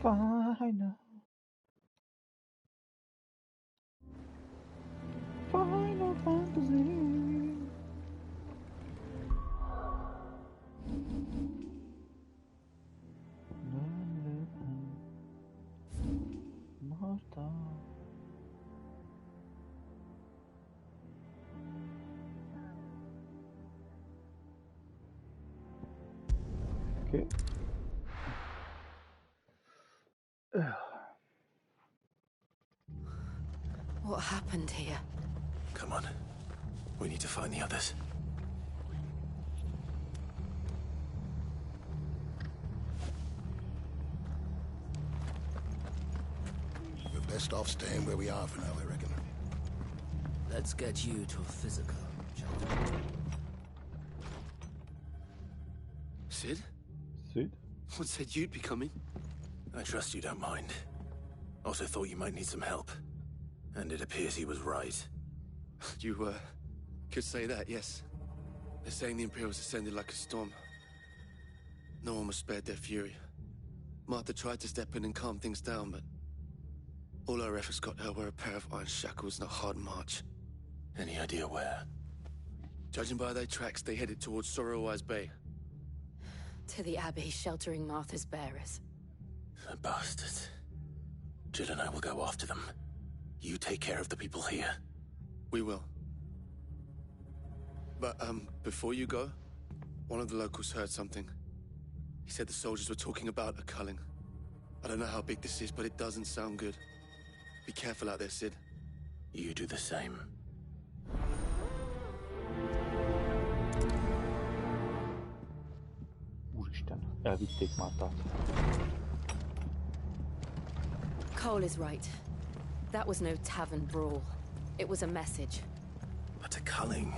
Final. Final Fantasy. Marta. Okay. What happened here? Come on. We need to find the others. We're best off staying where we are for now, I reckon. Let's get you to a physical, gentlemen. Sid? Sid? What said you'd be coming? I trust you don't mind. Also thought you might need some help. And it appears he was right. You, could say that, yes. They're saying the Imperials ascended like a storm. No one was spared their fury. Martha tried to step in and calm things down, but all our efforts got her were a pair of iron shackles and a hard march. Any idea where? Judging by their tracks, they headed towards Sorrowwise Bay. To the Abbey, sheltering Martha's bearers. The bastards. Jill and I will go after them. You take care of the people here. We will. But, before you go, one of the locals heard something. He said the soldiers were talking about a culling. I don't know how big this is, but it doesn't sound good. Be careful out there, Sid. You do the same. Úristen, elvitték Mártát. Cole is right. That was no tavern brawl. It was a message. But a culling.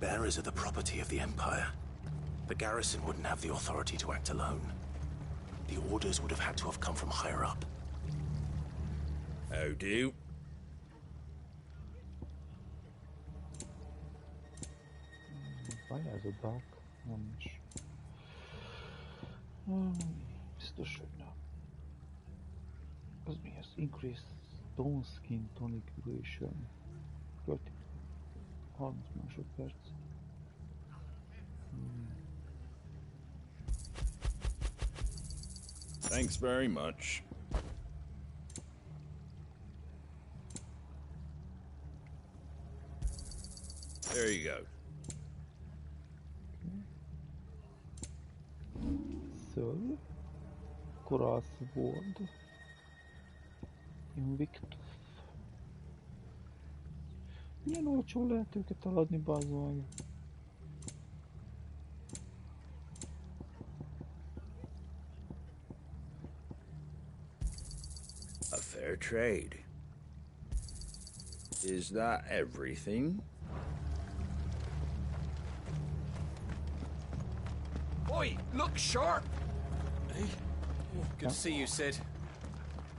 Bearers are the property of the Empire. The garrison wouldn't have the authority to act alone. The orders would have had to have come from higher up. How do? Pályázatdak? Nincs. Biztos, hogy nem. Az mi ez? Increase Stone Skin Tonic Duration. Költi 30 másodperc. Thanks very much. There you go. Szöl. Coral Sword. Invictus. Milyen olcsó lehet őket eladni, bazzony? A fair trade. Is that everything? Oi, look sharp! Hey? Oh, good to see you, Sid.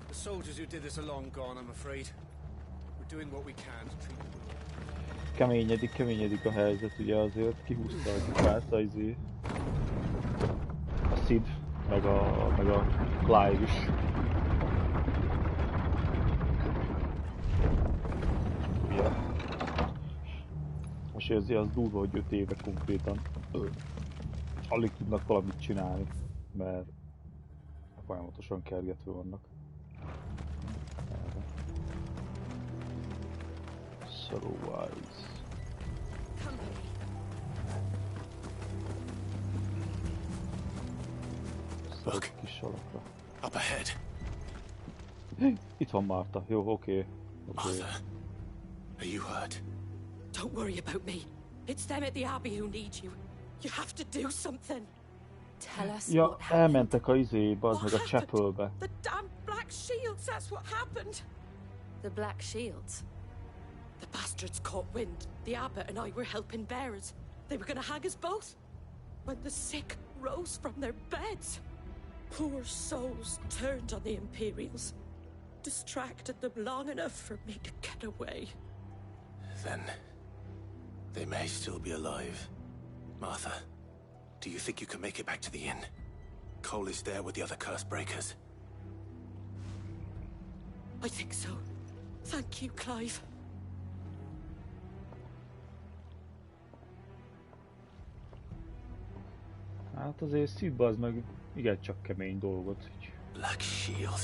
The soldiers who did this are long gone, I'm afraid. We're doing what we can to treat them. Keményedik a helyzet, ugye azért kihúzta a gyufát a Sid, meg a Clive is. Ja. Most azért az durva, hogy 5 éve konkrétan alig tudnak valamit csinálni, mert folyamatosan kergetve vannak. Sorrowwise. Look, up ahead. Itt van Martha. Jó, oké. Martha, are you hurt? Don't worry about me. It's them at the Abbey who need you. You have to do something. Tell us what happened. Elmentek a izébe, az meg a chapelbe. The damn Black Shields, that's what happened. The Black Shields? The bastards caught wind. The abbot and I were helping bearers. They were gonna hang us both. When the sick rose from their beds. Poor souls turned on the Imperials. Distracted them long enough for me to get away. Then they may still be alive. Martha, do you think you can make it back to the inn? Cole is there with the other curse breakers. I think so. Thank you, Clive. Hát azért Sid az meg igencsak kemény dolgot. Black Shield.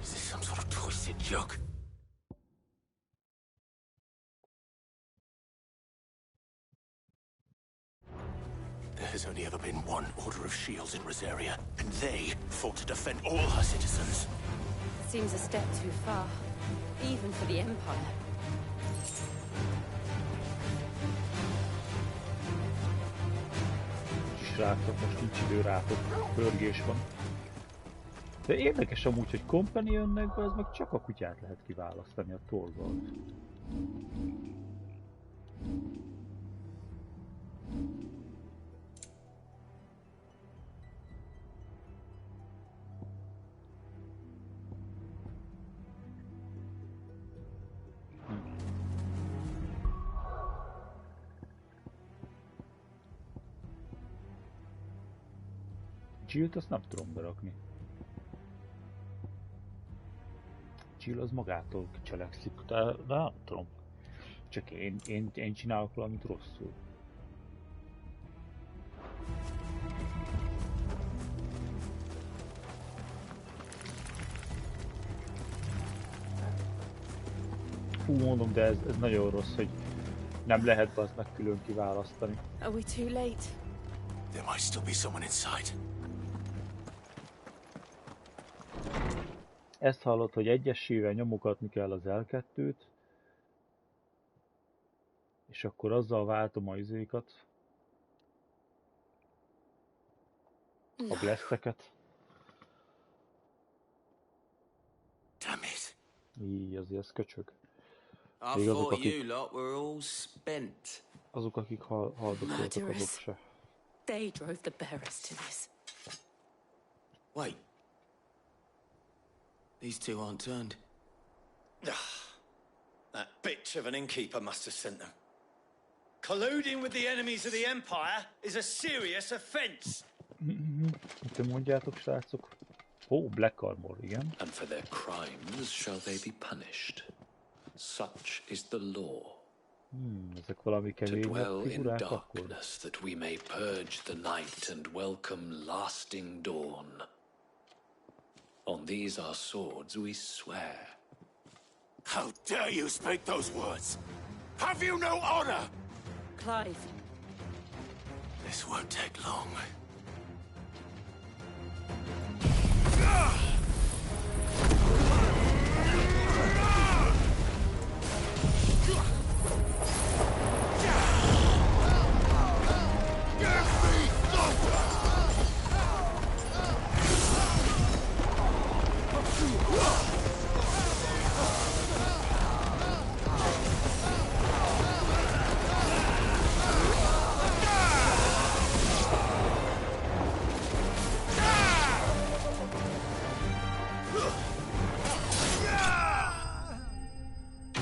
Is this some sort of twisted joke? There has only ever been one Order of Shields in Rosaria, and they fought to defend all her citizens. Seems a step too far, even for the Empire. Srácok, most nincs idő rátok, pörgés van. De érdekes amúgy, hogy Companion-nek az meg csak a kutyát lehet kiválasztani a Torvald. Jill-t azt nem tudom berakni. Jill az magától cselekszik, de nem tudom. Csak én csinálok valamit rosszul. Hú, mondom, de ez nagyon rossz, hogy nem lehet baznak külön kiválasztani. Are we too late? There might still be someone inside. Ezt hallod, hogy egyesével nyomogatni kell az L2-t, és akkor azzal váltom a izékat, a bleszteket. Damn it. Így, azért ez köcsög. I Még azok, thought you akik, lot were all spent. akik haldokoltak, azok se. They drove the bearers to this. Wait. These two aren't turned. That bitch of an innkeeper must have sent them. Colluding with the enemies of the Empire is a serious offense. Mit mondjátok, srácok? Ó, Black Armor, igen. And for their crimes shall they be punished. Such is the law. Ezek valami To keményebb dwell in figurák akkor. darkness that we may purge the night and welcome lasting dawn. On these our swords we swear. How dare you speak those words? Have you no honor? Clive. This won't take long.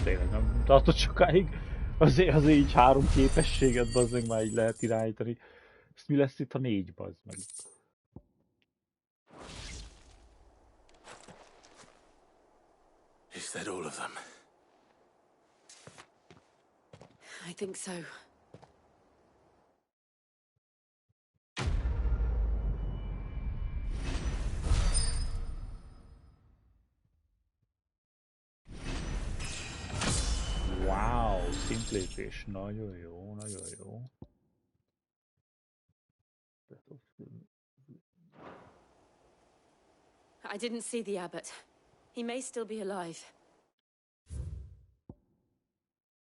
Tényleg nem tartott sokáig. Azért így 3 képességet bazzeg már így lehet irányítani. Ezt mi lesz itt a 4 bazd meg? Is that all of them? I think so. Wow, szintlépés. Nagyon jó, nagyon jó. I didn't see the abbot. He may still be alive.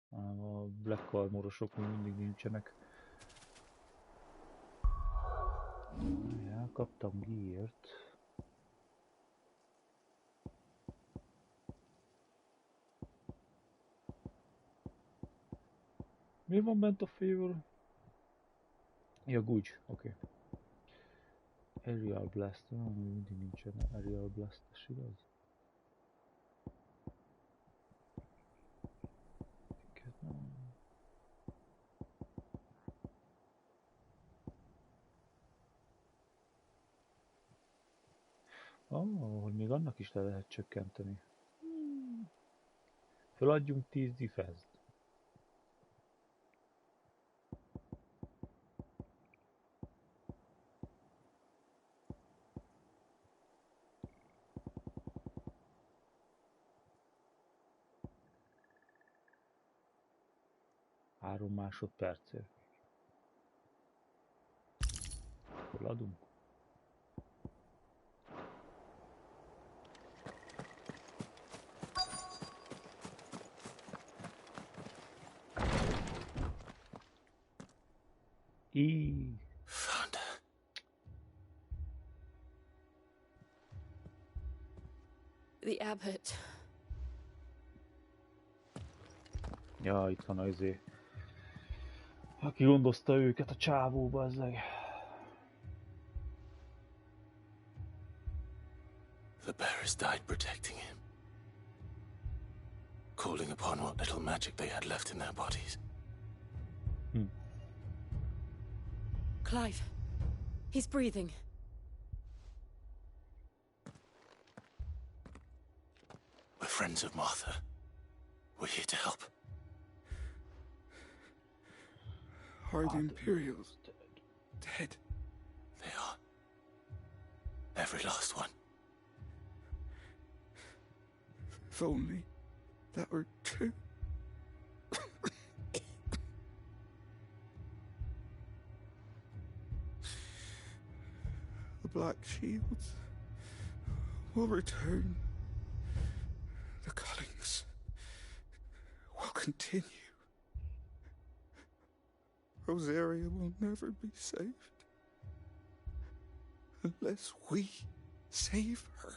A Black Armorosok még mindig nincsenek. Ja, kaptam geart. Mi van bent a favor? Ja, Gucci, oké. Aerial Blast, mindig nincsen Aerial Blast-es, igaz? Hogy még annak is le lehet csökkenteni. Feladjunk 10 defense-t. Három másodpercért. Feladunk. Found. The abbot. Ja, itt van az aki gondozta őket a csávóba, ezek. The bearers died protecting him. Calling upon what little magic they had left in their bodies. Clive. He's breathing. We're friends of Martha. We're here to help. Are the Imperials dead? They are. Every last one. If only that were true. The Black Shields will return. The Cullings will continue. Rosaria will never be saved unless we save her.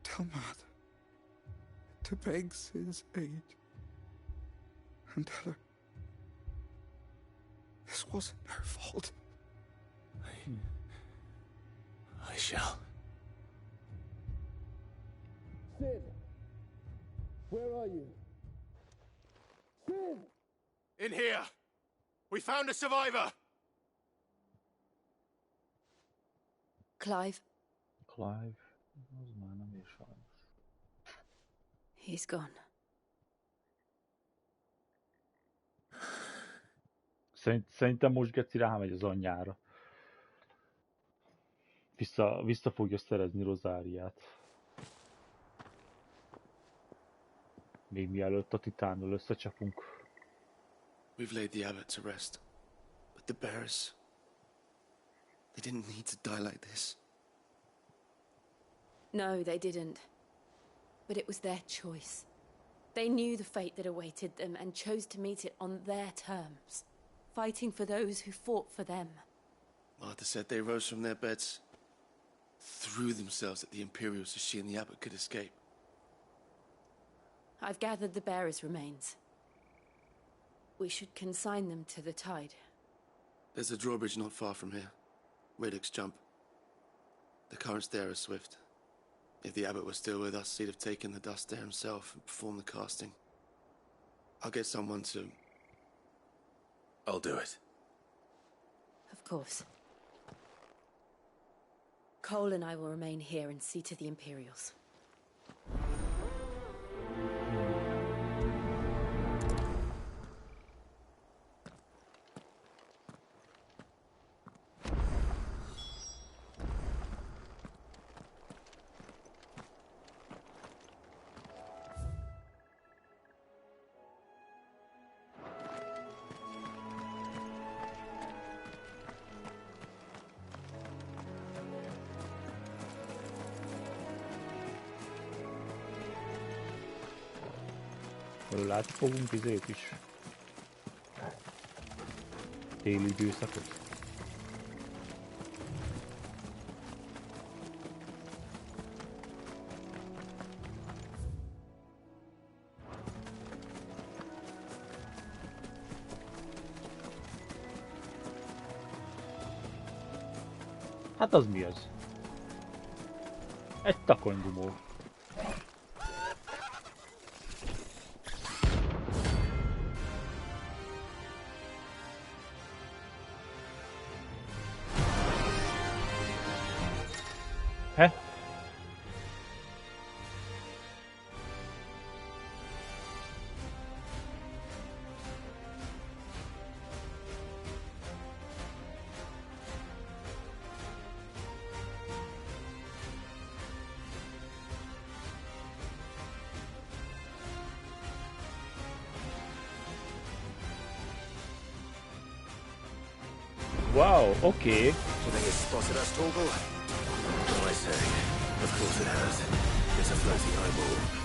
Tell Matt to beg his aid and tell her this wasn't her fault. I shall. Sid, where are you? Sid! In here! We found a survivor! Clive. Clive, az már nem ér sajnos. He's gone. Szerintem most Geci rámegy az anyjára. Vissza fogja szerezni Rozáriát. Még mielőtt a titánnal összecsapunk. We've laid the abbot to rest, but the bearers, they didn't need to die like this. No, they didn't. But it was their choice. They knew the fate that awaited them and chose to meet it on their terms, fighting for those who fought for them. Martha said they rose from their beds, threw themselves at the Imperials so she and the abbot could escape. I've gathered the bearers' remains. We should consign them to the tide. There's a drawbridge not far from here. Radix Jump. The currents there are swift. If the abbot was still with us, he'd have taken the dust there himself and performed the casting. I'll get someone to... I'll do it. Of course. Cole and I will remain here and see to the Imperials. Látni fogunk izét is. Téli időszakot. Hát az mi az? Egy takonygumó. Hä? Wow, okay. Do you think it's spotted us, Torgal? What I say? Of course it has. It's a floaty eyeball.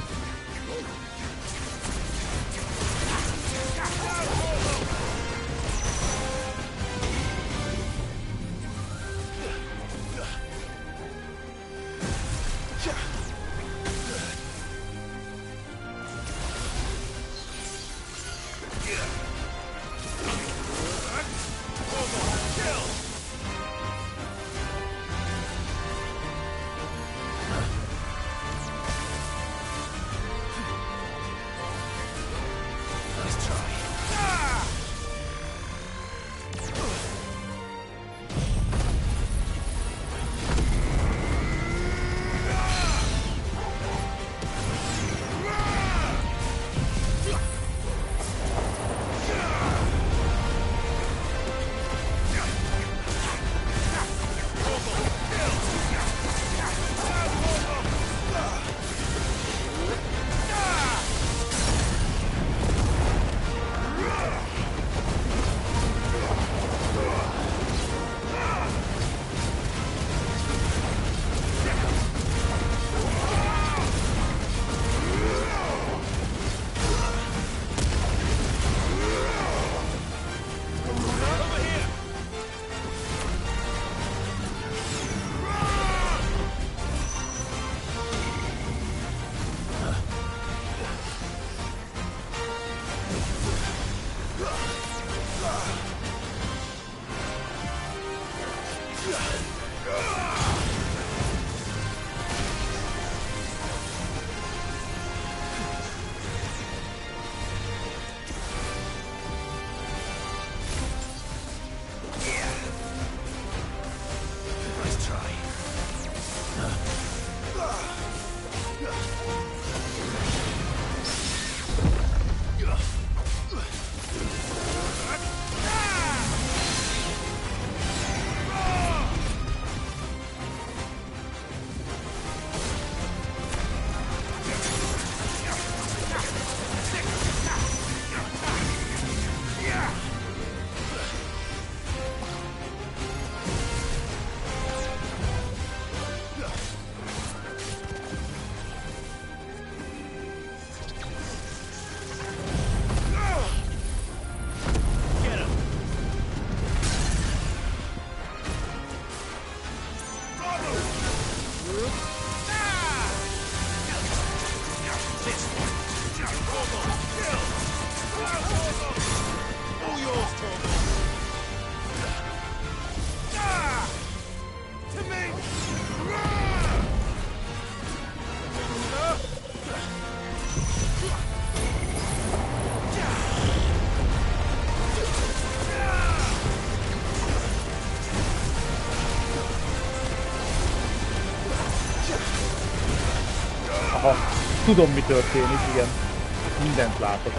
Aha, tudom mi történik, igen. Mindent látok.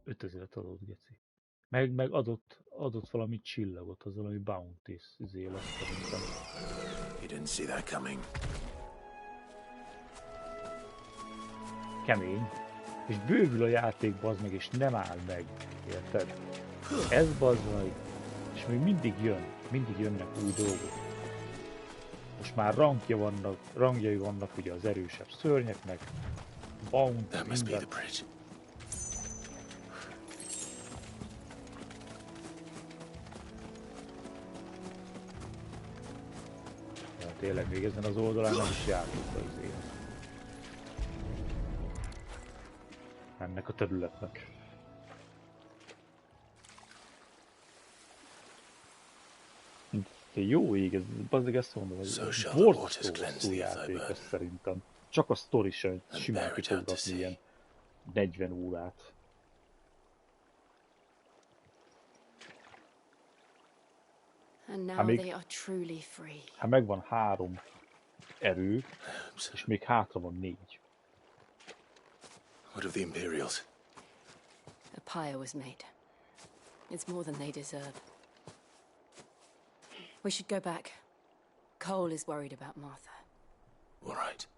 5000-et adott, geci. Meg adott valami csillagot, az valami bounties lesz szerintem. You didn't see that coming. Kemény. És bővül a játék, bazd meg, és nem áll meg. Érted? Ez bazd meg. És még mindig jönnek új dolgok. Most már rangjai vannak ugye az erősebb szörnyeknek. Bounty, minden. Ja, tényleg még ezen az oldalán nem is jártunk az élet. Ennek a területnek. Jó ég, ez bazdeg ezt mondom, hogy borzasztó játék ez szerintem. Csak a sztori sem simán ki fog rakni ilyen 40 órát. Hát megvan 3 erő, és még hátra van 4. What of the Imperials? A pyre was made. It's more than they deserve. We should go back. Cole is worried about Martha. All right.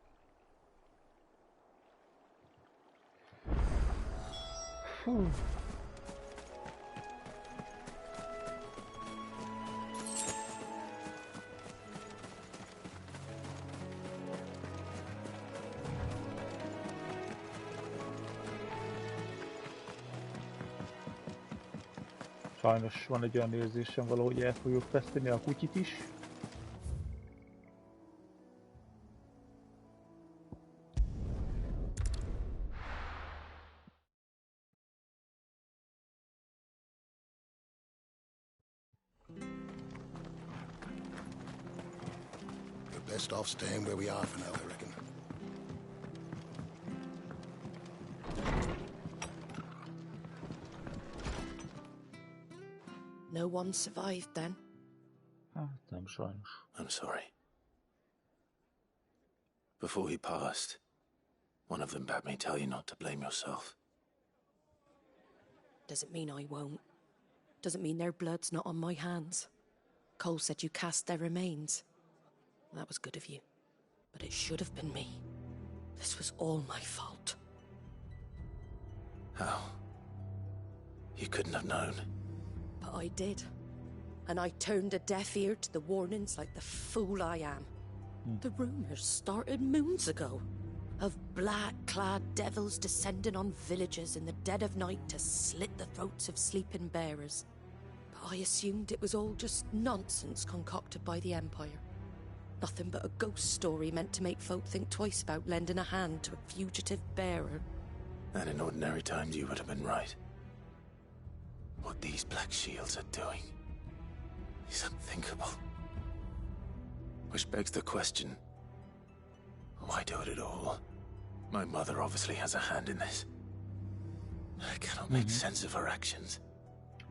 Sajnos van egy olyan érzésem valahogy el fogjuk veszteni a kutyit is. We're best off staying where we are for now, I reckon. No one survived then? Hát nem sajnos. I'm sorry. Before he passed, one of them bade me tell you not to blame yourself. Doesn't mean I won't. Doesn't mean their blood's not on my hands. Cole said you cast their remains. That was good of you. But it should have been me. This was all my fault. How? You couldn't have known. But I did. And I turned a deaf ear to the warnings like the fool I am. The rumors started moons ago. Of black-clad devils descending on villages in the dead of night to slit the throats of sleeping bearers. But I assumed it was all just nonsense concocted by the Empire. Nothing but a ghost story meant to make folk think twice about lending a hand to a fugitive bearer. And in ordinary times you would have been right. What these Black Shields are doing is unthinkable. Which begs the question, why do it at all? My mother obviously has a hand in this. I cannot make sense of her actions.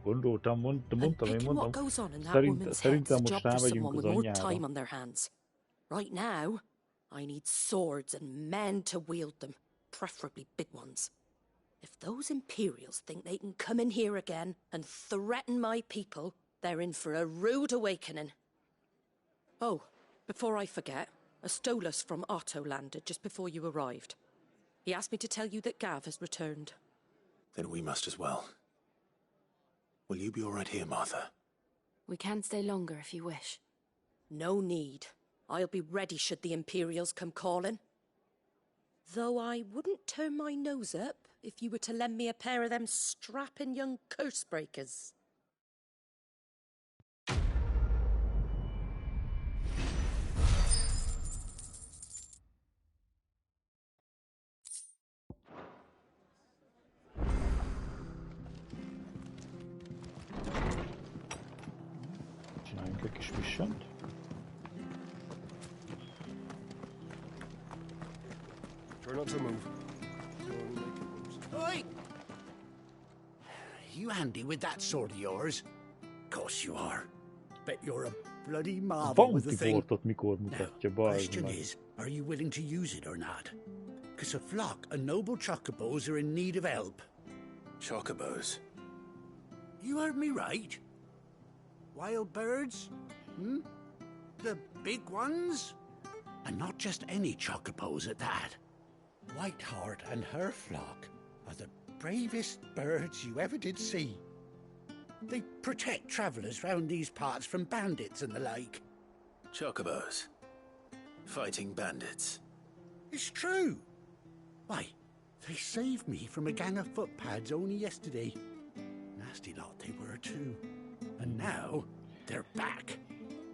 Gondoltam, mondtam. What goes on in that woman's head's a job for someone with more time on their hands. Right now, I need swords and men to wield them, preferably big ones. If those Imperials think they can come in here again and threaten my people, they're in for a rude awakening. Oh, before I forget, a Stolas from Otto landed just before you arrived. He asked me to tell you that Gav has returned. Then we must as well. Will you be all right here, Martha? We can stay longer if you wish. No need. I'll be ready should the Imperials come calling. Though I wouldn't turn my nose up if you were to lend me a pair of them strapping young curse breakers. Csináljunk egy kis missiont. Try not to move. Oi! You handy with that sword of yours? Course you are. Bet you're a bloody marvel with the thing. Now, question is, are you willing to use it or not? Because a flock of noble chocobos are in need of help. Chocobos. You heard me right. Wild birds? Hmm? The big ones? And not just any chocobos at that. Whiteheart and her flock are the bravest birds you ever did see. They protect travellers round these parts from bandits and the like. Chocobos. Fighting bandits. It's true. Why, they saved me from a gang of footpads only yesterday. Nasty lot they were too. And now they're back,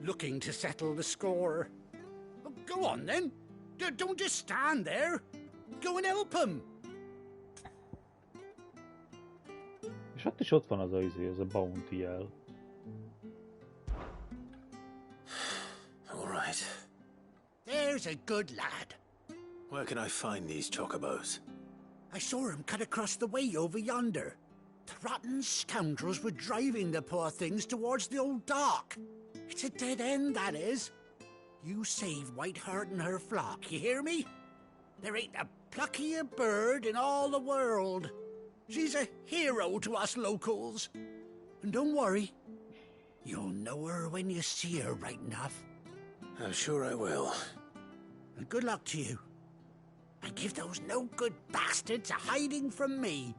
looking to settle the score. Well, go on then. Don't just stand there. Go and help them. És ott is ott van az az a bounty jel. All right. There's a good lad. Where can I find these chocobos? I saw him cut across the way over yonder. The rotten scoundrels were driving the poor things towards the old dock. It's a dead end, that is. You save Whiteheart and her flock, you hear me? There ain't a pluckier bird in all the world. She's a hero to us locals. And don't worry, you'll know her when you see her right enough. I'm sure I will. And good luck to you. And give those no-good bastards a hiding from me.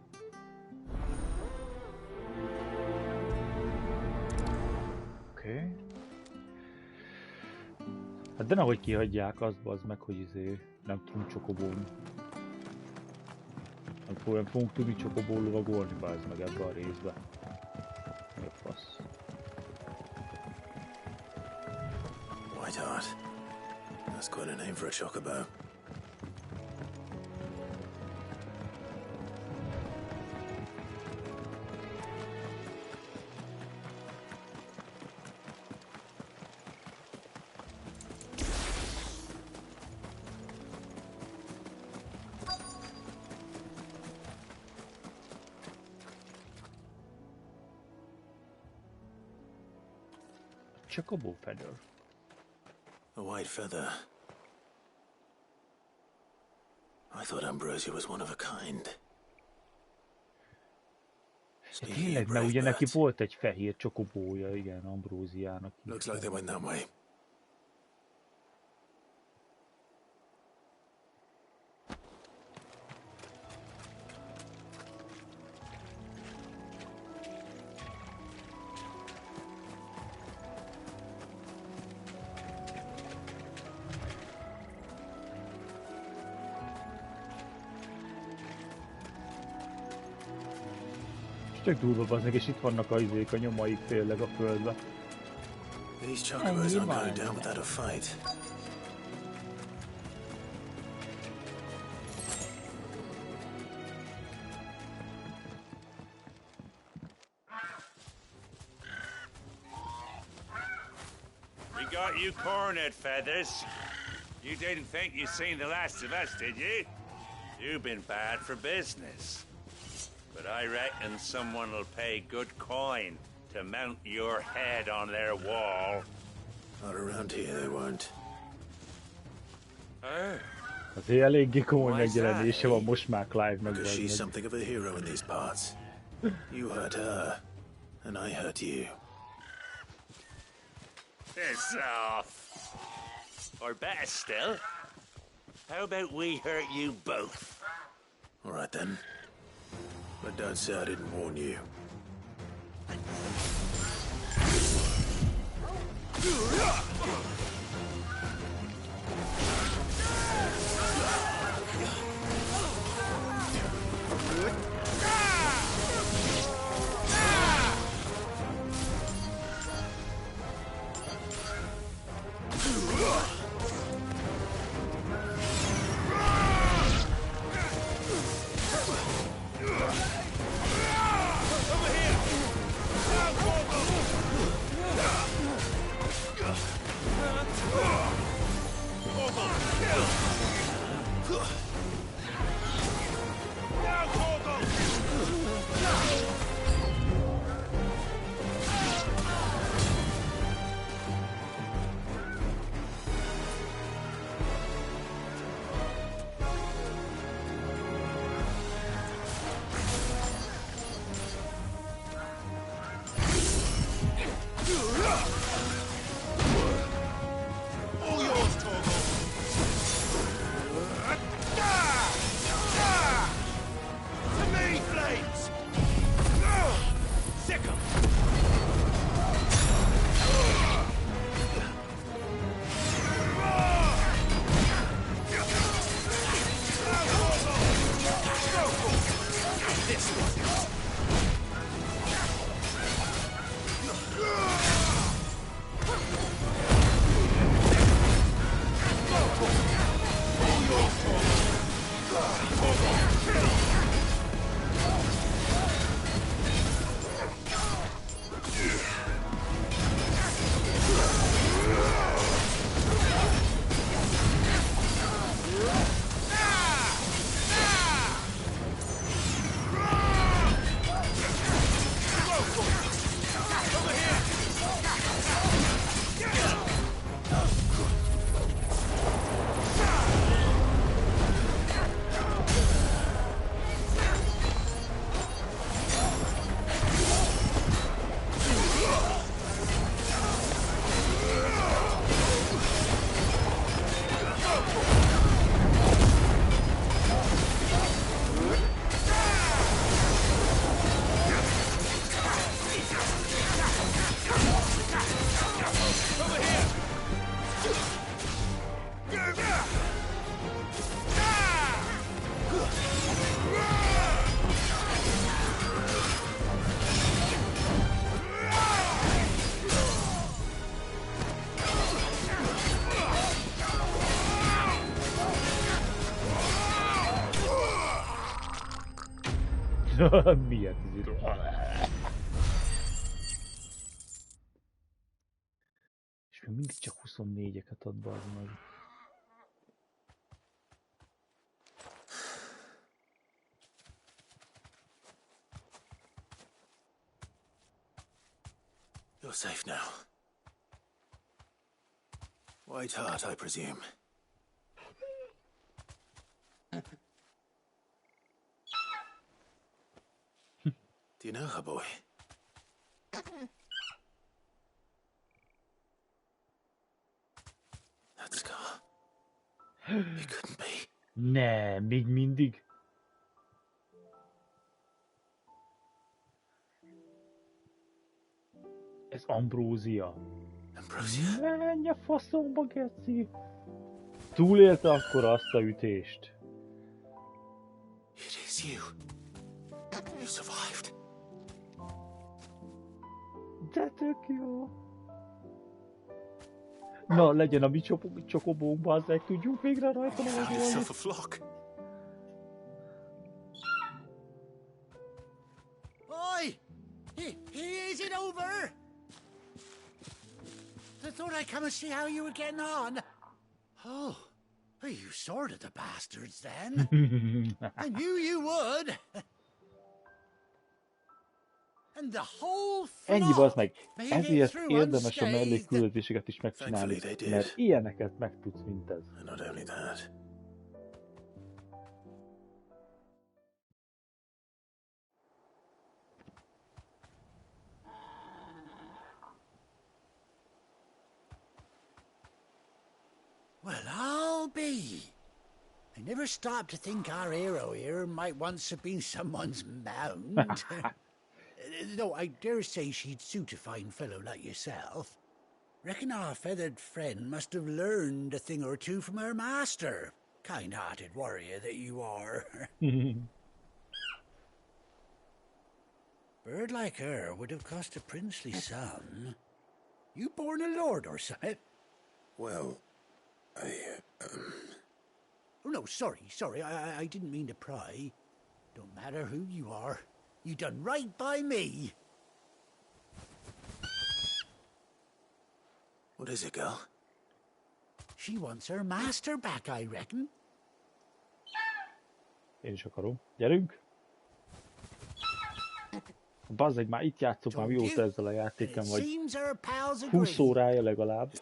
Oké. Hát de nehogy kihagyják azt, bazd meg, hogy nem tudunk csokobólni. Nem fogunk tudni csokoból lovagolni, bazd meg ebbe a részbe. Mi a fasz? Whiteheart. That's quite a name for a chocobo. Chocobo feather. A white feather. I thought Ambrosia was one of a kind. Tényleg, mert ugye neki volt egy fehér csokobója, igen, Ambróziának. Looks like they went that way. Csak durva baznak, és itt vannak a nyomaik tényleg a földbe. These chocobos aren't going down without a fight. We got you cornered, Feathers. You didn't think you'd seen the last of us, did you? You've been bad for business. But I reckon someone will pay good coin to mount your head on their wall. Not around here, they won't. Azért eléggé komoly megjelenése van most már Clive-nak. Because she's something of a hero in these parts. You hurt her, and I hurt you. Piss off. Or better still, how about we hurt you both? All right then. But don't say I didn't warn you. Miért ez így? És még mindig csak 24-eket ad be az meg. You're safe now. White Hart, I presume. Do you know her, boy? That scar. It couldn't be. Ne, még mindig. Ez Ambrózia. Ambrózia? Menj a faszomba, geci. Túlélte akkor azt a ütést. It is you. You survived. De tök jó. Na, legyen a mi csokobónk, bazzeg, tudjuk végre rajta lovagolni. Yourself a flock. Oi! Is it over? I thought I'd come and see how you were getting on. Oh, you sorted the bastards then. I knew you would. And the whole Ennyi, bazd meg. made it Ezért through érdemes a unscathed. mellékküldetéseket is megcsinálni, Thankfully they did. mert ilyeneket megtudsz, mint ez. And not only that. Well, I'll be. I never stopped to think our hero here might once have been someone's mount. Though I dare say she'd suit a fine fellow like yourself. Reckon our feathered friend must have learned a thing or two from her master. Kind-hearted warrior that you are. Bird like her would have cost a princely sum. You born a lord or something? Well, Oh, no, sorry. I didn't mean to pry. Don't matter who you are. You done right by me. What is it, girl? She wants her master back, I reckon. Én is akarom. Gyerünk! Bazzeg, már itt játszok már mióta ezzel a játéken, vagy 20 órája legalább.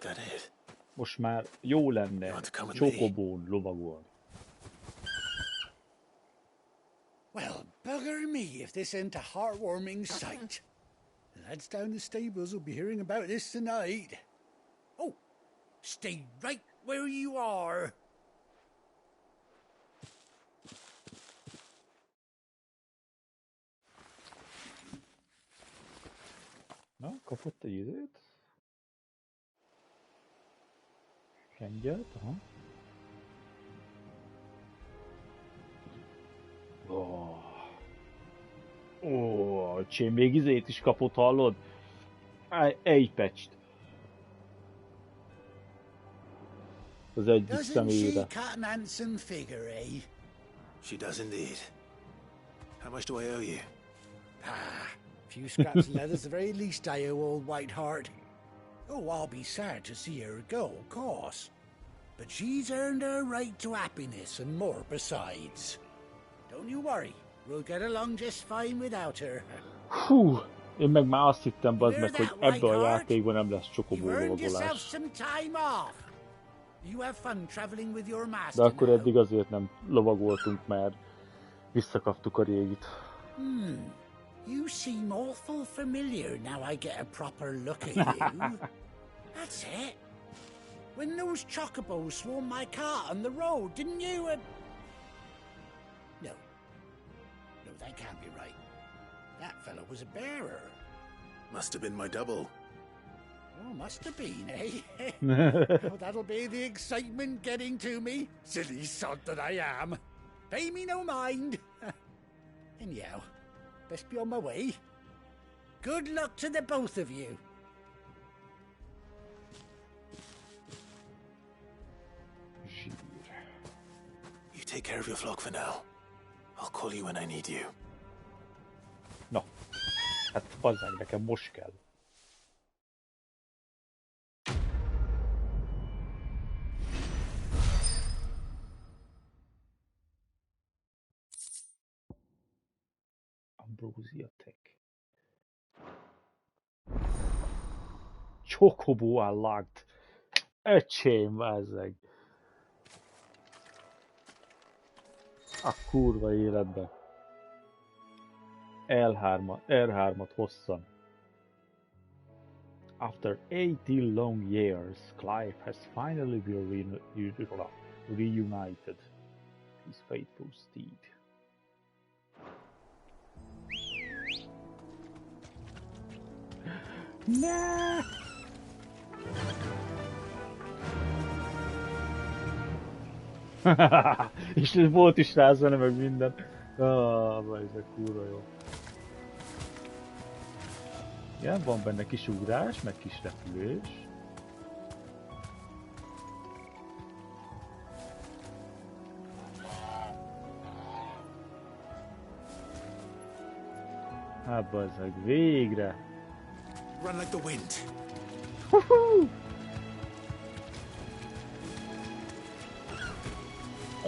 Most már jó lenne csokobón lovagolni. Well, bugger me if this ain't a heartwarming sight. The lads down the stables will be hearing about this tonight. Oh, stay right where you are. Na, kapott egy időt. Lengyelt, aha. Csém, még izét is kapott, hallod? Egy pecst. Az egyik személyre. She does indeed. How much do I owe you? Few scraps of leather's the very least I owe old White Hart. Oh, I'll be sad to see her go, of course. But she's earned her right to happiness and more besides. Don't you worry, we'll get along just fine without her. Hú, én meg már azt hittem, bazd meg, hogy ebbe a játékban nem lesz csokobó lovagolás. De akkor eddig azért nem lovagoltunk, mert visszakaptuk a régit. You seem awful familiar now I get a proper look at you. That's it. When those chocobos swarmed my car on the road, didn't you? No, that can't be right. That fellow was a bearer. Must have been my double. Oh, must have been, eh? Oh, that'll be the excitement getting to me. Silly sod that I am. Pay me no mind. Anyhow, best be on my way. Good luck to the both of you. You take care of your flock for now. I'll call you when I need you. Na, hát bazzánk, nekem most kell. Ambrosia Tech. Chocobo unlocked. Öcsém, bazzánk. A kurva életben. R3-at hosszan. After 80 long years, Clive has finally been reunited. His faithful steed. Nah! És volt is rá zene, meg minden. Ez kurva jó. Ja, van benne kis ugrás, meg kis repülés. Hát bazzeg, végre! Run like the wind.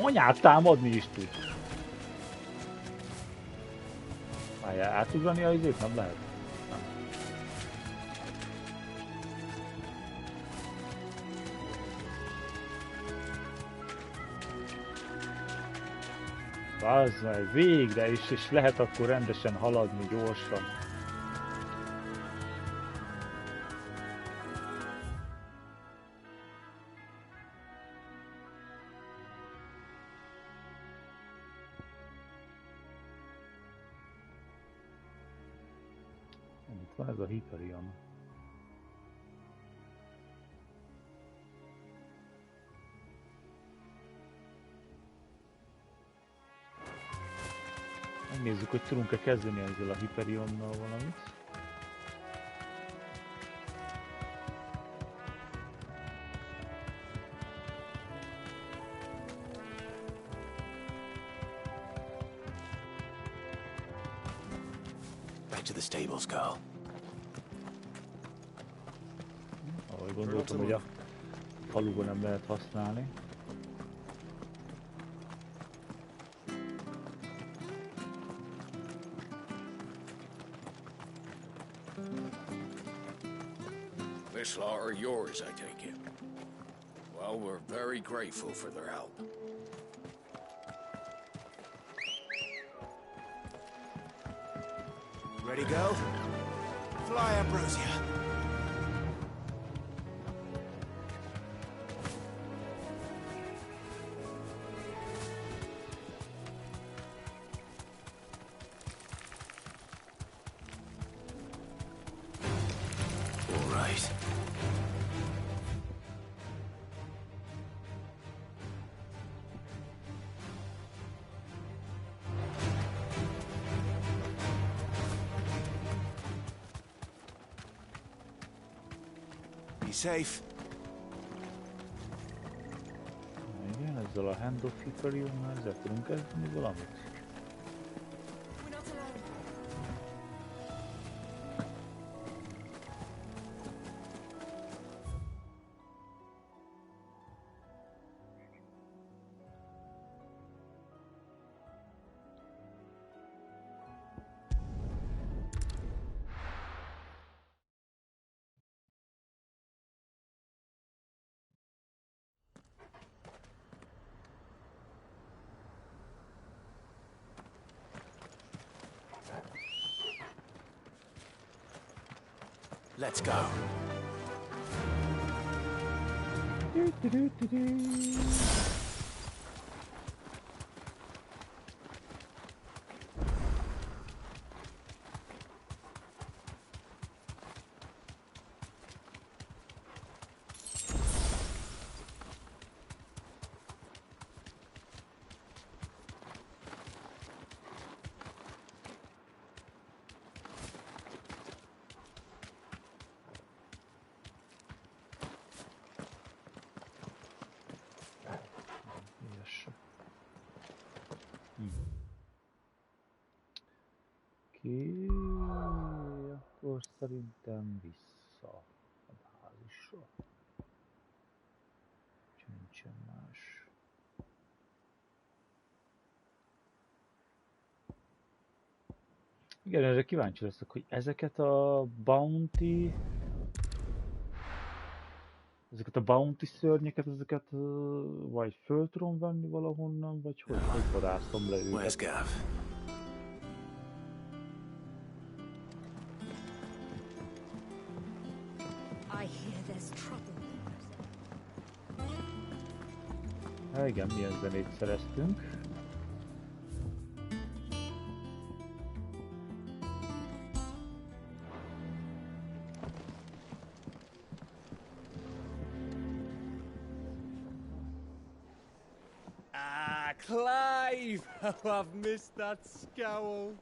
Anyát támadni is tud. Várjál, átugrani a izét nem lehet? Nem. Bazzeg, végre is, és lehet akkor rendesen haladni gyorsan. Itt van ez a Hyperion. Megnézzük, hogy tudunk-e kezdeni ezzel a Hyperionnal valamit. Back to the stables, girl. Ahogy gondoltam, hogy a faluban nem lehet használni. This lot are yours, I take it. Well, we're very grateful for their help. Ready, go? Fly, Ambrosia. All right. Be safe. Igen, ezzel a Hand of Hyperionnal ezzel tudunk kezdeni valamit? Let's go. Oké. akkor szerintem vissza a bázisra. Nincsen más. Igen, erre kíváncsi leszek, hogy ezeket a bounty szörnyeket, ezeket vagy föl tudom venni valahonnan, vagy hogy vadászom le őket. Gav? I hear there's trouble. Igen, milyen zenét szereztünk. Clive! Oh, I've missed that scowl.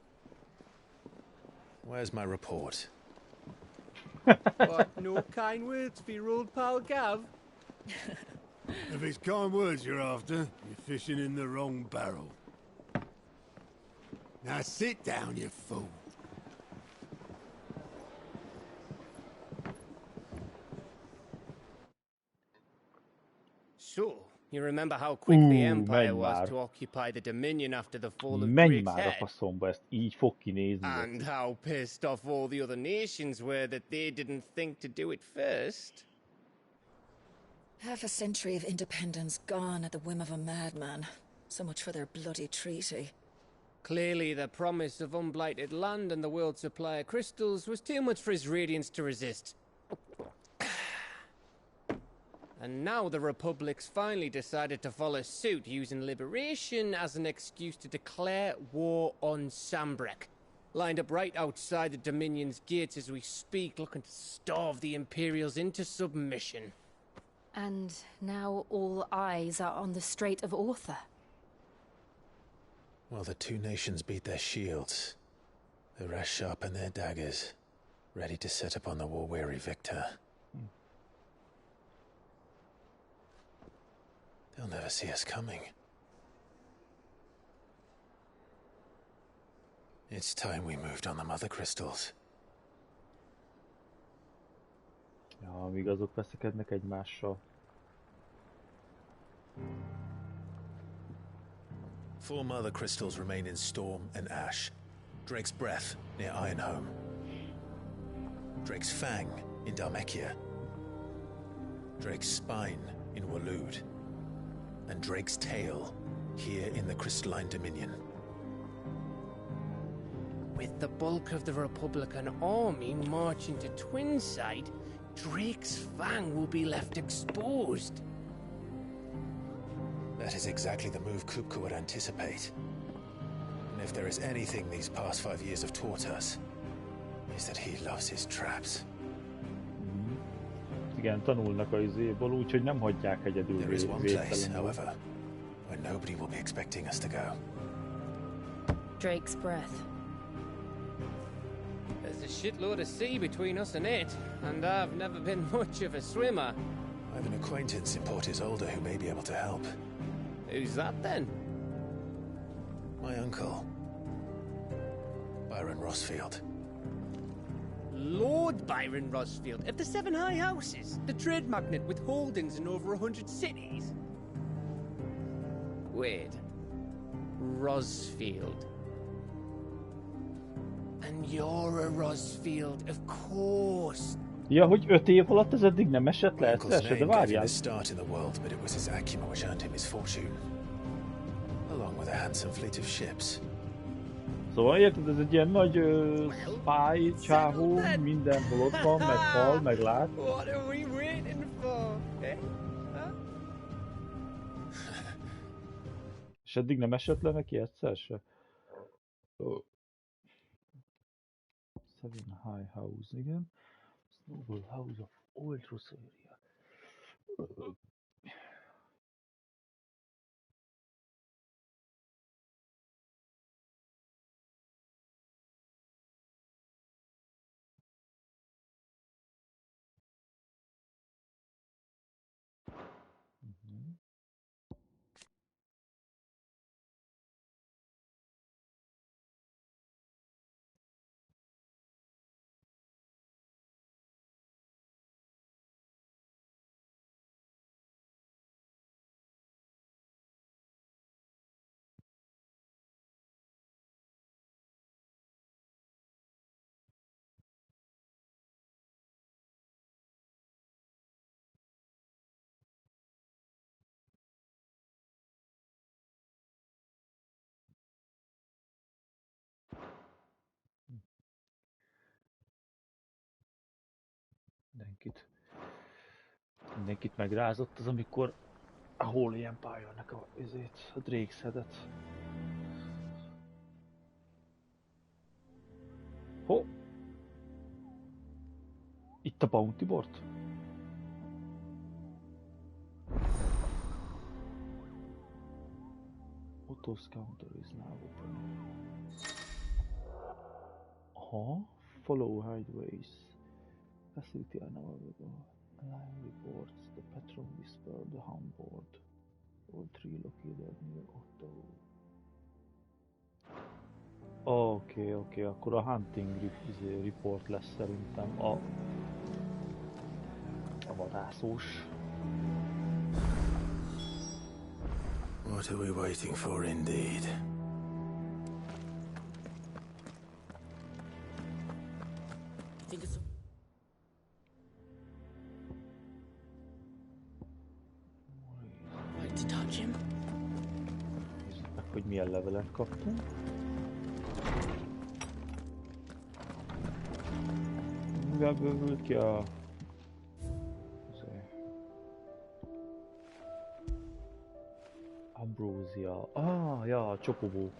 Where's my report? What, no kind words for your old pal Gav? If it's kind words you're after, you're fishing in the wrong barrel. Now sit down, you fool. So, you remember how quick the Empire was to occupy the Dominion after the fall of Drake's head? Faszomba, ezt így fog kinézni. And how pissed off all the other nations were that they didn't think to do it first? Half a century of independence gone at the whim of a madman. So much for their bloody treaty. Clearly, the promise of unblighted land and the world's supply of crystals was too much for his radiance to resist. And now the Republic's finally decided to follow suit, using liberation as an excuse to declare war on Sambrek. Lined up right outside the Dominion's gates as we speak, looking to starve the Imperials into submission. And now all eyes are on the Strait of Author. Well, the two nations beat their shields. The rest sharpen their daggers, ready to set upon the war-weary victor. They'll never see us coming. It's time we moved on the mother crystals. Ja, amíg azok veszekednek egymással. 4 mother crystals remain in Storm and Ash. Drake's Breath near Ironhome. Drake's Fang in Dhalmekia. Drake's Spine in Waloed. And Drake's Tail here in the Crystalline Dominion. With the bulk of the Republican army marching to Twinside, Drake's Fang will be left exposed. That is exactly the move Kupka would anticipate. And if there is anything these past 5 years have taught us, is that he loves his traps. Igen, tanulnak a izéből, úgyhogy nem hagyják egyedül There is one place, however, where nobody will be expecting us to go. Drake's Breath. There's a shitload of sea between us and it, and I've never been much of a swimmer. I have an acquaintance in Port Isolde who may be able to help. Who's that then? My uncle, Byron Rossfield. Lord Byron Rossfield of the Seven High Houses, the trade magnate with holdings in over 100 cities. Wait, Rossfield. And you're a Rossfield, of course. Ja, hogy 5 év alatt ez eddig nem esett le egyszer, de várjál. Start in the world, but it was his acumen which earned him his fortune, along with a handsome fleet of ships. Szóval érted, ez egy ilyen nagy spy csávó, mindenhol ott van, meg hal, meg lát. What are we waiting for? Eh? És eddig nem esett le neki egyszer se. Seven High House, igen. Noble House of Old Rosaria. mindenkit megrázott az, amikor a Holy Empire-nek a Drakesheadet. Ho! Itt a Bounty Board? Autos counter is now open. Aha, follow hideways. Facility are now available. Line reports the patron whisper the hound board. All three located near Otto. Oké, akkor a hunting report lesz szerintem a vadászós. What are we waiting for indeed? I think it's right to touch him. Nézzük meg, hogy milyen levelet kaptunk. Mivel bővült ki a... Ambrosia. Ja, a csopogó.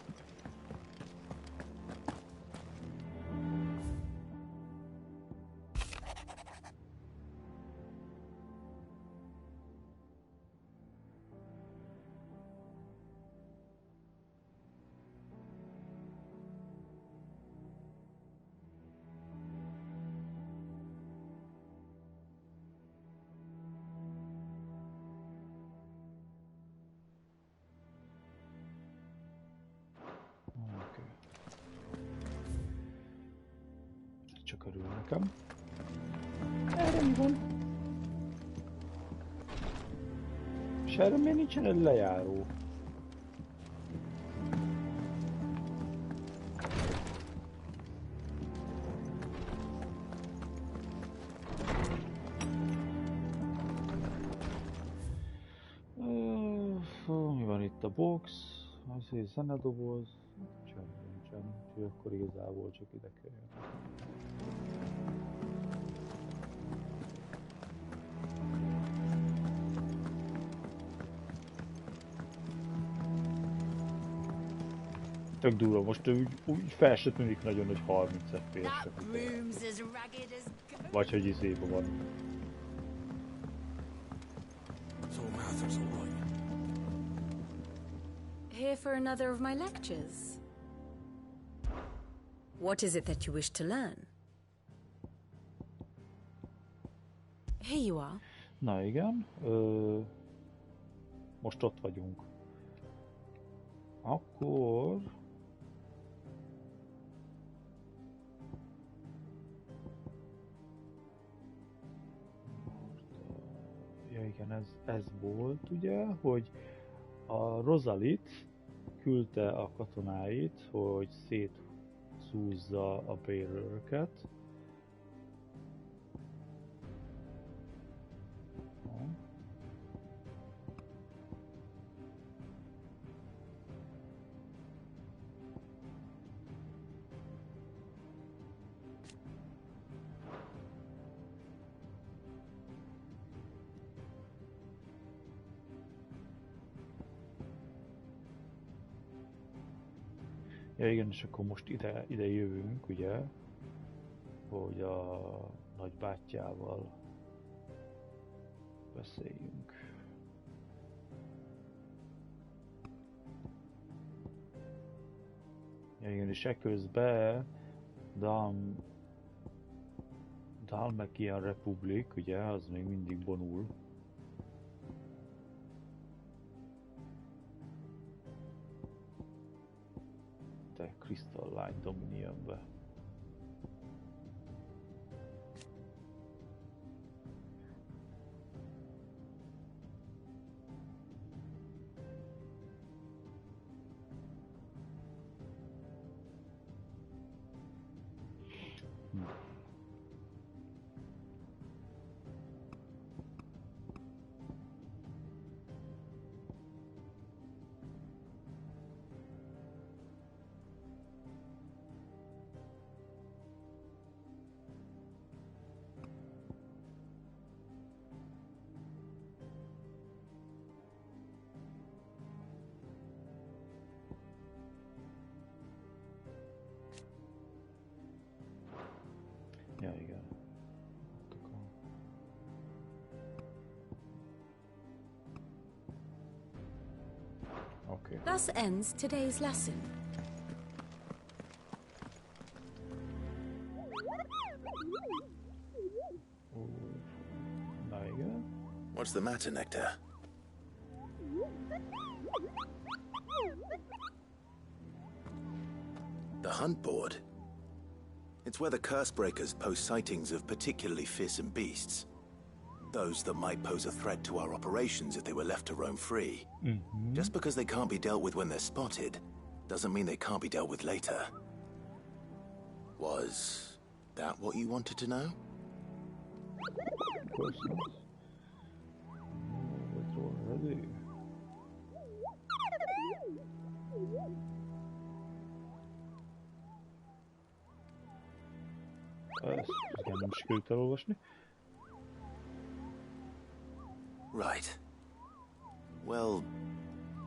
Csak örül nekem. Erre mi van? És erre miért nincsen egy lejáró? Mi van itt a box? Az zenedoboz. Nincsen, úgyhogy akkor igazából csak ide kell jönni. Tök durva, most úgy fel se tűnik nagyon, hogy 30 FPS-re vagy hogy izébe van. Here for another of my lectures. What is it that you wish to learn? Here you are. Na igen, most ott vagyunk. Akkor... Ja igen, ez volt ugye, hogy a Rosalit küldte a katonáit, hogy szétszúzza a beareröket. Ja igen, és akkor most ide jövünk, ugye, hogy a nagybátyjával beszéljünk. Ja igen, és eközben Dalmekian Republic, ugye, az még mindig vonul. Crystal Line Dominionbe. Okay. Thus ends today's lesson. What's the matter, Nectar? The hunt board? It's where the curse breakers post sightings of particularly fearsome beasts. Those that might pose a threat to our operations if they were left to roam free. Just because they can't be dealt with when they're spotted, doesn't mean they can't be dealt with later. Was that what you wanted to know? Of course not. It's already. Ezt nem sikerült elolvasni. Right. Well,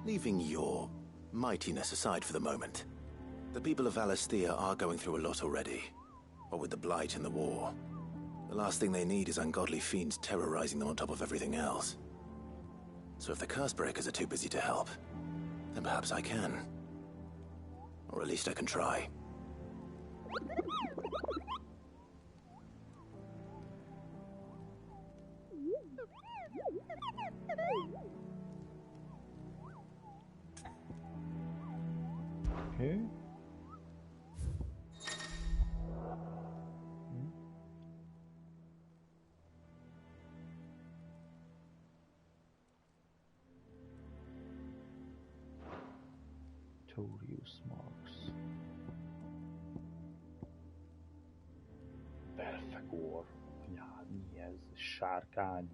leaving your mightiness aside for the moment, the people of Valisthea are going through a lot already. What with the Blight and the war. The last thing they need is ungodly fiends terrorizing them on top of everything else. So if the Cursebreakers are too busy to help, then perhaps I can. Or at least I can try. Okay. Torius Marks. Belfegor. Ja, mi ez? Sárkány.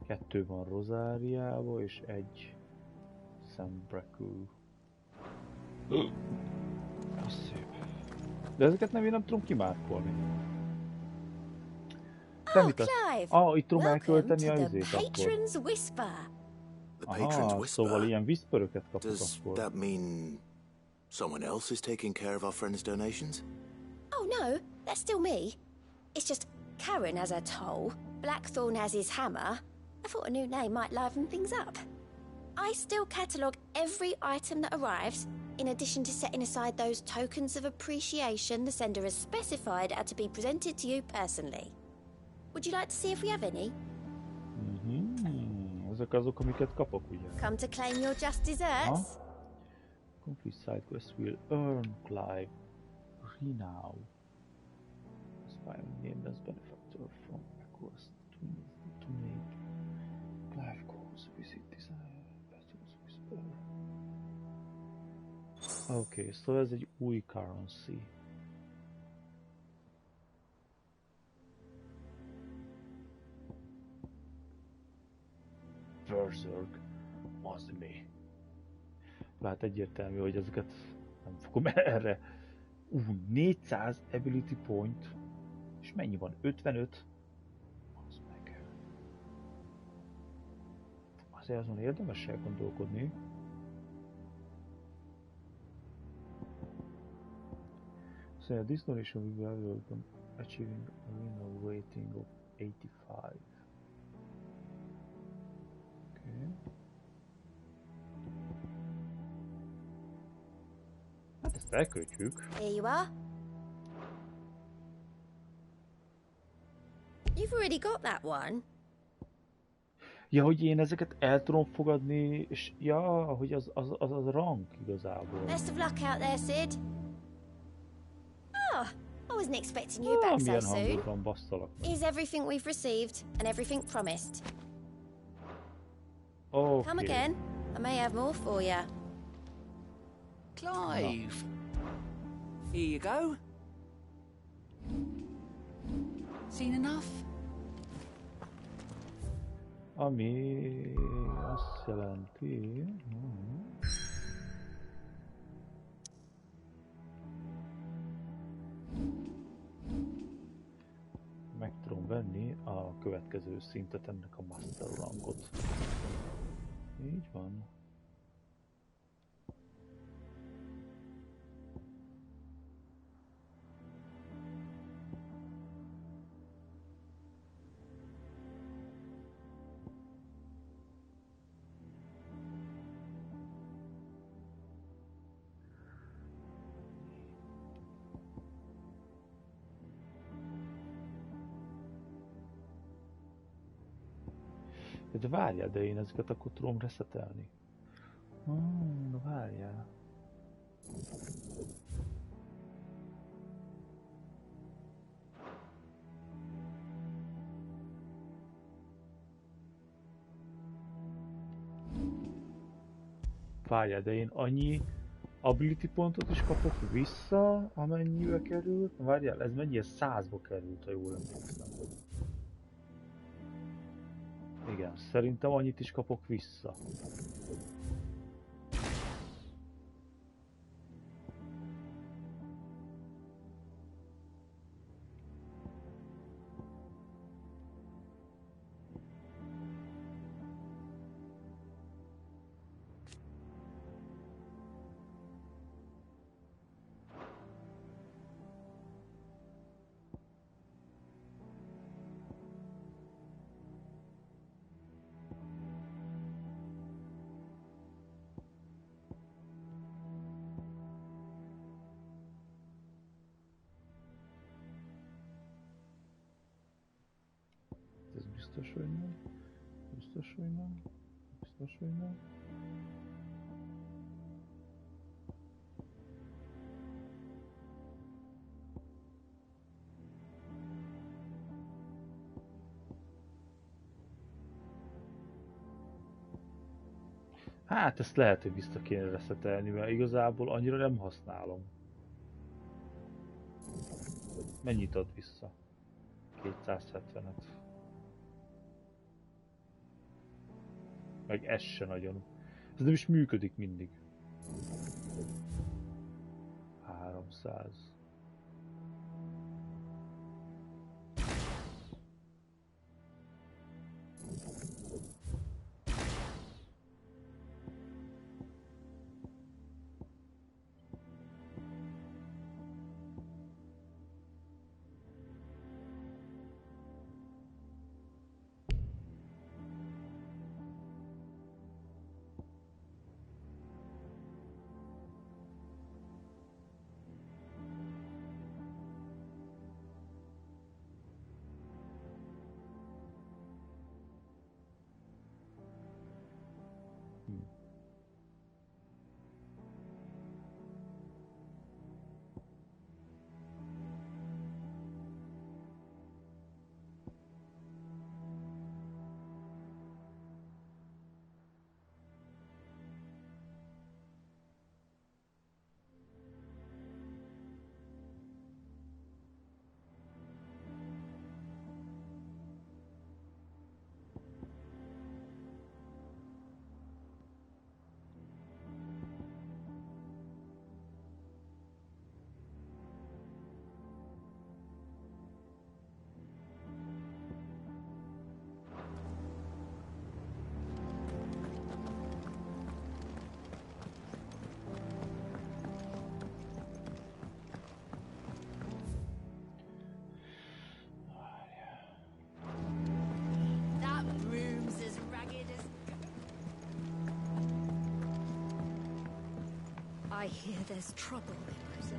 Kettő van Rozáriába, és egy Sandbreku. Az szép. De ezeket nem, én nem tudom kimárkolni. Clive! Itt tudom elkölteni a Welcome to izét the akkor. Patron's Whisper. Aha, szóval ilyen whisperöket kapok Does akkor. that mean someone else is taking care of our friends' donations? Oh no, that's still me. It's just Karen has her toll, Blackthorn has his hammer. I thought a new name might liven things up. I still catalogue every item that arrives, in addition to setting aside those tokens of appreciation the sender has specified are to be presented to you personally. Would you like to see if we have any? Ezek azok, amiket kapok, ugye? Come to claim your just desserts? Complete side quest will earn Clive renown. Aspiring nameless benefactor from across to make Clive goes visit desire Patron's Whisper. Oké, szóval ez egy új currency. Berserk, az mi? Hát egyértelmű, hogy ezeket nem fogom erre. 400 ability point. És mennyi van? 55? Az meg. Azért azon érdemes elgondolkodni. So this donation will be available achieving a winner rating of 85. Okay. Hát ezt elköltjük. Here you are. You've already got that one. Ja, hogy én ezeket el tudom fogadni, és ja, hogy az rank igazából. Best of luck out there, Sid. Oh, I wasn't expecting you back so Milyen soon. hangodban basszalak. Here's everything we've received and everything promised. Okay. Come again. I may have more for you. Clive! Here you go. Seen enough? Ami azt jelenti... Meg tudom venni a következő szintet, ennek a Master Rankot. Így van. De várjál, de én ezeket akkor tudom reszetelni. Na várjál. Várjál, de én annyi ability pontot is kapok vissza, amennyibe került. Várjál, ez mennyi? 100-ba került, ha jól emlékszem. Igen, szerintem annyit is kapok vissza. Ez biztos, hogy nem. Biztos, hogy nem. Biztos, hogy nem. Hát ezt lehet, hogy vissza kéne reszetelni, mert igazából annyira nem használom. Mennyit ad vissza? 270-et. Meg ez se nagyon. Ez nem is működik mindig. 300. I hear there's trouble in Rosaria.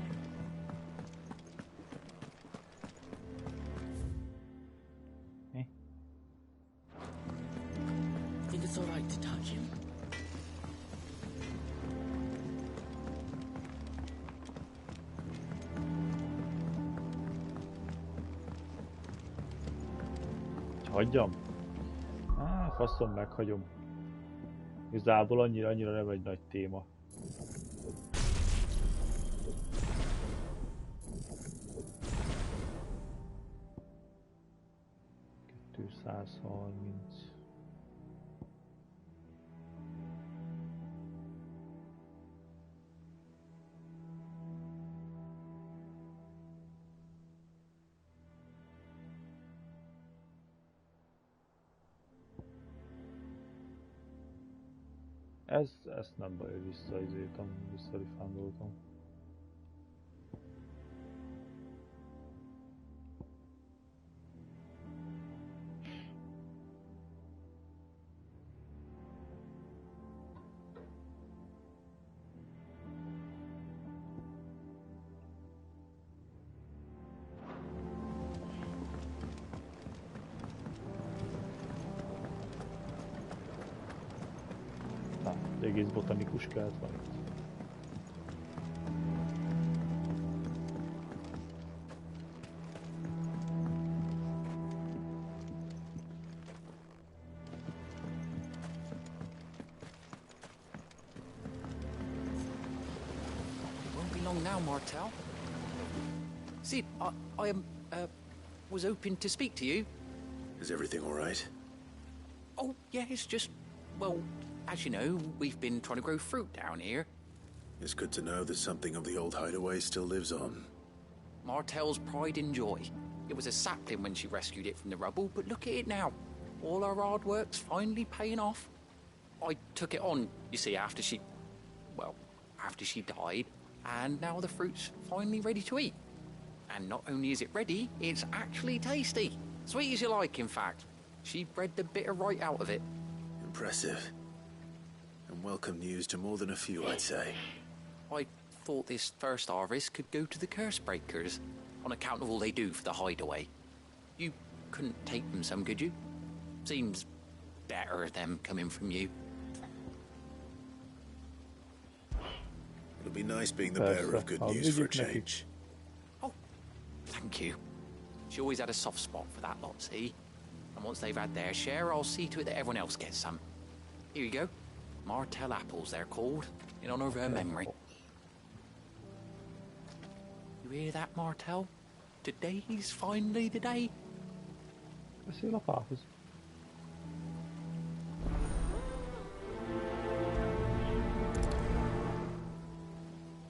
Think it's all right to touch him? Hagyjam? Faszom, meghagyom. Igazából annyira nem egy nagy téma. Ezt nem baj, hogy visszarifándoltam. Egész botanikus kert van itt. Won't be long now, Martel. Sid, I was hoping to speak to you. Is everything all right? Oh, yeah, it's just, well, as you know, we've been trying to grow fruit down here. It's good to know that something of the old hideaway still lives on. Martel's pride and joy. It was a sapling when she rescued it from the rubble, but look at it now. All our hard work's finally paying off. I took it on, you see, after she died, and now the fruit's finally ready to eat. And not only is it ready, it's actually tasty. Sweet as you like, in fact. She bred the bitter right out of it. Impressive. And welcome news to more than a few, I'd say. I thought this first harvest could go to the curse breakers, on account of all they do for the hideaway. You couldn't take them some, could you? Seems better them coming from you. It'll be nice being the bearer of good news for a change. Oh, thank you. She always had a soft spot for that lot, see? And once they've had their share, I'll see to it that everyone else gets some. Here you go. Martel apples, they're called, in honor of her memory. You hear that, Martel? Today's finally the day. Let's see the papas.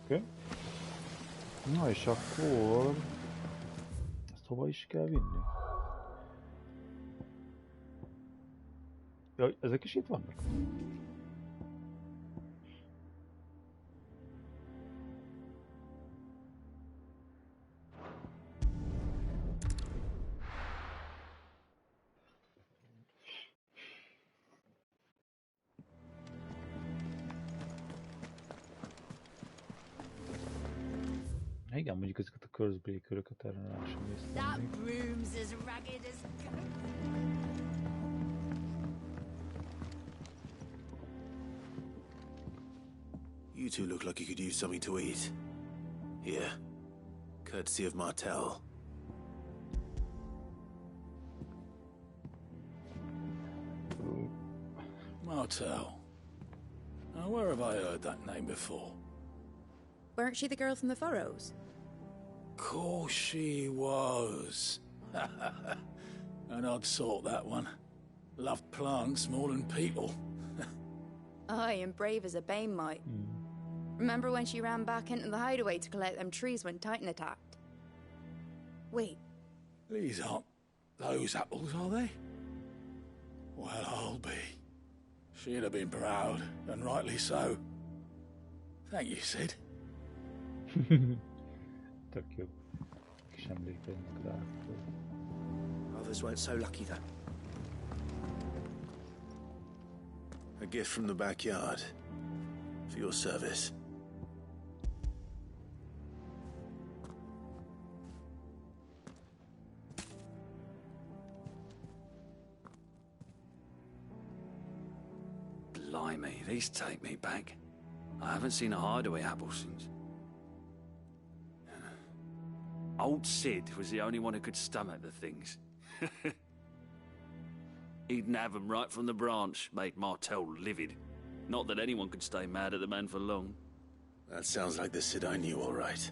Oké. Na és akkor... Ezt hova is kell vinni? Jaj, ezek is itt vannak? Igen, mondjuk ezeket a curse-breaker-öket erre rá sem néztem. That broom's as ragged as You two look like you could use something to eat. Here. Courtesy of Martel. Martel. Now, where have I heard that name before? Weren't she the girl from the Furrows? Course she was. An odd sort, that one. Loved plants more than people. Aye, and brave as a bane might. Remember when she ran back into the hideaway to collect them trees when Titan attacked? Wait. These aren't those apples, are they? Well, I'll be. She'd have been proud, and rightly so. Thank you, Sid. Tök jó. Kis emlékeink rá. Others weren't so lucky, though. A gift from the backyard. For your service. Blimey, these take me back. I haven't seen a hideaway apple since. Old Sid was the only one who could stomach the things. He'd nab them right from the branch, made Martel livid. Not that anyone could stay mad at the man for long. That sounds like the Sid I knew, all right.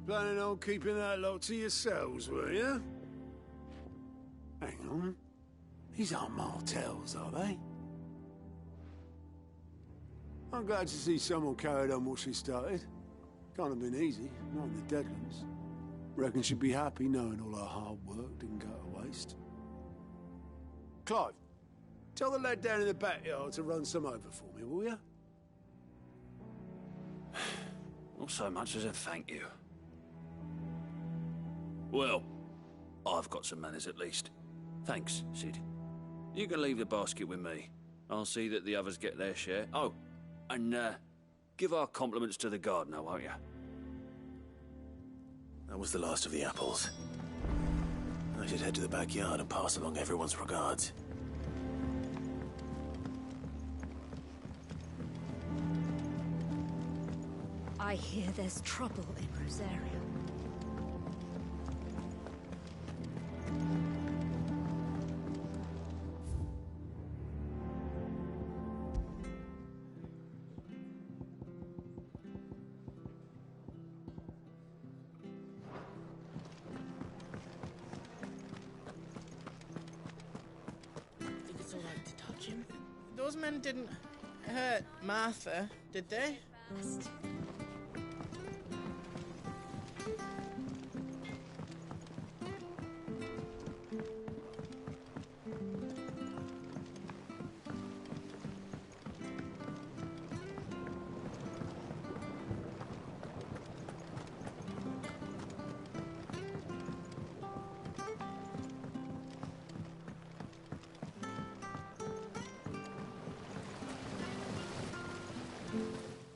Planning on keeping that lot to yourselves, were you? Hang on. These aren't Martels, are they? I'm glad to see someone carried on what she started. Can't have been easy, not in the Deadlands. Reckon she'd be happy knowing all her hard work didn't go to waste. Clive, tell the lad down in the backyard to run some over for me, will you? Not so much as a thank you. Well, I've got some manners at least. Thanks, Sid. You can leave the basket with me. I'll see that the others get their share. Oh, and give our compliments to the gardener, won't you? That was the last of the apples. I should head to the backyard and pass along everyone's regards. I hear there's trouble in Rosaria. Think it's all right to touch him? Those men didn't hurt Martha, did they?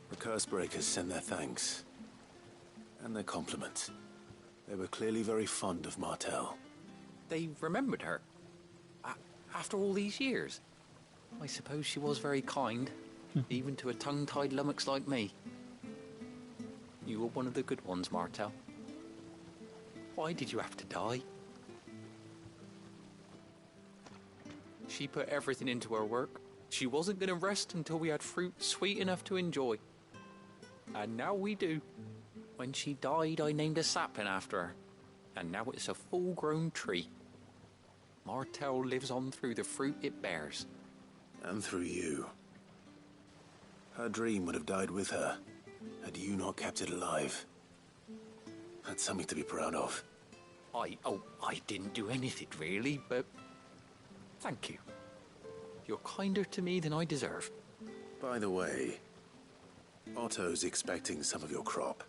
The Cursebreakers sent their thanks. And their compliments. They were clearly very fond of Martell. They remembered her. After all these years. I suppose she was very kind, even to a tongue-tied lummox like me. You were one of the good ones, Martell. Why did you have to die? She put everything into her work. She wasn't going to rest until we had fruit sweet enough to enjoy. And now we do. When she died, I named a sapling after her. And now it's a full-grown tree. Martell lives on through the fruit it bears. And through you. Her dream would have died with her, had you not kept it alive. That's something to be proud of. I didn't do anything really, but thank you. You're kinder to me than I deserve. By the way, Otto's expecting some of your crop.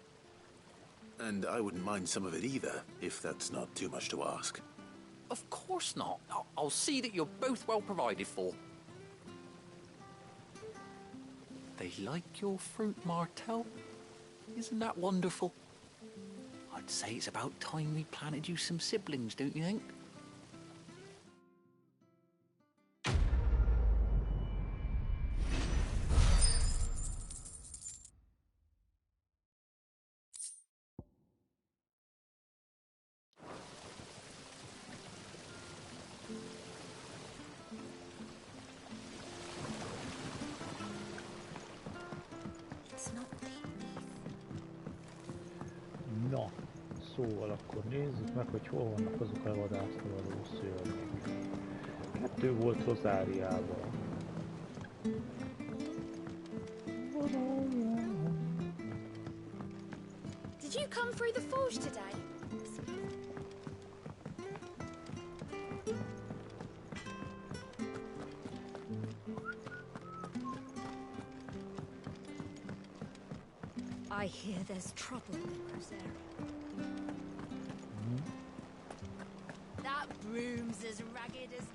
And I wouldn't mind some of it either, if that's not too much to ask. Of course not. I'll see that you're both well provided for. They like your fruit, Martell. Isn't that wonderful? I'd say it's about time we planted you some siblings, don't you think? Na, szóval akkor nézzük meg, hogy hol vannak azok a vadásztavaló szörnyek. 2 volt Rozáriában. Did you come through the forge today? I hear there's trouble in Rosaria. That broom's as ragged as...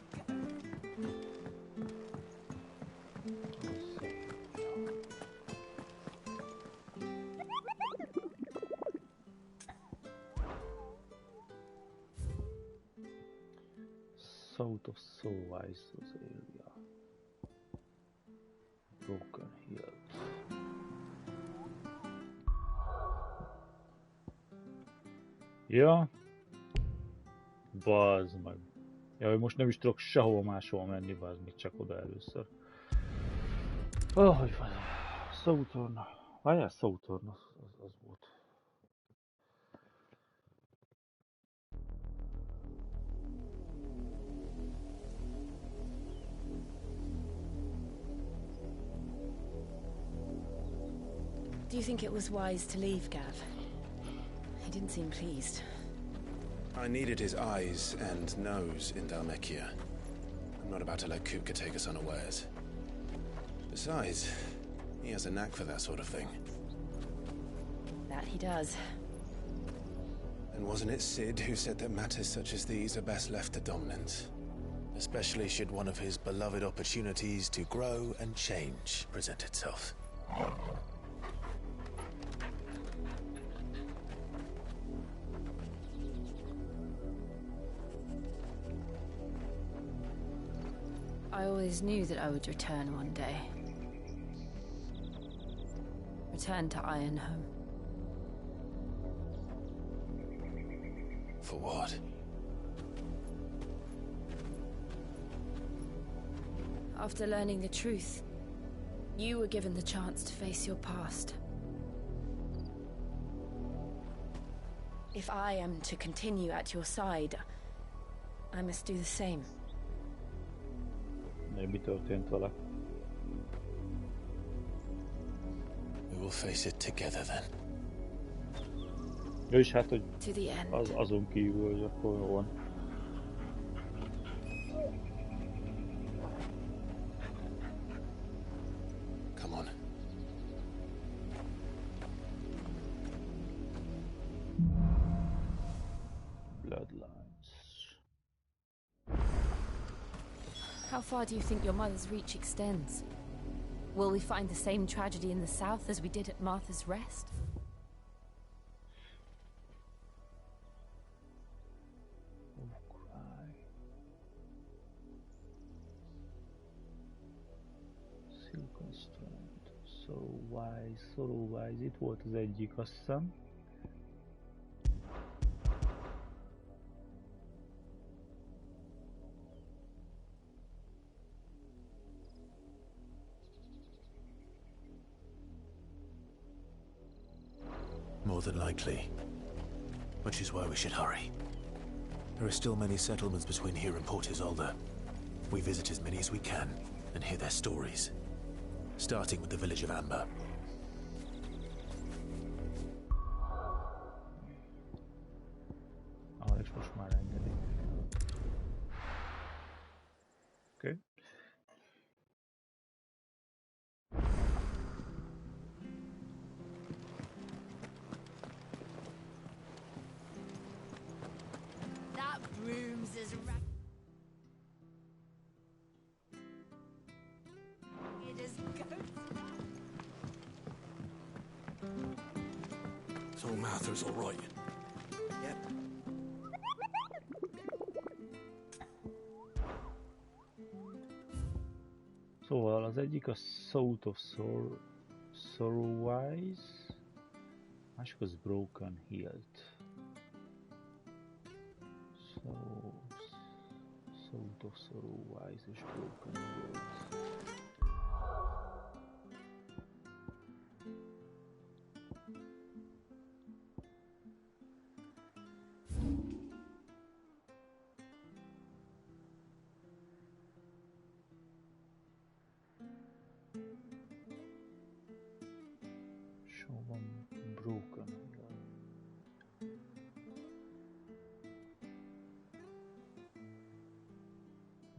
South of Solwise area. Broken Hills. Ja. Bazd meg. Jaj, most nem is tudok sehova máshol menni, bazd meg, csak oda először. Oh, hogy van? Southern. Várjál, Southern, az volt. Do you think it was wise to leave, Gav? He didn't seem pleased. I needed his eyes and nose in Dhalmekia. I'm not about to let Kupka take us unawares. Besides, he has a knack for that sort of thing. That he does. And wasn't it Sid who said that matters such as these are best left to dominance? Especially should one of his beloved opportunities to grow and change present itself. I always knew that I would return one day. Return to Ironhome. For what? After learning the truth, you were given the chance to face your past. If I am to continue at your side, I must do the same. Mi történt vele? We will face it together then. Ő is hát, hogy To the end. azon kívül, hogy akkor jó van. Come on. Bloodlines. How far do you think your mother's reach extends? Will we find the same tragedy in the south as we did at Martha's Rest? Sorrow Wise, itt volt az egyik, azt hiszem. More than likely. Which is why we should hurry. There are still many settlements between here and Port Isolde. We visit as many as we can and hear their stories. Starting with the village of Amber. És most már engedik. Oké. That broom's as ragged as goats. So Martha's all right. Yep. Szóval az egyik a South of Sorrow Wise, másik az Broken Hilt. South of Sorrow Wise és Broken Hilt.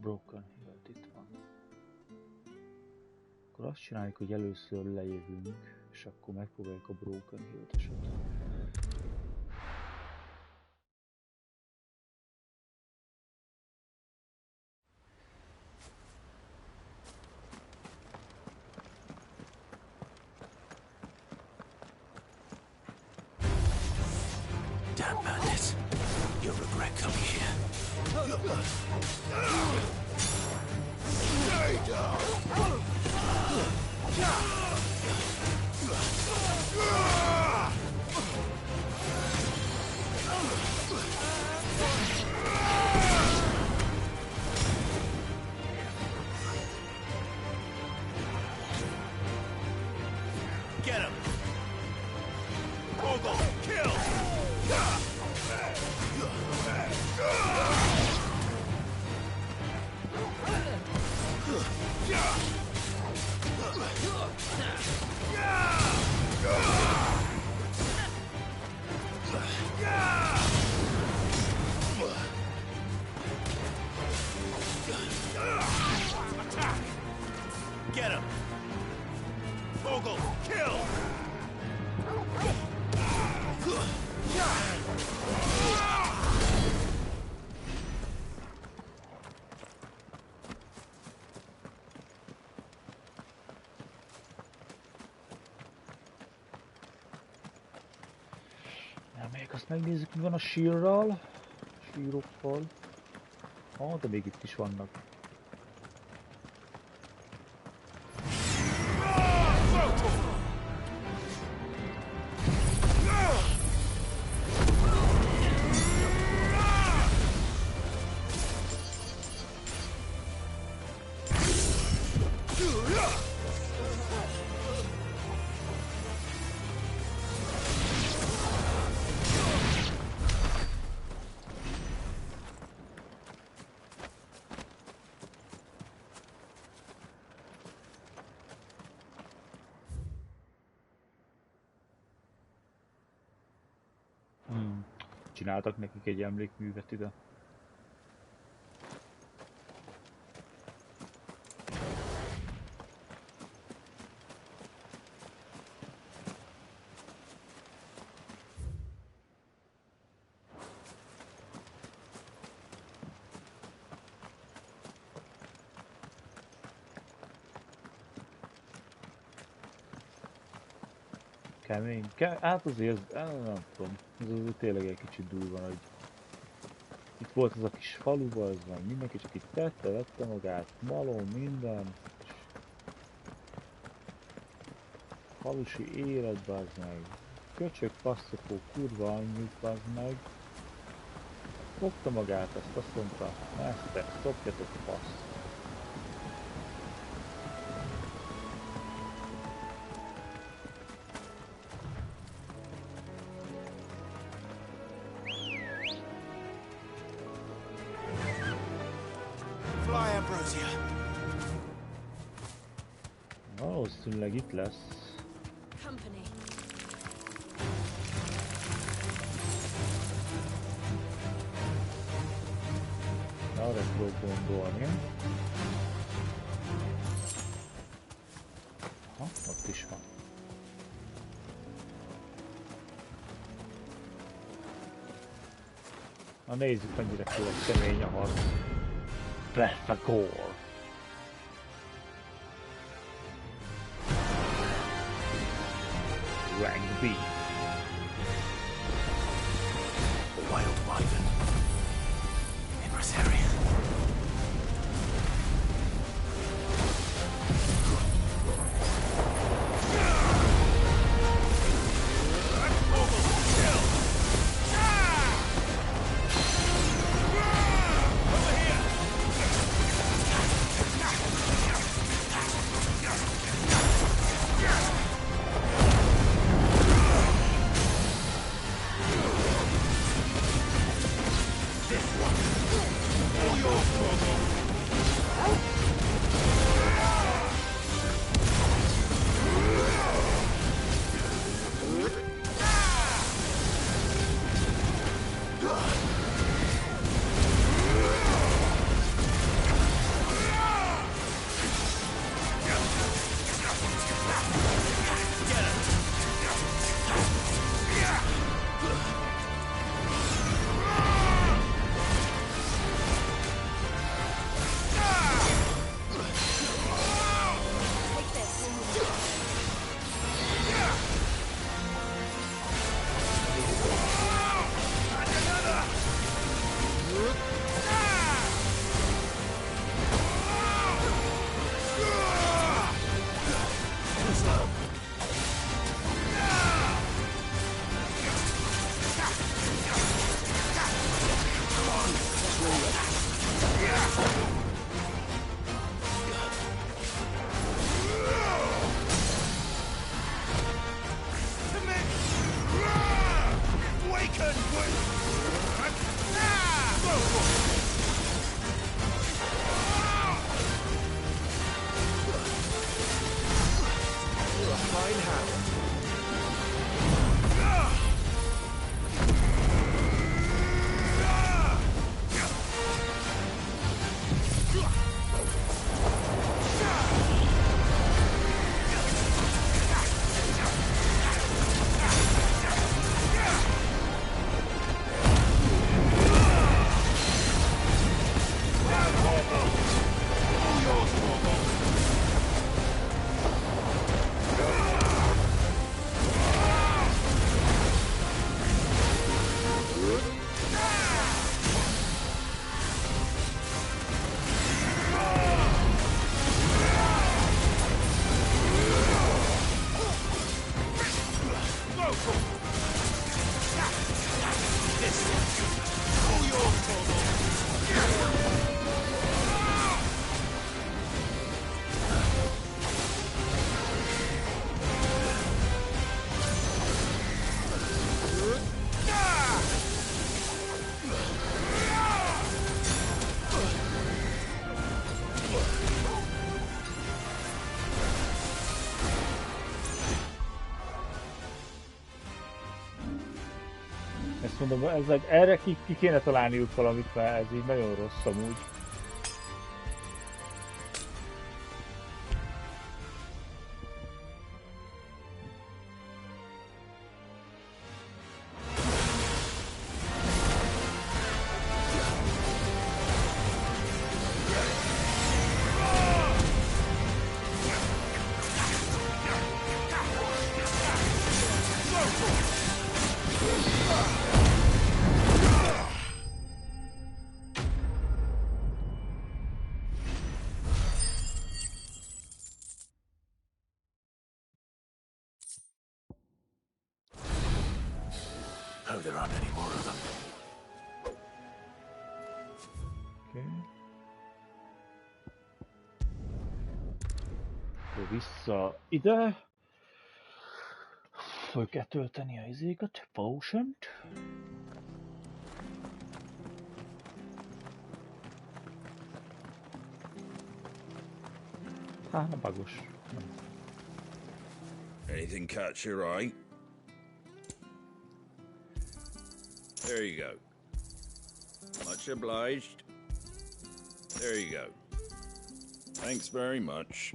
Broken Hilt itt van. Akkor azt csináljuk, hogy először lejövünk, és akkor megpróbáljuk a Broken Hilt-eset. Damn bandits. You'll regret coming here. Stay down! Get him! Ogle, kill! Attack! Get him! Ogle, kill! Na, még azt megnézzük, mi van a sírral, sírokkal. De még itt is vannak. Csináltak nekik egy emlékművet ide. Kemény. Hát azért, nem tudom, ez azért tényleg egy kicsit durva, hogy itt volt ez a kis faluba, ez van, mindenki csak itt vette magát, malom, minden. Falusi élet, bazd meg. Köcsök, passzokó, kurva anyjuk, bazd meg. Fogta magát, azt mondta, ezt szopjatok passz. Valószínűleg itt lesz. Company. Arra tudok gondolni. Aha, ott is van. Na nézzük, mennyire kemény a harc. Prefagor. Rank B. A wild wyvern. In Rosaria. Ezt mondom, erre ki kéne találniuk valamit, mert ez így nagyon rossz amúgy. Oh, there aren't any more of them. Okay. Akkor vissza ide. Föl kell tölteni a izékat, potion-t. Hát, bagos. Anything catch your eye? There you go. Much obliged. There you go. Thanks very much.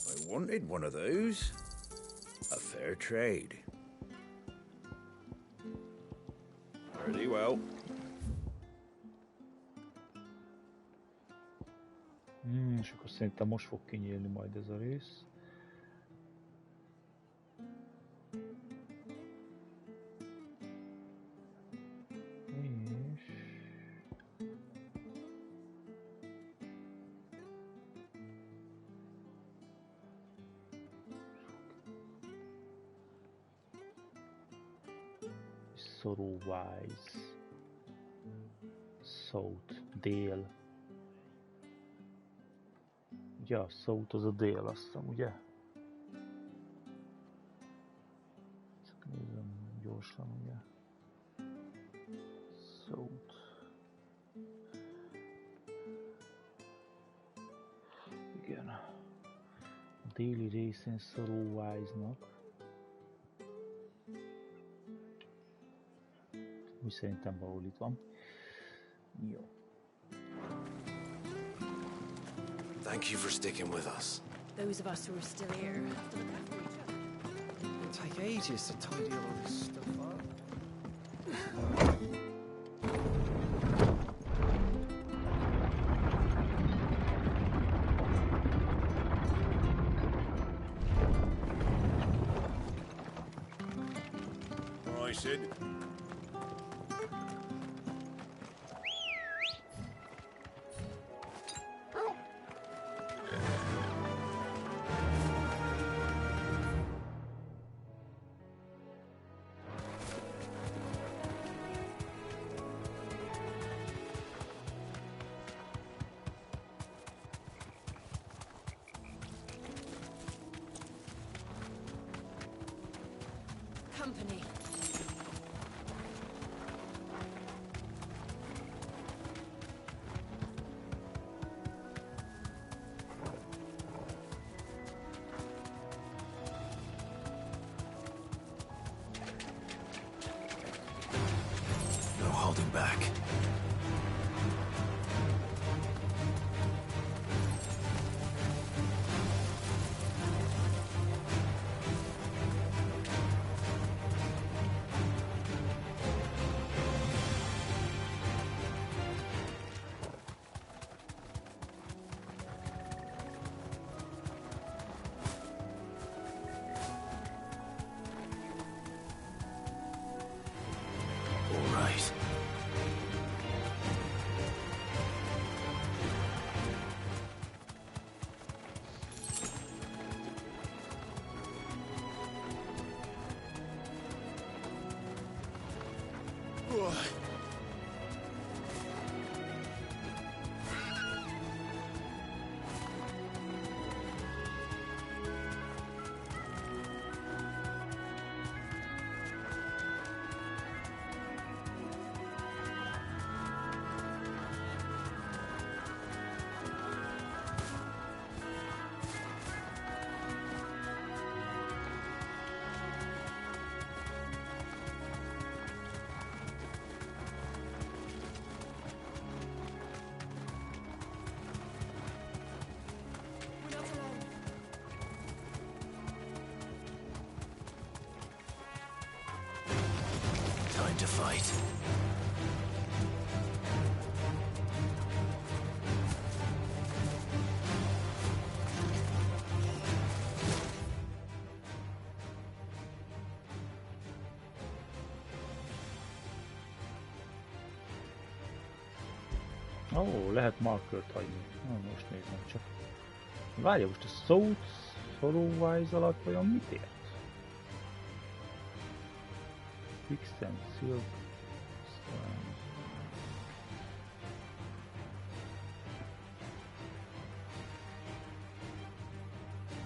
I wanted one of those. A fair trade. Pretty well. És akkor szerintem most fog kinyílni majd ez a rész. Sorrow-wise. South, dél. Ugye a South az a dél, azt hiszem, ugye? Csak nézem gyorsan, ugye? South. Igen. A déli részén Sorrow-wise-nak. Úgy szerintem valahol itt van. Jó. Thank you for sticking with us. Those of us who are still here have to look after each other. It'll take ages to tidy all this stuff up. All right, Sid. Company. No holding back. All right. to fight. Ó, lehet markert hagyni. Na, most nézem csak. Várja, most a South Sorrowwise alatt vajon mit ért? Fixed and Silk.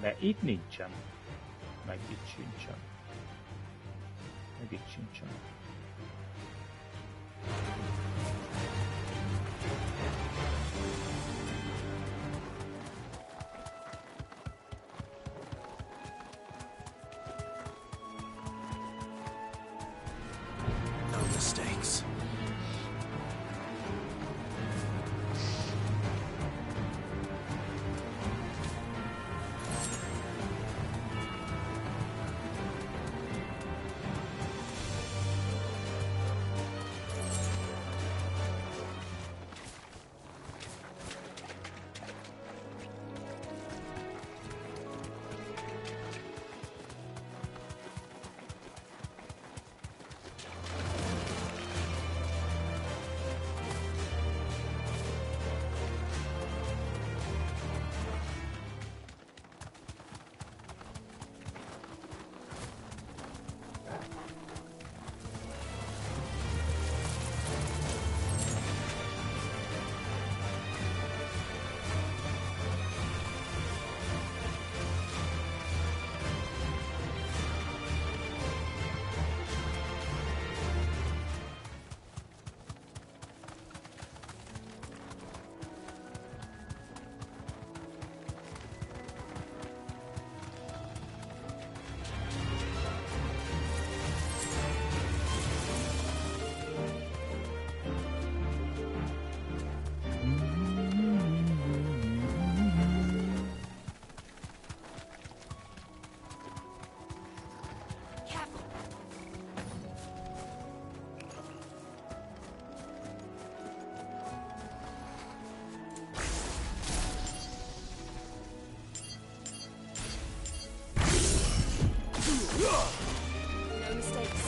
De itt nincsen. Meg itt sincsen. Meg itt sincsen. No mistakes. No mistakes.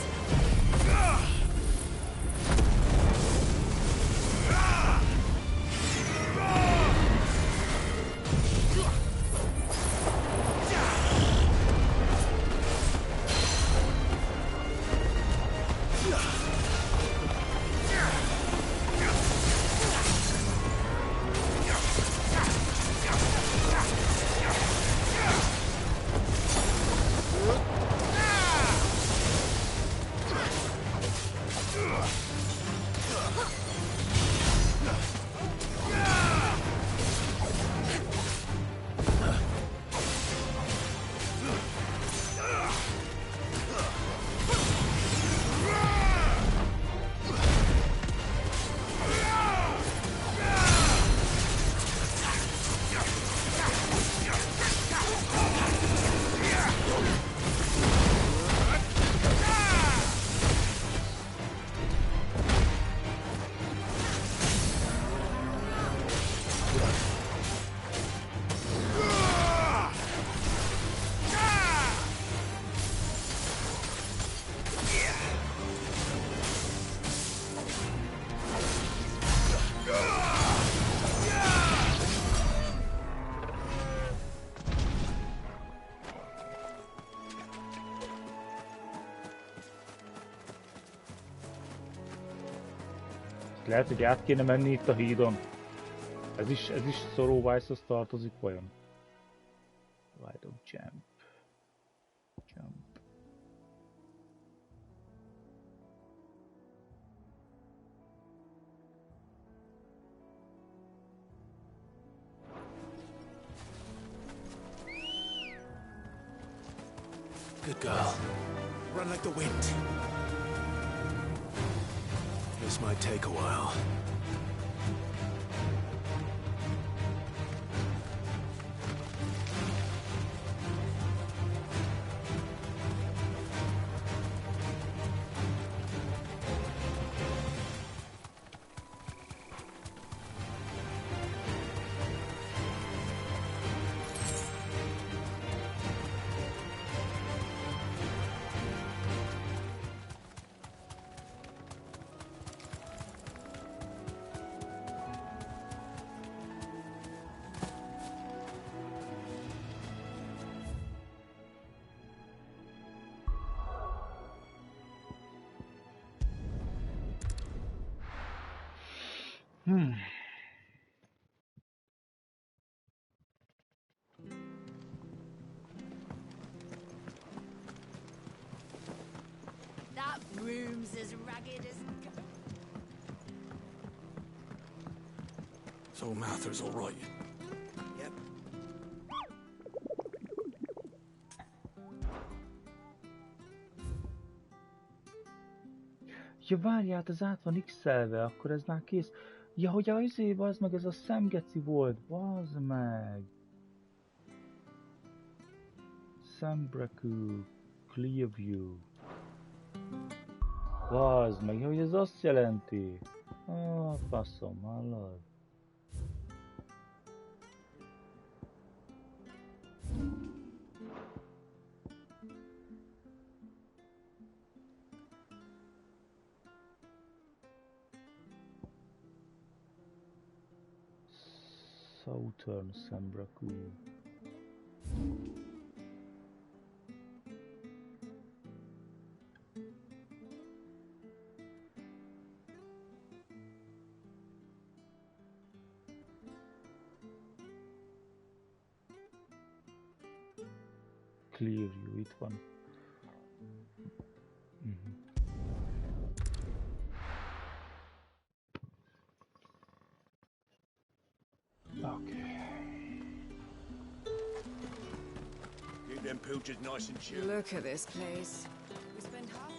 Lehet, hogy át kéne menni itt a hídon. Ez is Sorrowwise-hoz tartozik vajon? Why don't jump? Jump. Good girl. Run like the wind. This might take a while. That room's as ragged as... So Martha's all right. Yep. Ja, várját, az át van x-elve, akkor ez már kész. Ja, hogy az meg ez a szemgeci volt, bazd meg. Szembrekű, Clearview. Bazd meg, hogy ez azt jelenti. Faszom, hallod? Southern Sembrakú. Clearview, itt van. Keep them pooches nice and chill. Look at this place. We spent half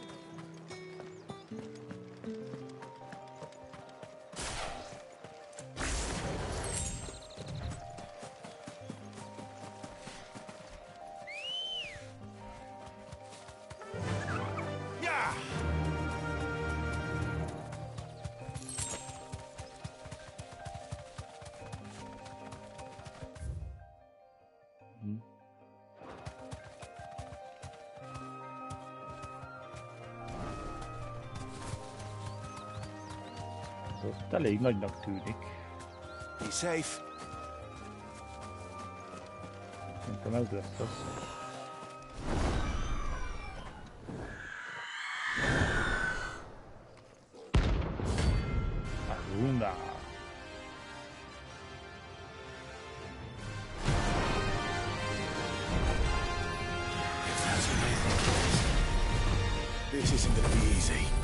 Ez ott elég nagynak tűnik. Be safe. Szerintem ez lesz az. Aruna. This isn't gonna be easy.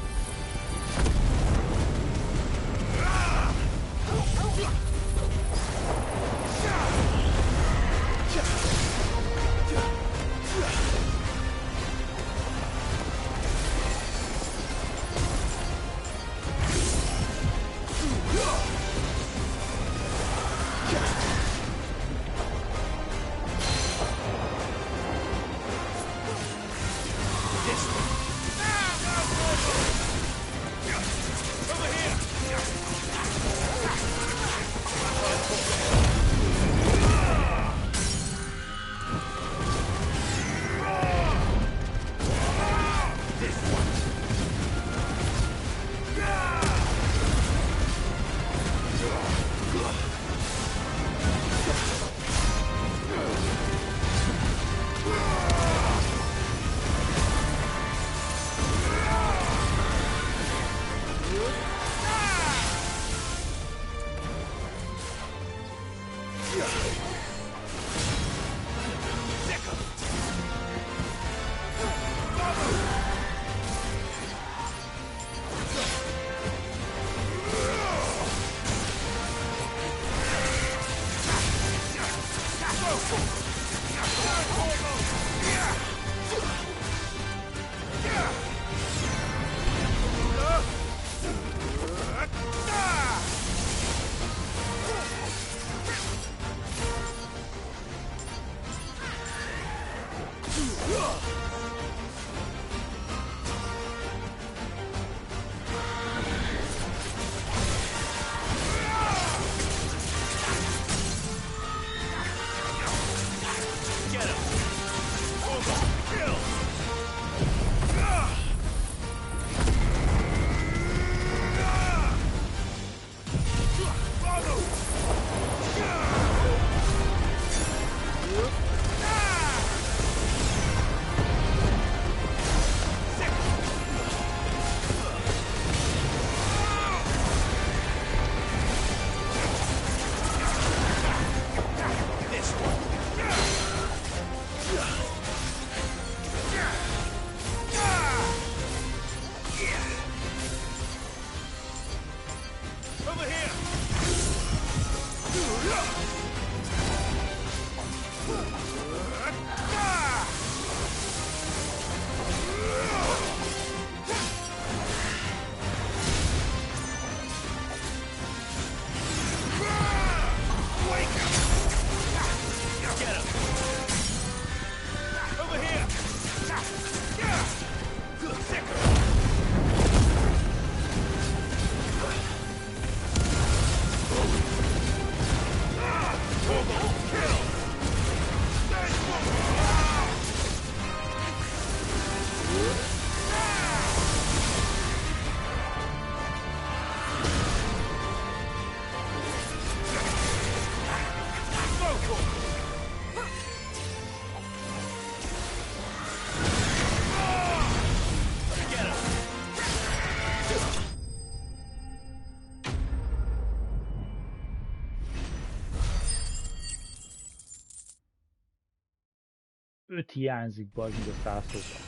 5 hiányzik, bazd meg a 100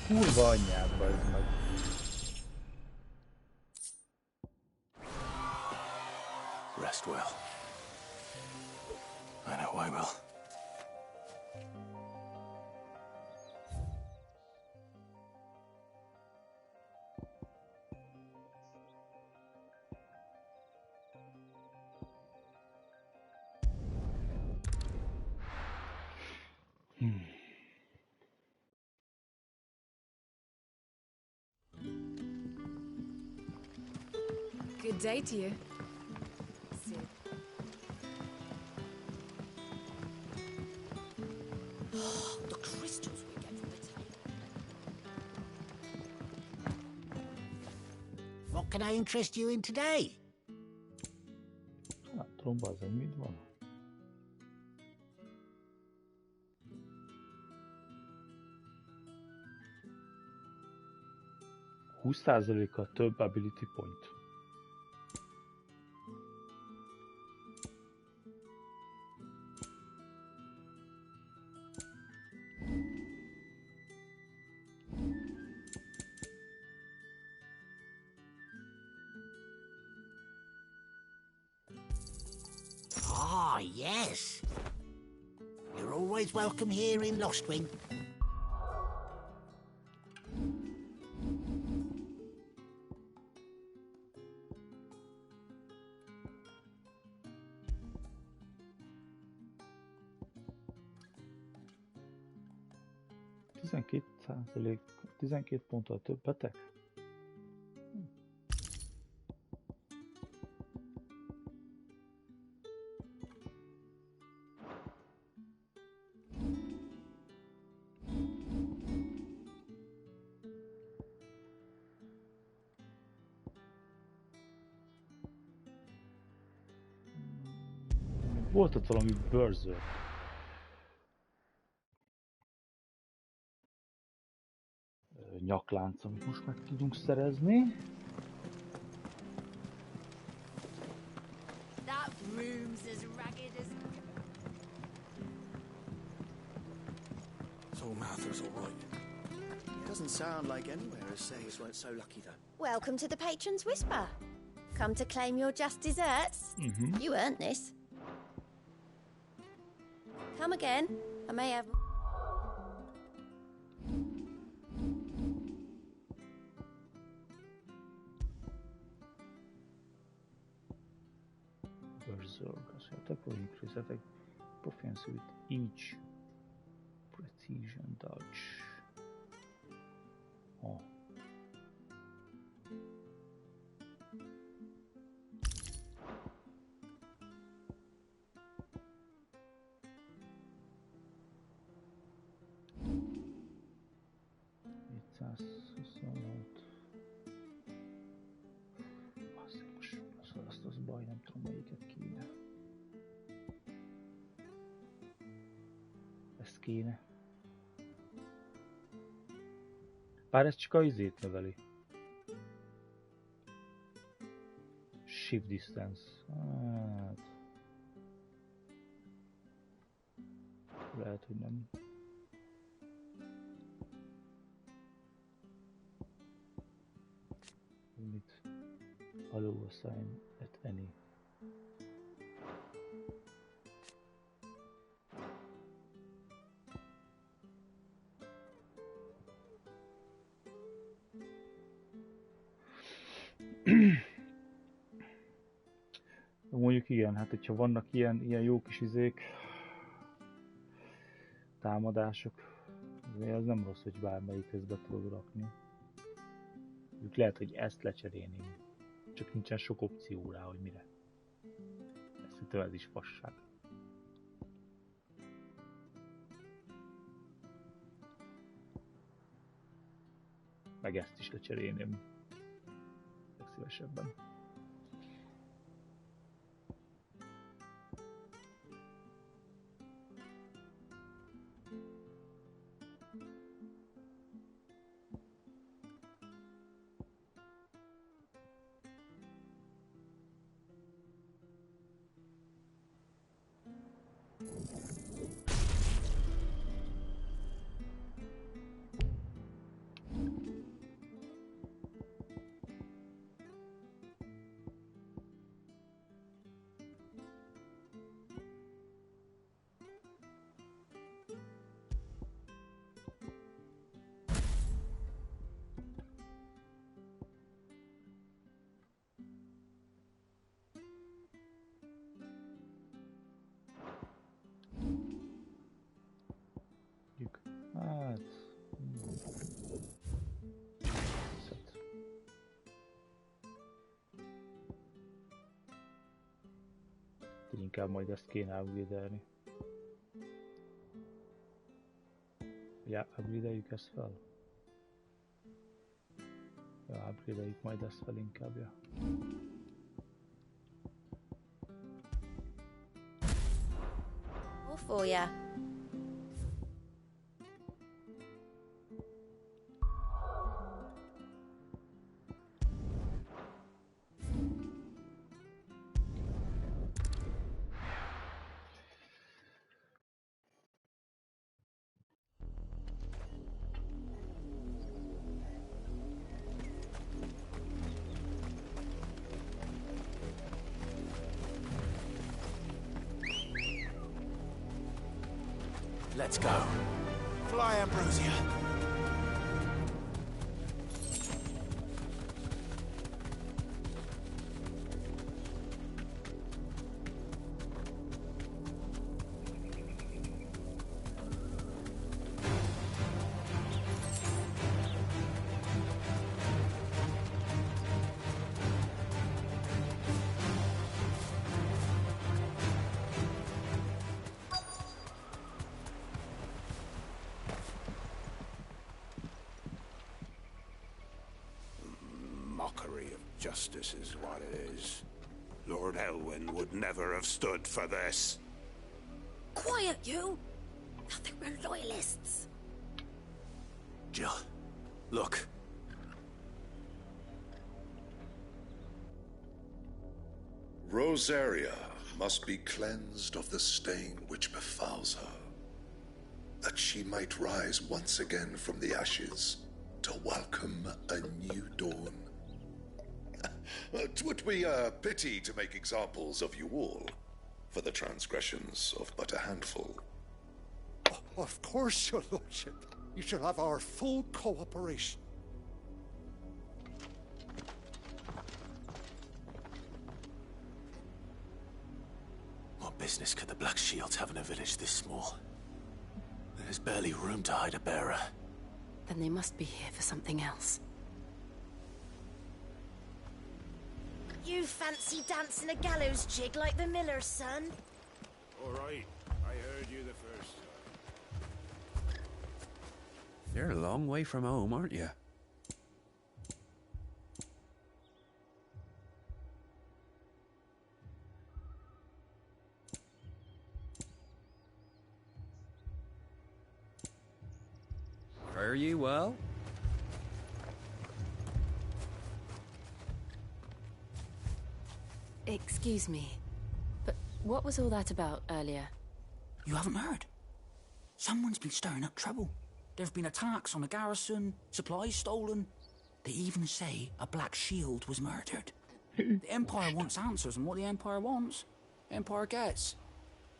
kurva anyját, bazd meg. Rest well. I know I will. Good day to you. The crystals we get from the table. What can I interest you in today? Nem tudom, bazd meg, mit van? %kal több ability point. Ah, yes. You're always welcome here in Lostwing. %, 12 ponttal többetek? Volt ott valami Berserk. Nyaklánc, amit most meg tudunk szerezni. That room's as ragged as... So Martha's all right. Doesn't sound like anywhere as sailors weren't so lucky, though. Welcome to the Patron's Whisper. Come to claim your just desserts? You earned this. Come again. I may have... Berserk, so attack will increase attack proficiency with each precision dodge. Oh. Az baj, nem tudom melyiket kéne. Ez kéne. Bár ez csak a izét növeli. Shift distance. Hát... Lehet, hogy nem. Mit? Allow assign at any. Mondjuk igen, hát hogyha vannak ilyen jó kis izék, támadások, azért az nem rossz, hogy bármelyikhez be tudod rakni. Mondjuk lehet, hogy ezt lecserélném, csak nincsen sok opció rá, hogy mire. Szerintem ez is fasság. Meg ezt is lecserélném legszívesebben. Inkább majd ezt kéne upgrade-elni. Ja, upgrade-eljük ezt fel? Ja, upgrade-eljük majd ezt fel inkább, ja. All for ya. Let's go. Fly, Ambrosia. Mockery of justice is what it is. Lord Elwyn would never have stood for this. Quiet, you! Nothing, we're loyalists. Jill, look. Rosaria must be cleansed of the stain which befouls her, that she might rise once again from the ashes to welcome a new dawn. 'Twould be a pity to make examples of you all, for the transgressions of but a handful. Of course, your lordship. You shall have our full cooperation. What business could the Black Shields have in a village this small? There's barely room to hide a bearer. Then they must be here for something else. You fancy dancing a gallows jig like the miller's son? All right, I heard you the first time. You're a long way from home, aren't you? Fare you well? Excuse me, but what was all that about earlier? You haven't heard? Someone's been stirring up trouble. There have been attacks on the garrison, supplies stolen. They even say a Black Shield was murdered. The Empire wants answers, and what the Empire wants, Empire gets.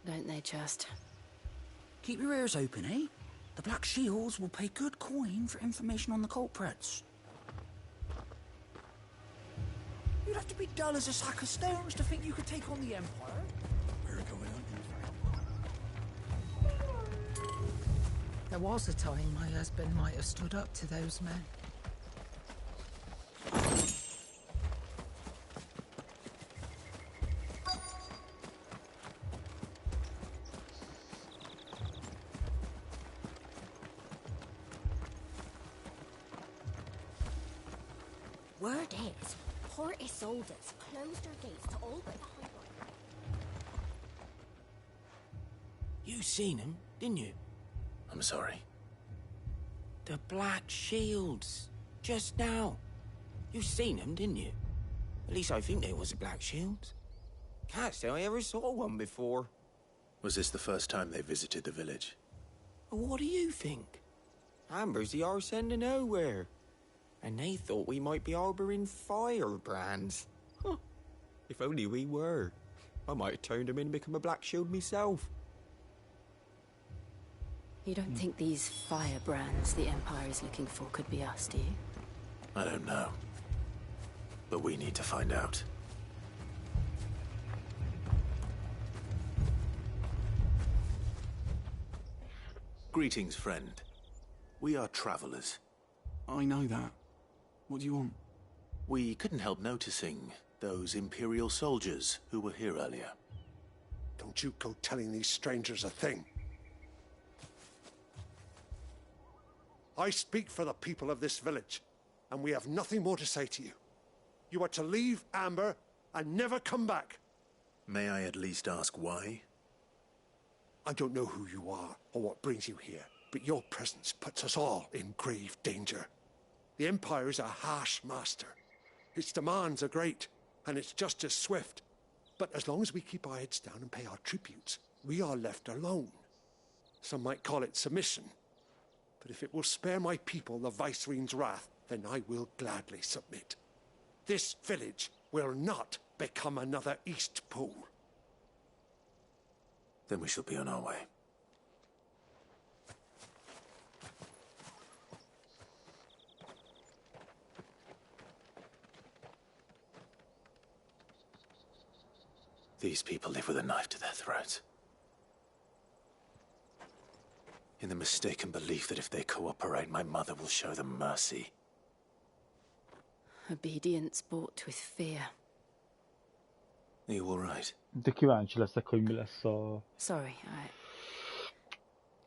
Don't they just? Keep your ears open, eh? The Black Shields will pay good coin for information on the culprits. You'd have to be dull as a sack of stones to think you could take on the Empire. We're going on. There was a time my husband might have stood up to those men. Word is, Port Isolde's closed her gates to all but the highway. You seen him, didn't you? I'm sorry. The Black Shields. Just now. You seen them, didn't you? At least I think there was a Black Shield. Can't say I ever saw one before. Was this the first time they visited the village? What do you think? Amber's the arse end of nowhere. And they thought we might be harbouring firebrands. Huh. If only we were. I might have turned them in and become a Black Shield myself. You don't think these firebrands the Empire is looking for could be us, do you? I don't know. But we need to find out. Greetings, friend. We are travelers. I know that. What do you want? We couldn't help noticing those Imperial soldiers who were here earlier. Don't you go telling these strangers a thing. I speak for the people of this village, and we have nothing more to say to you. You are to leave Amber and never come back. May I at least ask why? I don't know who you are or what brings you here, but your presence puts us all in grave danger. The Empire is a harsh master. Its demands are great, and its justice swift. But as long as we keep our heads down and pay our tributes, we are left alone. Some might call it submission. But if it will spare my people the Viceroy's wrath, then I will gladly submit. This village will not become another Eastpool. Then we shall be on our way. These people live with a knife to their throats. In the mistaken belief that if they cooperate, my mother will show them mercy. Obedience bought with fear. Are you all right? De kíváncsi leszek, hogy mi lesz a... Sorry,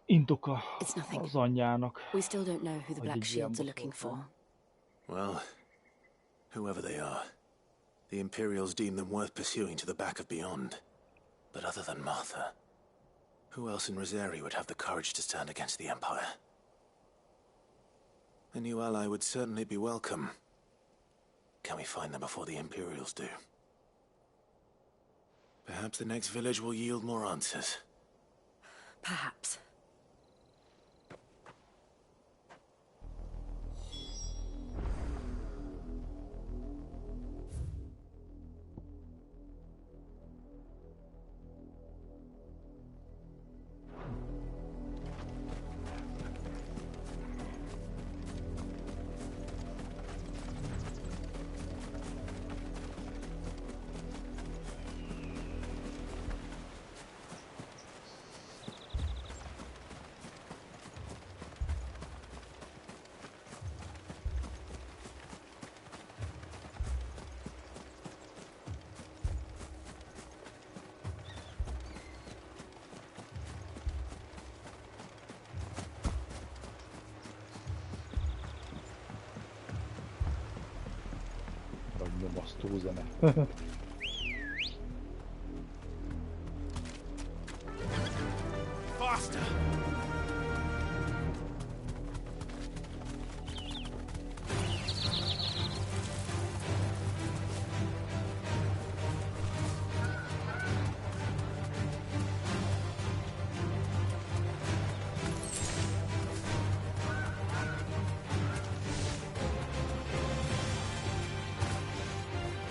indoka It's nothing. az anyjának. We still don't know who the hogy Black így Shields are ilyen looking for. Well, whoever they are, the Imperials deem them worth pursuing to the back of beyond. But other than Martha, who else in Rosari would have the courage to stand against the Empire? A new ally would certainly be welcome. Can we find them before the Imperials do? Perhaps the next village will yield more answers. Perhaps. Nyomasztó zene. Faster!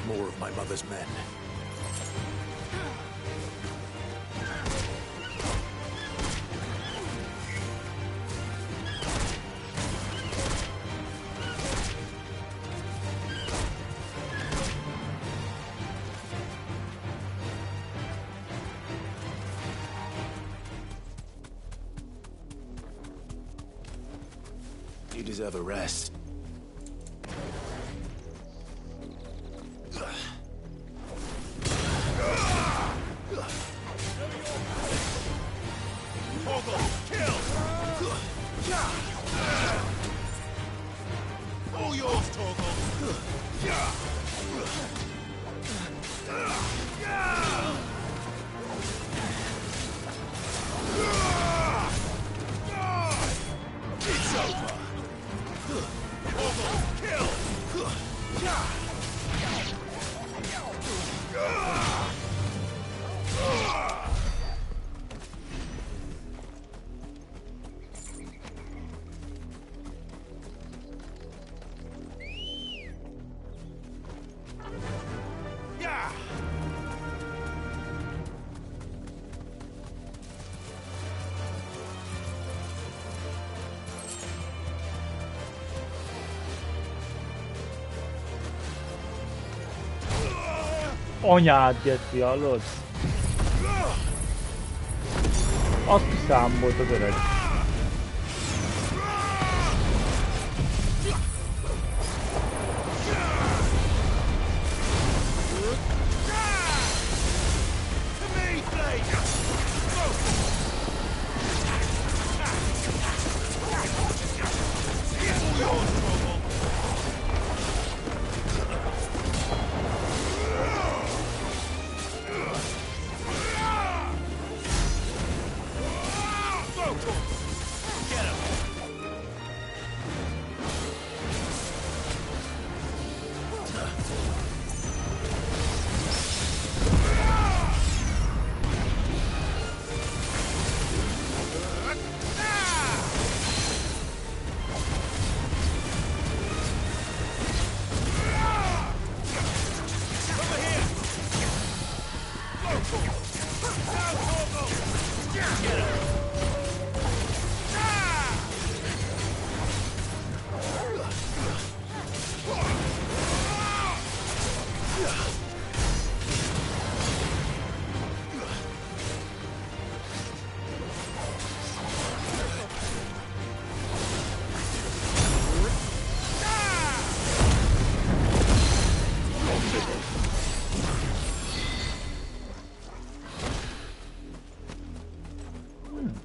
More of my mother's men. You deserve a rest. All yours, Torgal! It's over! Torgal, kill! Anyád, geci, hallod? Azt hiszem volt az öreg. To me, Blade!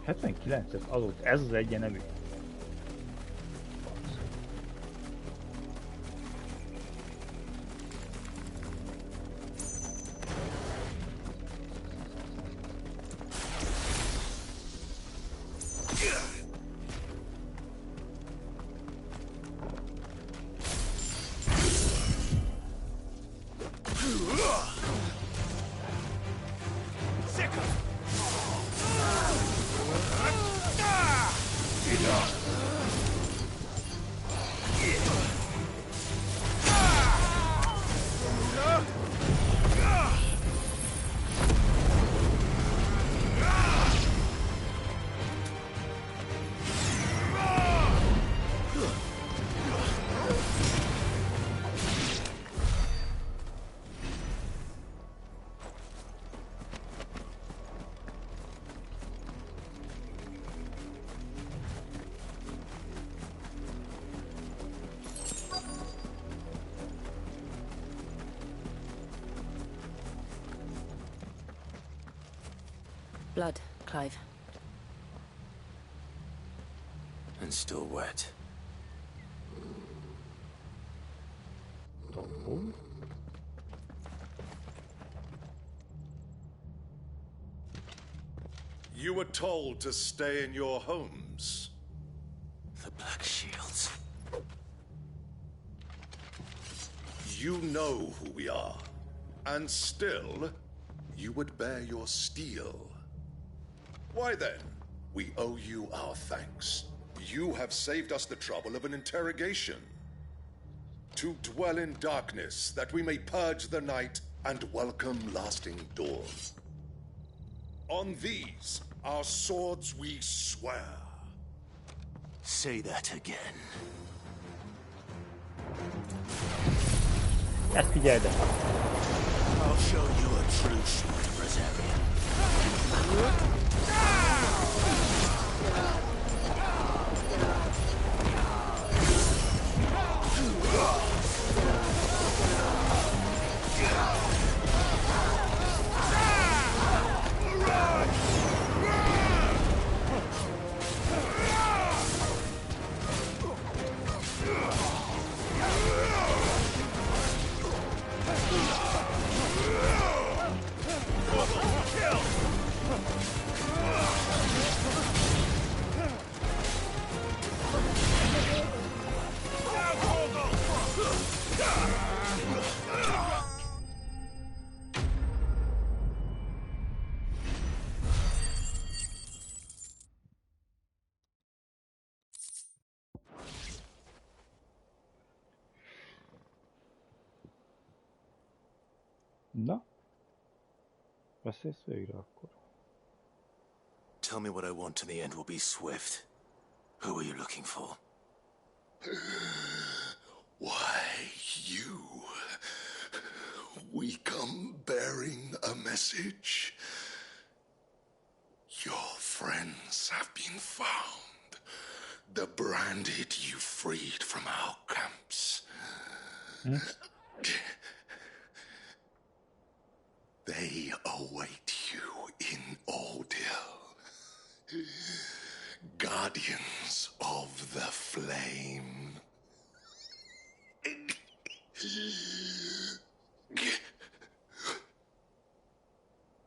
79-et adott, ez az egyenevű. Blood, Clive. And still wet. You were told to stay in your homes. The Black Shields. You know who we are. And still, you would bear your steel. Why then, we owe you our thanks. You have saved us the trouble of an interrogation. To dwell in darkness, that we may purge the night and welcome lasting dawn. On these, our swords we swear. Say that again. Ezt figyeld el. I'll show you a true sword, Brazilian. Na, beszélsz végre akkor. Tell me what I want and the end will be swift. Who are you looking for? Why, you. We come bearing a message. Your friends have been found. The branded you freed from our camps. They await you in Ordeal. Guardians of the Flame.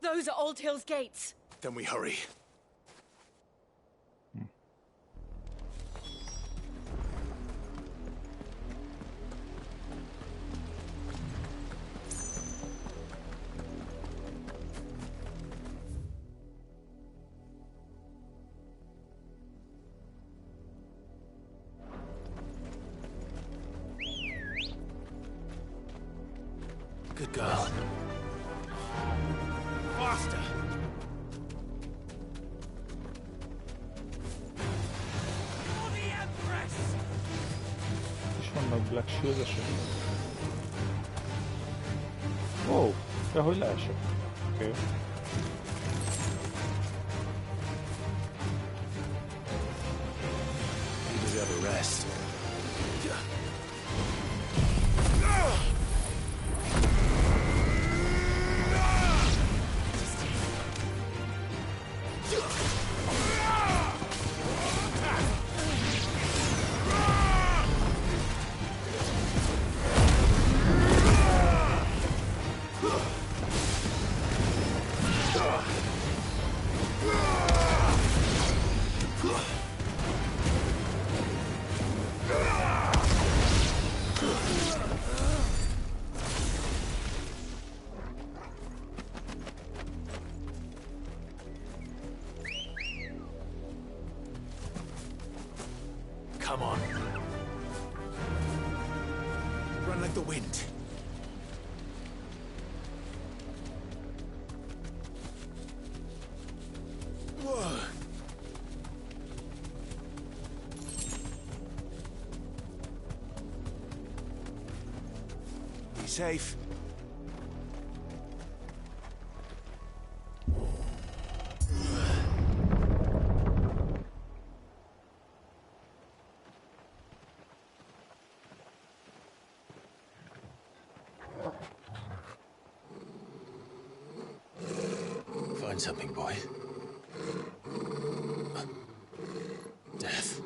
Those are Old Hill's gates. Then we hurry. Good girl. Faster! For the Empress! És vannak Black Shield-esek? Wow, de hogy leesek. Oké. You deserve a rest. Come on. Run like the wind. Whoa. Be safe. Find something, boy. Death.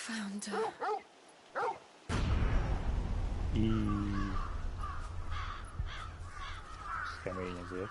Found her. Ez kemény azért.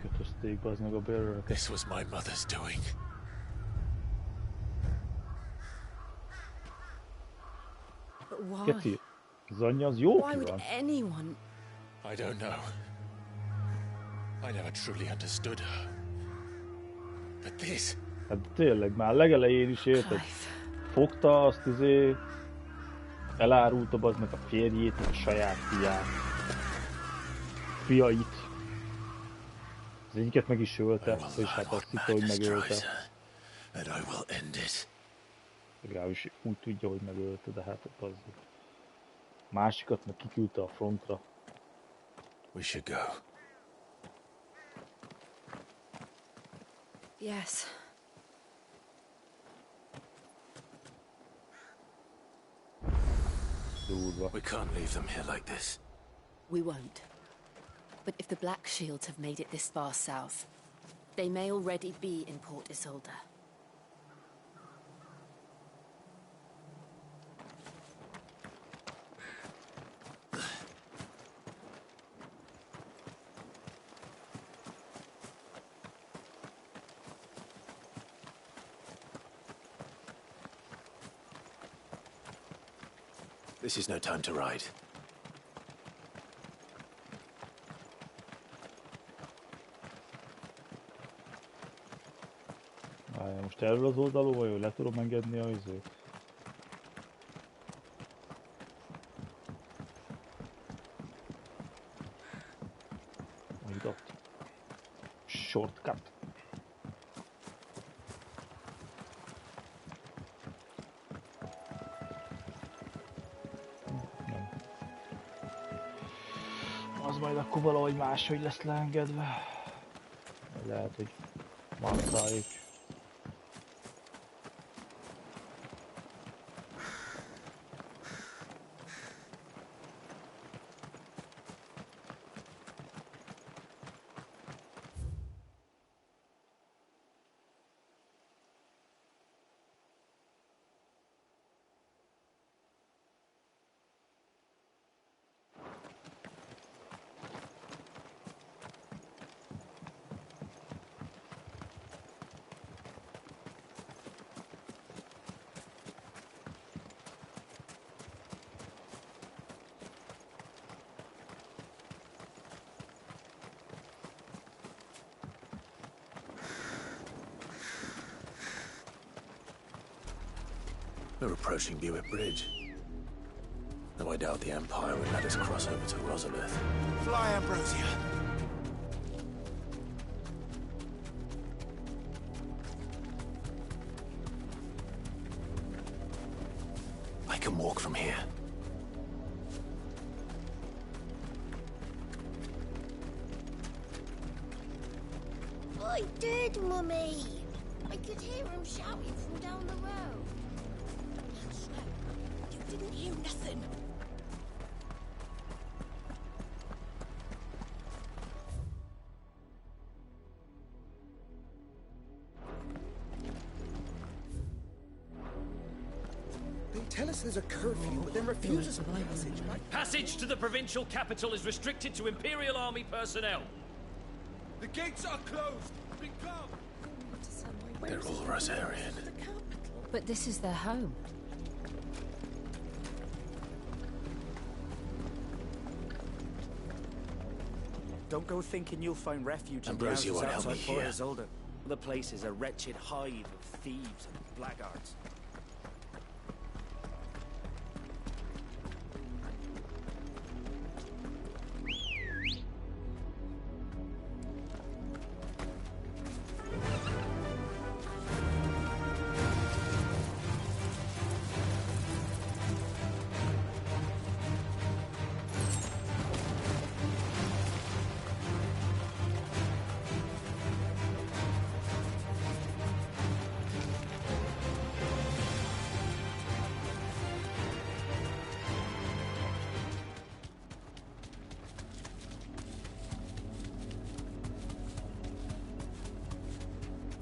Kötözték bazd meg a bőröket. This was my mother's doing. But why? Keti, az anyja az jó Why ki would van. anyone? I don't know. I never truly understood her. But this... Hát tényleg, már legelején is érted. Fogta azt elárulta bazd meg a férjét, meg a saját fiát. Fiait. Az egyiket meg is ölte, és hát azt hitte, hogy megölte. Legalábbis úgy tudja, hogy megölte, de hát az másikat meg kiküldte a frontra. We should go. Yes. We can't leave them here like this. We won't. But if the Black Shields have made it this far south, they may already be in Port Isolde. This is no time to ride. Most erről az oldalról vagy le tudom engedni a izét? Majd ott. Shortcut. Nem. Az majd akkor valahogy máshogy lesz leengedve. Lehet, hogy maxáljuk. We're approaching Buick Bridge. Though I doubt the Empire would let us cross over to Rosalith. Fly, Ambrosia. I can walk from here. I did, Mummy. I could hear him shouting from down the road. Hush now. You didn't hear nothing. They tell us there's a curfew, but then refuse us passage. Passage to the provincial capital is restricted to Imperial Army personnel. The gates are closed. Be gone. They're all Rosarian. But this is their home. Don't go thinking you'll find refuge in the Ambrosia houses won't help outside me here. Fort Isolde. The place is a wretched hive of thieves and blackguards.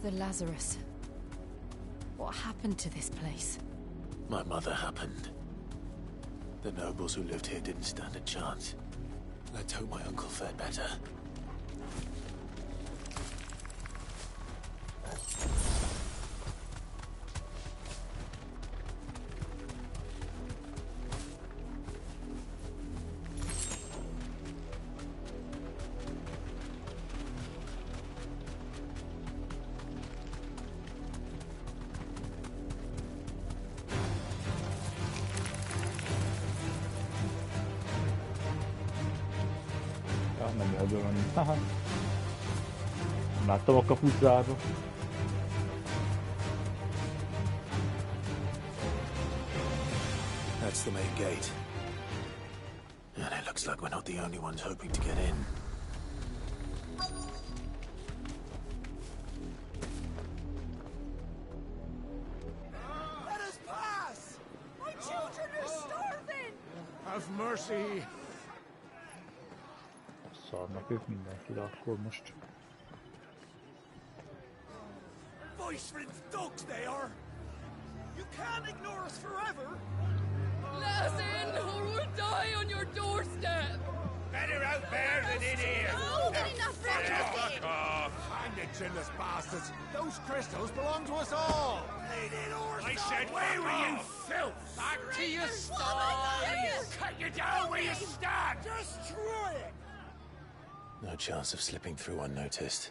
The Lazarus. What happened to this place? My mother happened. The nobles who lived here didn't stand a chance. Let's hope my uncle fared better. Nem ebből van. Haha. Nem láttam a kaput zárva. That's the main gate. And it looks like we're not the only ones hoping to get in. Let us pass! My children are starving! Have mercy! Szarnak ők mindenkire akkor most. Voice-rinsed dogs they are! You can't ignore us forever! Let us in, or we'll die on your doorstep! Better out there than in here! Oh, get enough Fuck off! Find the chinless bastards! Those crystals belong to us all! I said, where were you, filth? Back to your sties! Cut you down where you stand! Destroy it! No chance of slipping through unnoticed.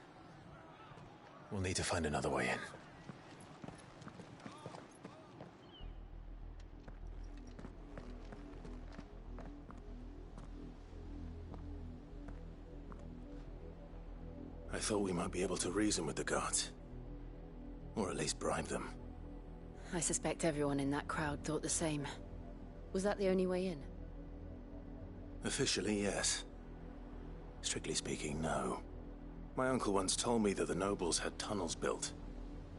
We'll need to find another way in. I thought we might be able to reason with the guards. Or at least bribe them. I suspect everyone in that crowd thought the same. Was that the only way in? Officially, yes. Strictly speaking, no. My uncle once told me that the nobles had tunnels built,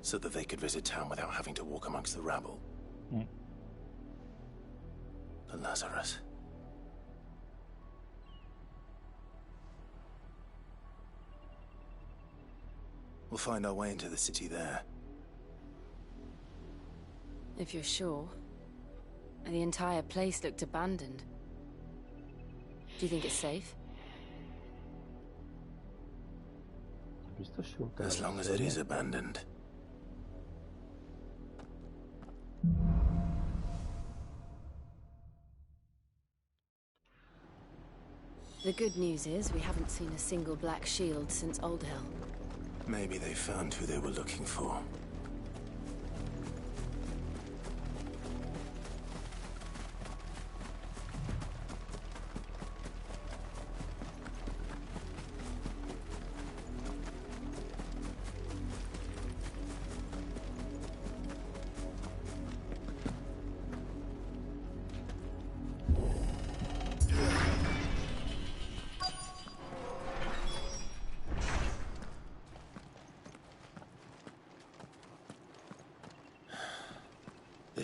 so that they could visit town without having to walk amongst the rabble. The Lazarus. We'll find our way into the city there. If you're sure. The entire place looked abandoned. Do you think it's safe? As long as it is abandoned. The good news is we haven't seen a single black shield since Old Hill. Maybe they found who they were looking for.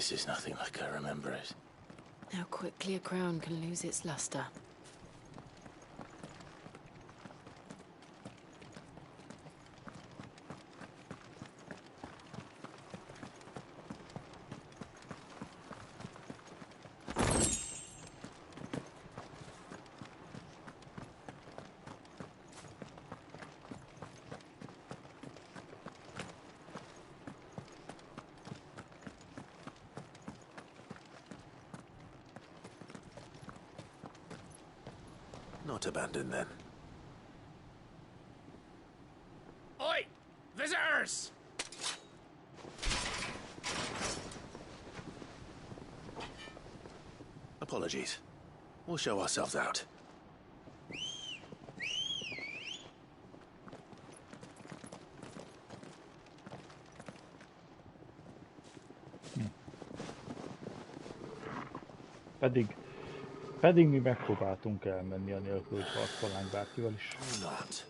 This is nothing like I remember it. How quickly a crown can lose its luster. Not abandoned then. Oi! Visitors! Apologies. We'll show ourselves out. Pedig mi megpróbáltunk elmenni anélkül, hogy harcolnánk bárkivel is. Not.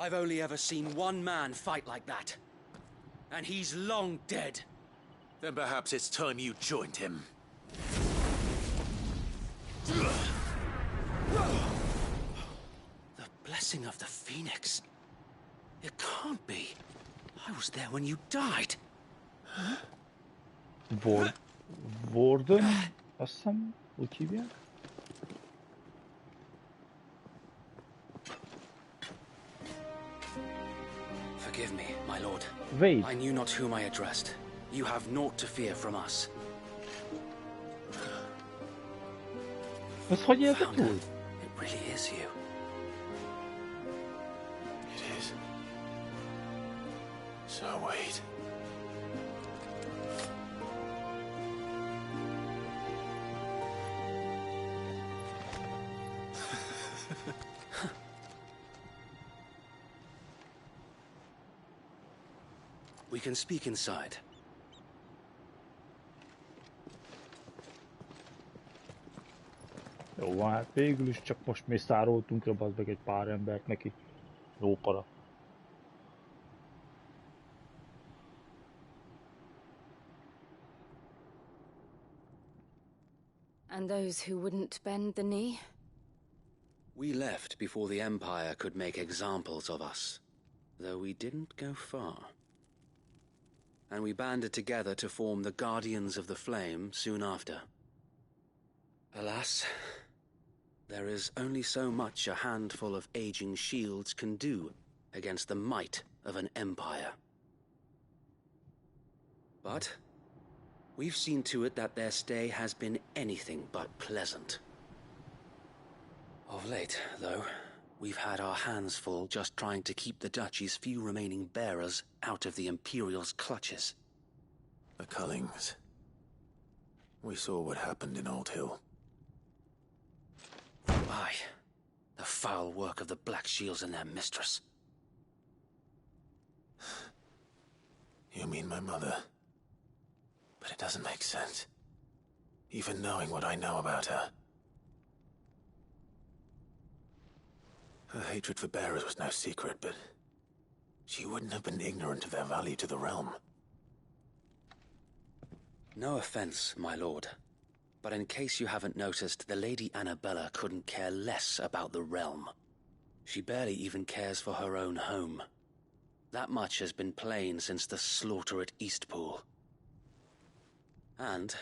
I've only ever seen one man fight like that. And he's long dead. Then perhaps it's time you joined him. The blessing of the Phoenix. It can't be. I was there when you died. Warden? Azt hiszem, úgy hívják? Forgive me, my lord. Wait. I knew not whom I addressed. You have naught to fear from us. Azt hogy élted túl? It really is you. It is. So wait. We can speak inside. Jó van, hát végül is csak most mészároltunk le bazd meg egy pár embert neki. Jó para. And those who wouldn't bend the knee? We left before the Empire could make examples of us, though we didn't go far. And we banded together to form the Guardians of the Flame soon after. Alas, there is only so much a handful of aging shields can do against the might of an empire. But we've seen to it that their stay has been anything but pleasant. Of late, though, we've had our hands full just trying to keep the Duchy's few remaining bearers out of the Imperial's clutches. The Cullings. We saw what happened in Old Hill. Aye, the foul work of the Black Shields and their mistress. You mean my mother? But it doesn't make sense. Even knowing what I know about her. Her hatred for bearers was no secret, but she wouldn't have been ignorant of their value to the realm. No offense, my lord, but in case you haven't noticed, the Lady Annabella couldn't care less about the realm. She barely even cares for her own home. That much has been plain since the slaughter at Eastpool. And,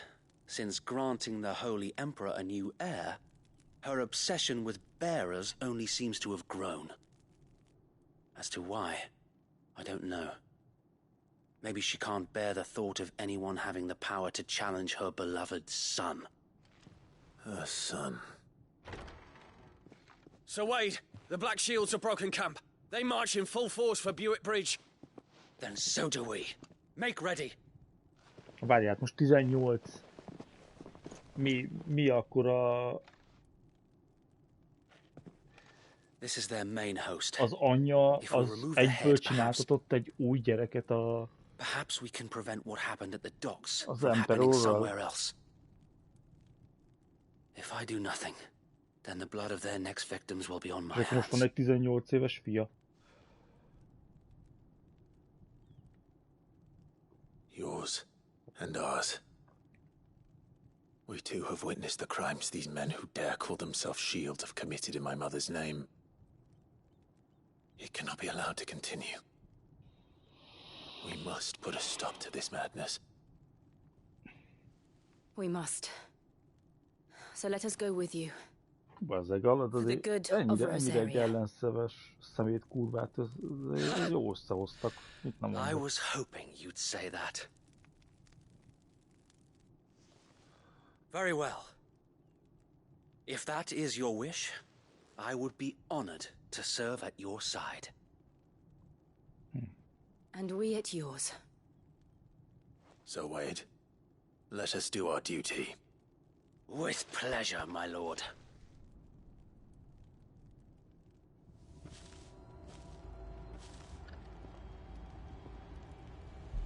since granting the Holy Emperor a new heir, her obsession with bearers only seems to have grown. As to why, I don't know. Maybe she can't bear the thought of anyone having the power to challenge her beloved son. Her son. Sir Wade, the Black Shields have broken camp. They march in full force for Buick Bridge. Then so do we. Make ready. Várjál, most 18. Mi akkor This is their main host. az anyja az egyből csináltatott egy új gyereket Perhaps we can prevent what happened at the docks az from happening somewhere Emperorral. else. If I do nothing, then the blood of their next victims will be on my És most van hands. egy 18 éves fia. Yours and ours. We too have witnessed the crimes these men who dare call themselves shields have committed in my mother's name. It cannot be allowed to continue. We must put a stop to this madness. We must. So let us go with you. Bazzeg alatt azért good of ennyire egy Rosaria. ellenszeves szemét kurvát ez jó összehoztak. Mit nem I mondok. was hoping you'd say that. Very well. If that is your wish, I would be honored to serve at your side. And we at yours. So, Wade, let us do our duty. With pleasure, my lord.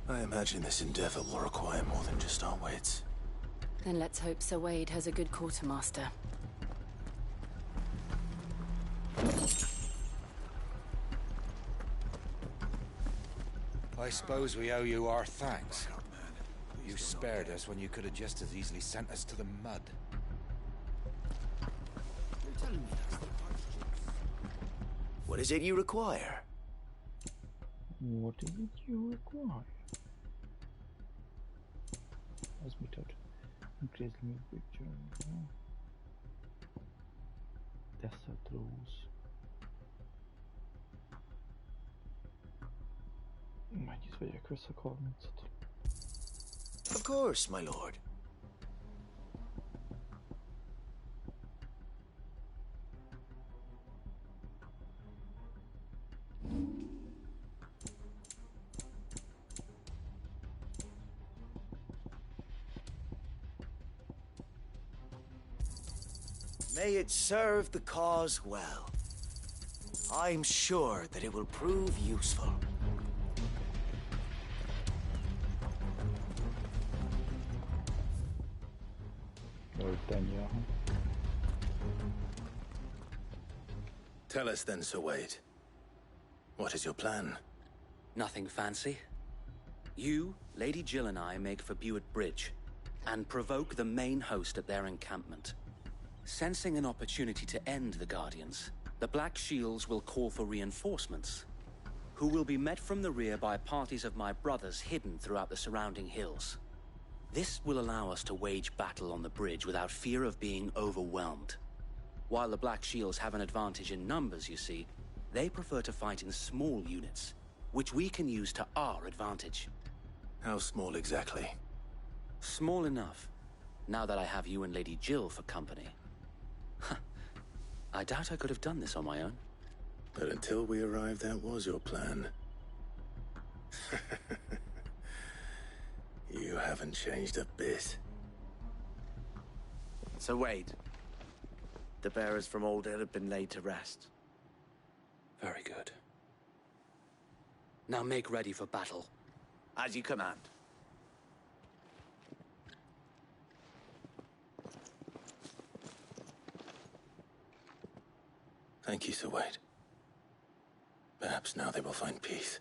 I imagine this endeavor will require more than just our wits. Then let's hope Sir Wade has a good quartermaster. I suppose we owe you our thanks. You spared us when you could have just as easily sent us to the mud. What is it you require? What is it you require? Az mit ad? Increase limit picture. Desert Rose. Mennyit vegyek össze 30-at? Of course, my lord. May it serve the cause well. I'm sure that it will prove useful. Tell us then, Sir Wade. What is your plan? Nothing fancy. You, Lady Jill and I make for Buick Bridge and provoke the main host at their encampment. Sensing an opportunity to end the Guardians, the Black Shields will call for reinforcements, who will be met from the rear by parties of my brothers hidden throughout the surrounding hills. This will allow us to wage battle on the bridge without fear of being overwhelmed. While the Black Shields have an advantage in numbers, you see, they prefer to fight in small units, which we can use to our advantage. How small exactly? Small enough, now that I have you and Lady Jill for company. I doubt I could have done this on my own. But until we arrived, that was your plan. You haven't changed a bit. So Wade, the bearers from Old Hill have been laid to rest. Very good. Now make ready for battle. As you command. Thank you, Sir Wade. Perhaps now they will find peace.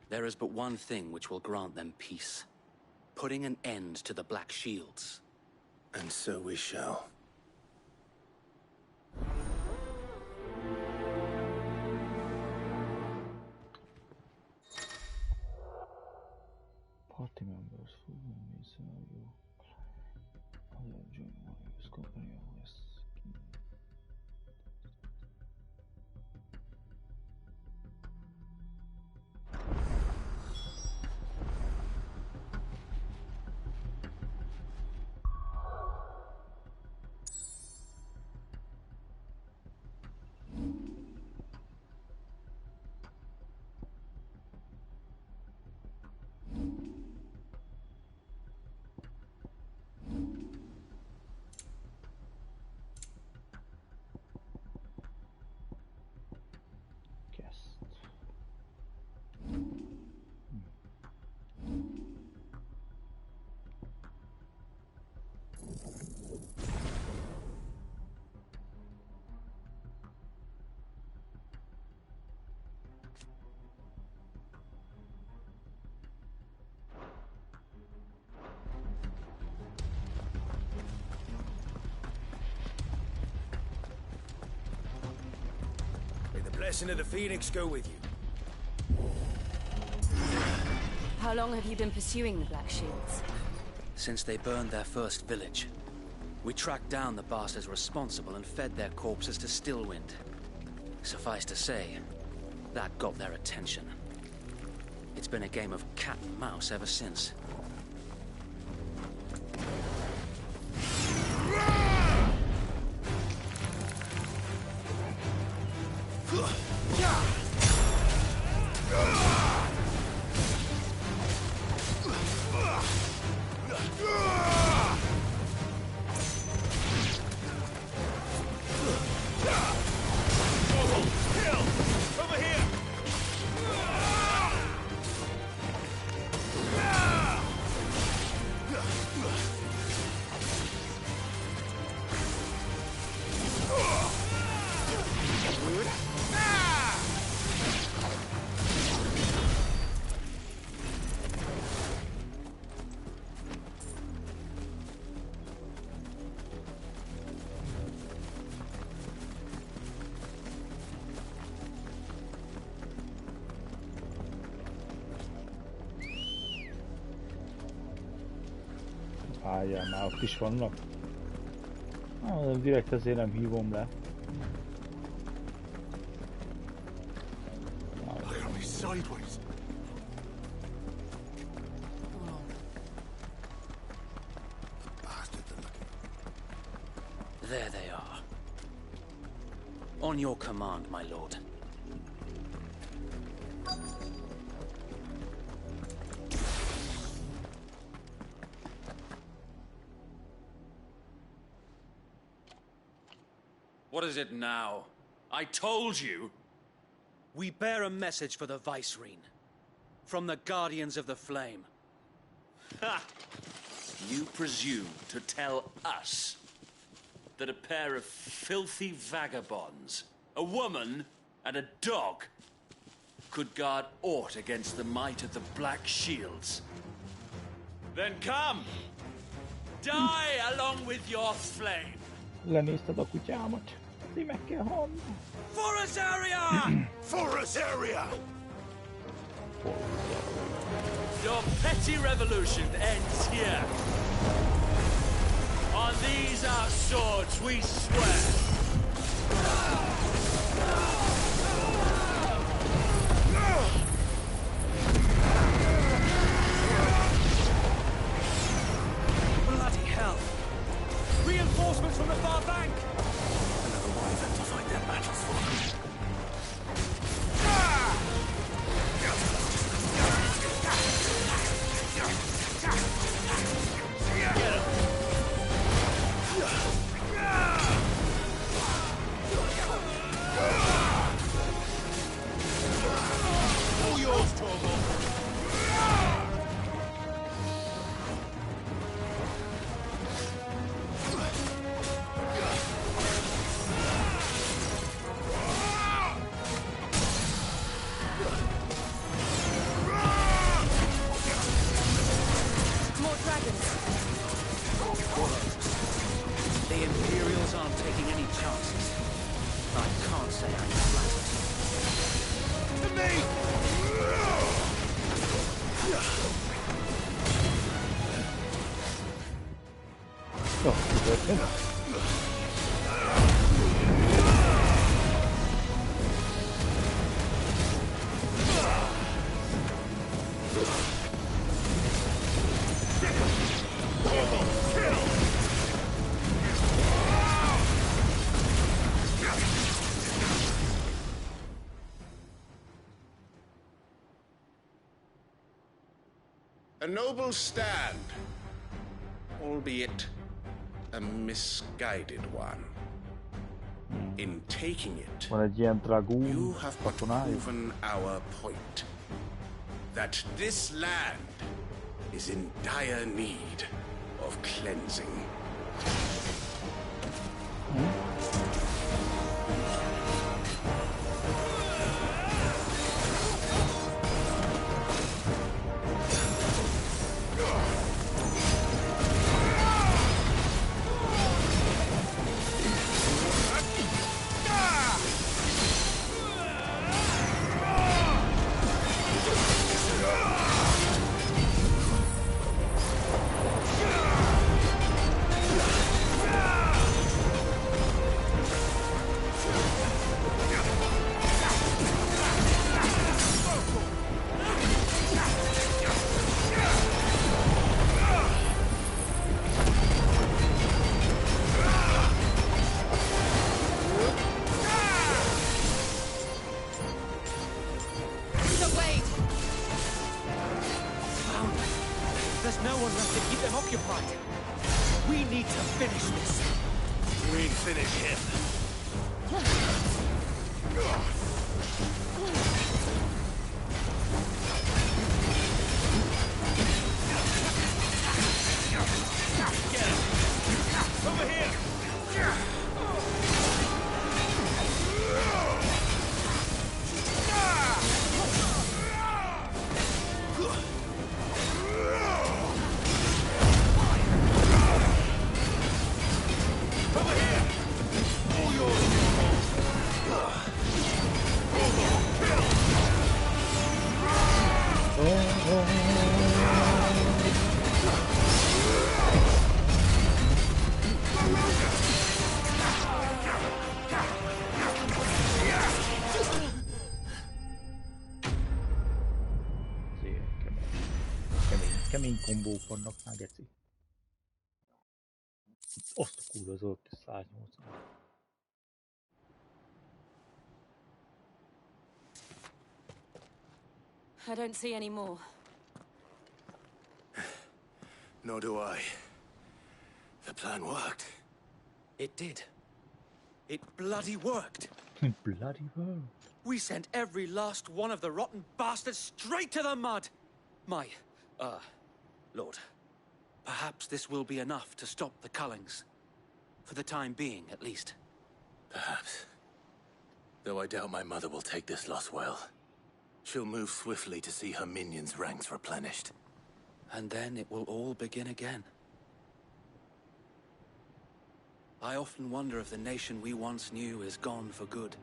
There is but one thing which will grant them peace. Putting an end to the Black Shields. And so we shall. Party members who may serve you. Other join warriors company of West. blessing of the Phoenix go with you. How long have you been pursuing the Black Shields? Since they burned their first village. We tracked down the bastards responsible and fed their corpses to Stillwind. Suffice to say, that got their attention. It's been a game of cat and mouse ever since. Várjál, már ott is vannak. Direkt azért nem hívom le. There they are. On your command, my lord. What is it now? I told you! We bear a message for the Vicereine. From the Guardians of the Flame. Ha! You presume to tell us that a pair of filthy vagabonds, a woman and a dog, could guard aught against the might of the Black Shields? Then come! Die along with your flame! Lenézted a kutyámat. Ti meg kell halni. For Azaria! For Azaria! Your petty revolution ends here. On these our swords we swear. Bloody hell! Reinforcements from the far bank! Another wyvern to fight their battles for them. All yours, Torvald. More dragons. The Imperials aren't taking any chances. I can't say I'm flattered. To me! A noble stand, albeit a misguided one. In taking it, Van egy ilyen dragún you have but katonájuk. proven our point. That this land is in dire need of cleansing. There's no one left to keep them occupied. We need to finish this. We finish him. Get him! Over here! Kemény kombók vannak már, geci. Azt a kurva az ott 180. I don't see any more. Nor do I. The plan worked. It did. It bloody worked. Bloody worked. We sent every last one of the rotten bastards straight to the mud! Lord, perhaps this will be enough to stop the Cullings. For the time being, at least. Perhaps. Though I doubt my mother will take this loss well. She'll move swiftly to see her minions' ranks replenished. And then it will all begin again. I often wonder if the nation we once knew is gone for good.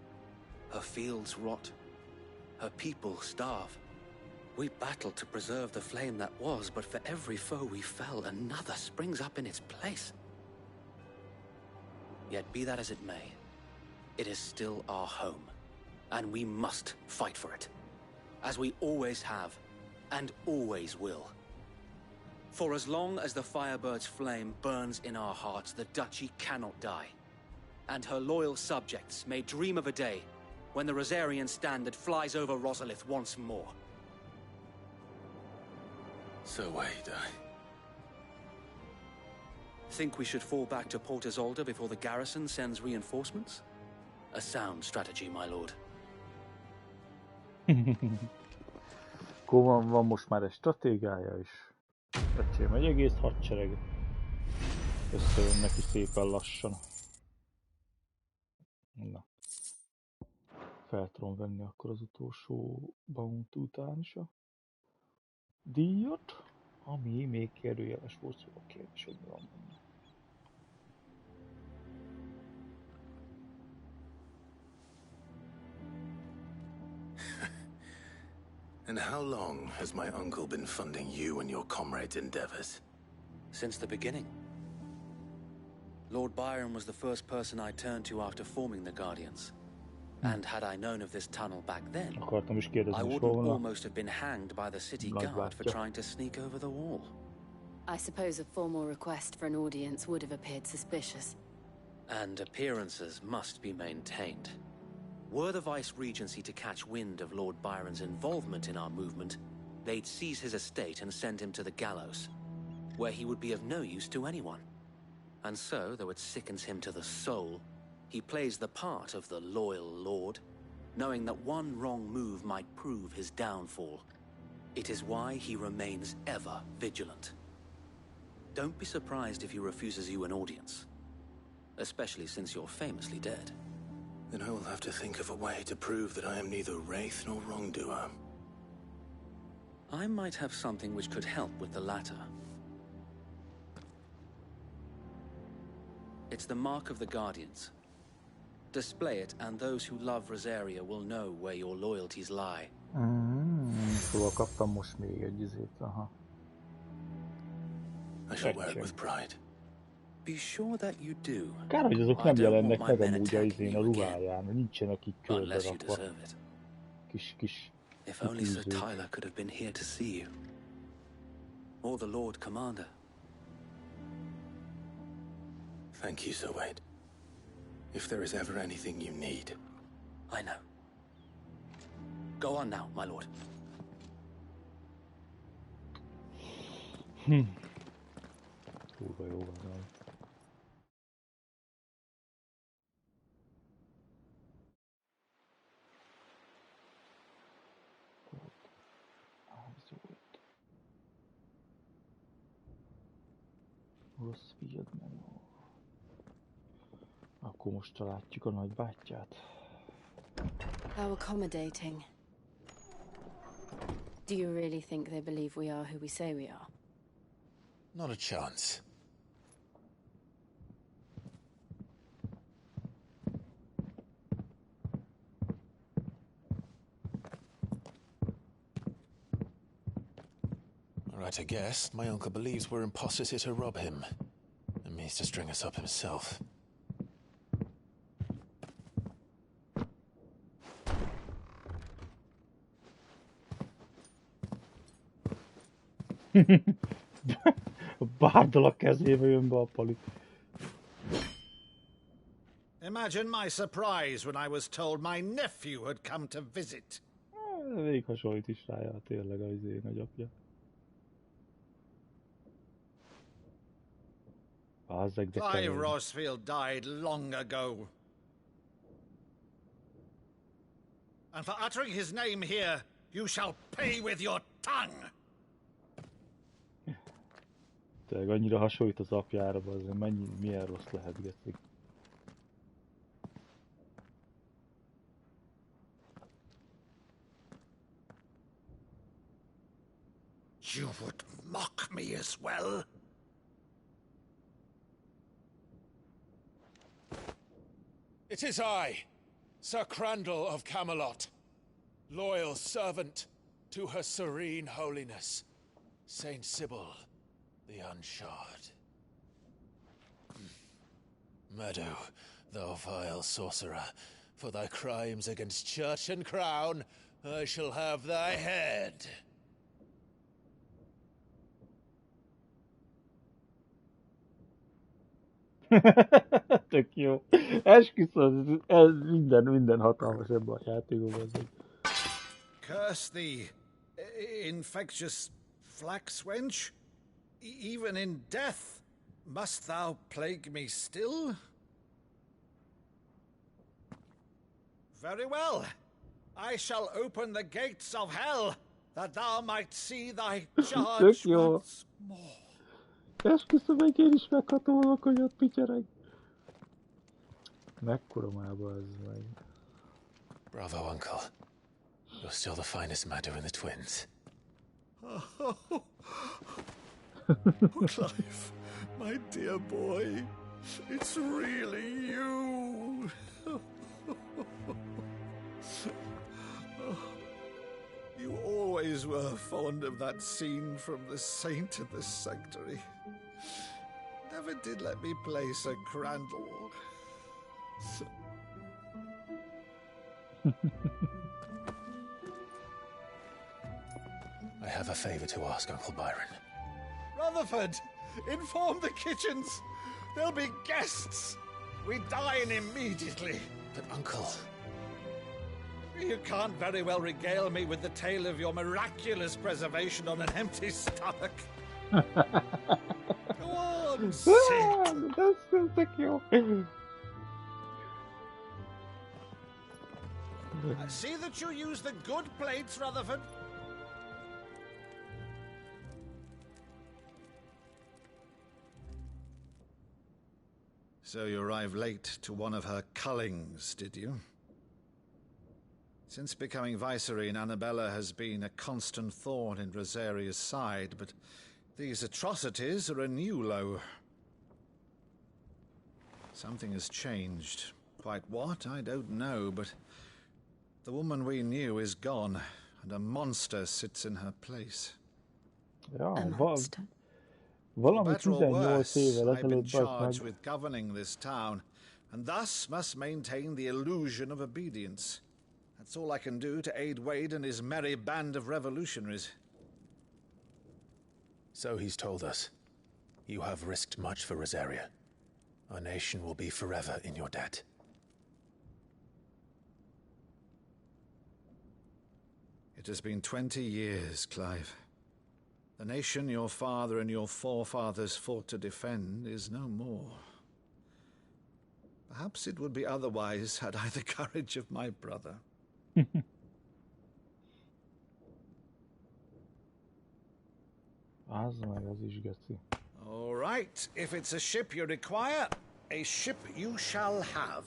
Her fields rot. Her people starve. We battled to preserve the flame that was, but for every foe we fell, another springs up in its place. Yet be that as it may, it is still our home, and we must fight for it. As we always have, and always will. For as long as the Firebird's flame burns in our hearts, the Duchy cannot die. And her loyal subjects may dream of a day when the Rosarian standard flies over Rosalith once more. So wait, Think we should fall back to Port Isolde before the garrison sends reinforcements? A sound strategy, my lord. Akkor van most már egy stratégiája is. Öcsém, egy egész hadsereg. Összejön neki szépen lassan. Na. Fel tudom venni akkor az utolsó bounty után is a díjat, ami még kérdőjeles volt, szóval kérdés, hogy mi van benne. And how long has my uncle been funding you and your comrades' endeavors? Since the beginning. Lord Byron was the first person I turned to after forming the Guardians. And had I known of this tunnel back then, I would almost have been hanged by the city guard for trying to sneak over the wall. I suppose a formal request for an audience would have appeared suspicious. And appearances must be maintained. Were the Vice-Regency to catch wind of Lord Byron's involvement in our movement, they'd seize his estate and send him to the gallows, where he would be of no use to anyone. And so, though it sickens him to the soul, he plays the part of the loyal lord, knowing that one wrong move might prove his downfall. It is why he remains ever vigilant. Don't be surprised if he refuses you an audience, especially since you're famously dead. Then I will have to think of a way to prove that I am neither wraith nor wrongdoer. I might have something which could help with the latter. It's the mark of the Guardians. Display it, and those who love Rosaria will know where your loyalties lie. Szóval kaptam most még egy izét, aha. I shall wear it with pride. Be sure that you do. Kár, hogy azok nem jelennek meg amúgy a izén a ruháján, nincsenek így körbe rakva. Kis If only Sir Tyler could have been here to see you. Or the Lord Commander. Thank you, Sir Wade. If there is ever anything you need. I know. Go on now, my lord. Kurva jó van. Rossfield Manor. Akkor most találjuk a nagybátyját. How accommodating. Do you really think they believe we are who we say we are? Not a chance. Right, I guess. My uncle believes we're imposters here to rob him. And means to string us up himself. Bárdal a kezébe jön be a pali. Imagine my surprise when I was told my nephew had come to visit. Végig hasonlít is rája, tényleg az én nagyapja. Clive Rossfield died long ago. And for uttering his name here, you shall pay with your tongue. Tényleg annyira hasonlít az apjára, azért milyen rossz lehet, geci. You would mock me as well? It is I, Sir Crandall of Camelot, loyal servant to Her Serene Holiness, Saint Sybil the Unshod. Meadow, thou vile sorcerer, for thy crimes against church and crown, I shall have thy head. Tök jó. Esküszöm, ez minden hatalmas ebben a játékban. Curse thee, infectious flax wench. Even in death, must thou plague me still? Very well. I shall open the gates of hell, that thou might see thy charge once more. Esküszöm, meg én is meghatolok, hogy ott pityereg. Mekkora mába ez meg. Bravo, Uncle. You're still the finest Meadow in the twins. Oh, Clive, my dear boy, it's really you. You always were fond of that scene from The Saint of the Sanctuary. Never did let me play Sir Crandall. I have a favor to ask, Uncle Byron. Rutherford, inform the kitchens. There'll be guests. We dine immediately. But, Uncle... You can't very well regale me with the tale of your miraculous preservation on an empty stomach. Go on, sit. That's still thank you. See that you use the good plates, Rutherford. So you arrived late to one of her cullings, did you? Since becoming Vicereine, Annabella has been a constant thorn in Rosaria's side, but these atrocities are a new low. Something has changed. Quite what, I don't know, but the woman we knew is gone, and a monster sits in her place. Ja, For valami better or 18 worse, évvel I've been ezelőtt charged meg. with governing this town, and thus must maintain the illusion of obedience. That's all I can do to aid Wade and his merry band of revolutionaries. So he's told us. You have risked much for Rosaria. Our nation will be forever in your debt. It has been 20 years, Clive. The nation your father and your forefathers fought to defend is no more. Perhaps it would be otherwise had I the courage of my brother. All right, if it's a ship you require, a ship you shall have.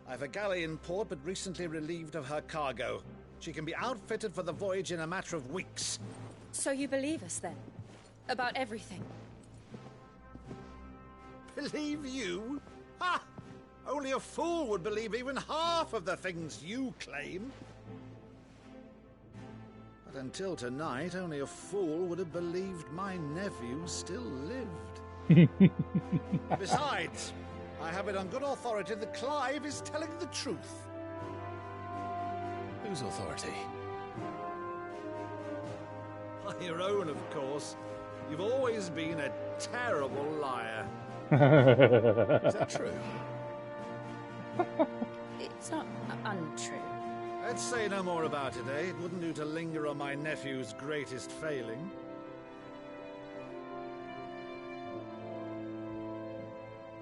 I've a galley in port, but recently relieved of her cargo. She can be outfitted for the voyage in a matter of weeks. So you believe us, then? About everything? Believe you? Ha! Only a fool would believe even half of the things you claim. But until tonight, only a fool would have believed my nephew still lived. Besides, I have it on good authority that Clive is telling the truth. Whose authority? Your own, of course. You've always been a terrible liar. Is that true? It's not untrue. Let's say no more about it, eh? It wouldn't do to linger on my nephew's greatest failing.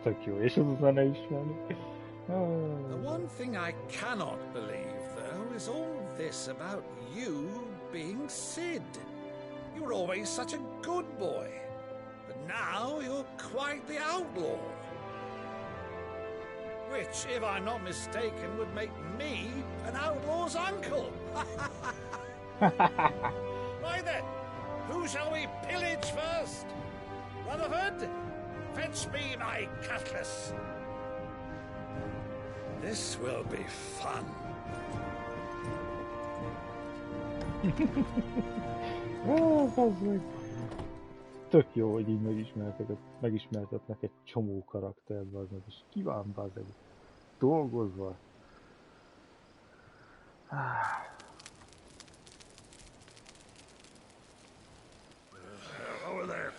Tök jó, és az a zene is menő. The one thing I cannot believe, though, is all this about you being Sid. You were always such a good boy, but now you're quite the outlaw. Which, if I'm not mistaken, would make me an outlaw's uncle. Right then, who shall we pillage first? Rutherford, fetch me my cutlass. This will be fun. Tök jó, hogy így megismertetnek egy csomó karaktert, és ki van bazdmeg dolgozva. Over there.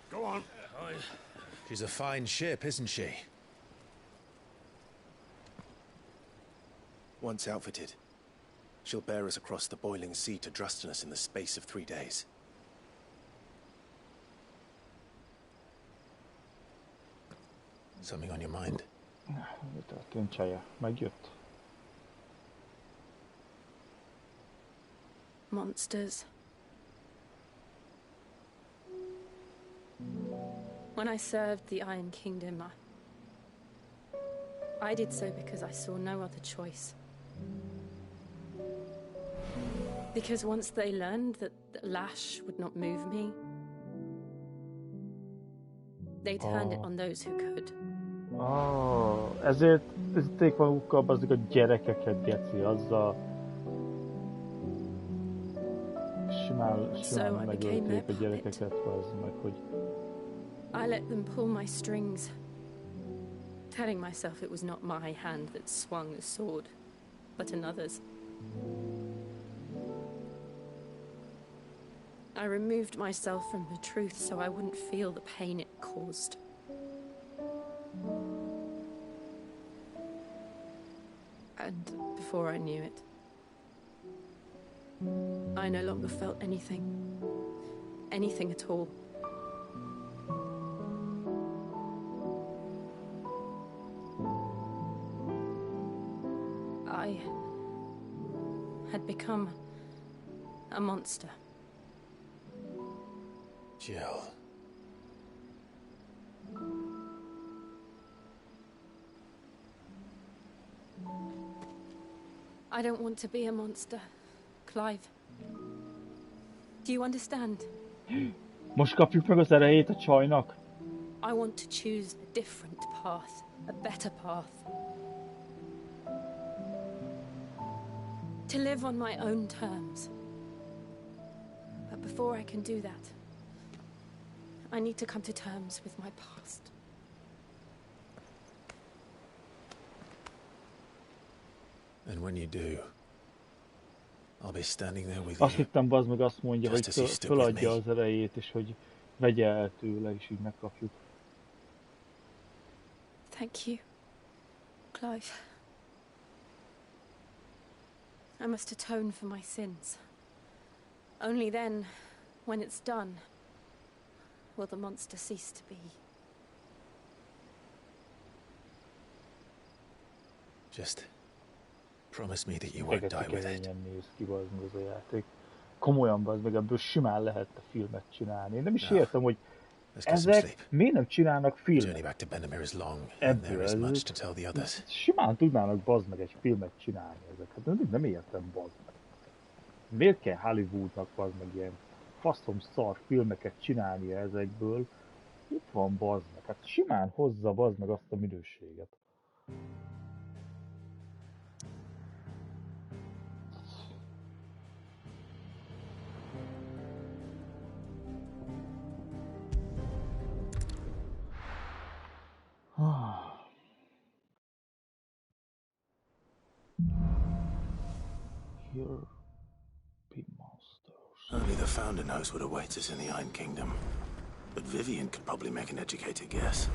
Go on. She's a fine ship, isn't she? Once outfitted, she'll bear us across the boiling sea to Drustinus in the space of 3 days. Something on your mind? Mi történt, Csaja? Megjött? Monsters. When I served the Iron Kingdom, I did so because I saw no other choice. Because once they learned that the lash would not move me, they turned it on those who could. Ezért tették magukkal bazzik a gyerekeket, geci, azzal simán megölték a gyerekeket, bazd meg, hogy I let them pull my strings, telling myself it was not my hand that swung the sword, but another's. I removed myself from the truth so I wouldn't feel the pain it caused. And before I knew it, I no longer felt anything. Anything at all. I had become a monster. Jill. I don't want to be a monster, Clive. Do you understand? Most kapjuk meg az erejét a csajnak. I want to choose a different path, a better path. To live on my own terms. But before I can do that, I need to come to terms with my past. And when you do, I'll be standing there with Azt you. hittem, bazd meg azt mondja, Just hogy as you stood föladja with me. az erejét, és hogy vegye el tőle, és így megkapjuk. Thank you, Clive. I must atone for my sins. Only then When it's done, will the monster cease to be? Just promise me that you won't die with it. Néz ki, bazd meg az a játék. Komolyan, bazd meg, ebből simán lehetne filmet csinálni. Én nem is értem, hogy ezek miért nem csinálnak filmet? Ebből simán tudnának, bazd meg, egy filmet csinálni ezeket. Nem értem, bazd meg. Miért kell Hollywoodnak, bazd meg, ilyen faszom szar filmeket csinálnia ezekből? Itt van, bazd meg. Hát simán hozza, bazd meg, azt a minőséget. European monsters. Only the founder knows what awaits us in the Iron Kingdom. But Vivian could probably make an educated guess.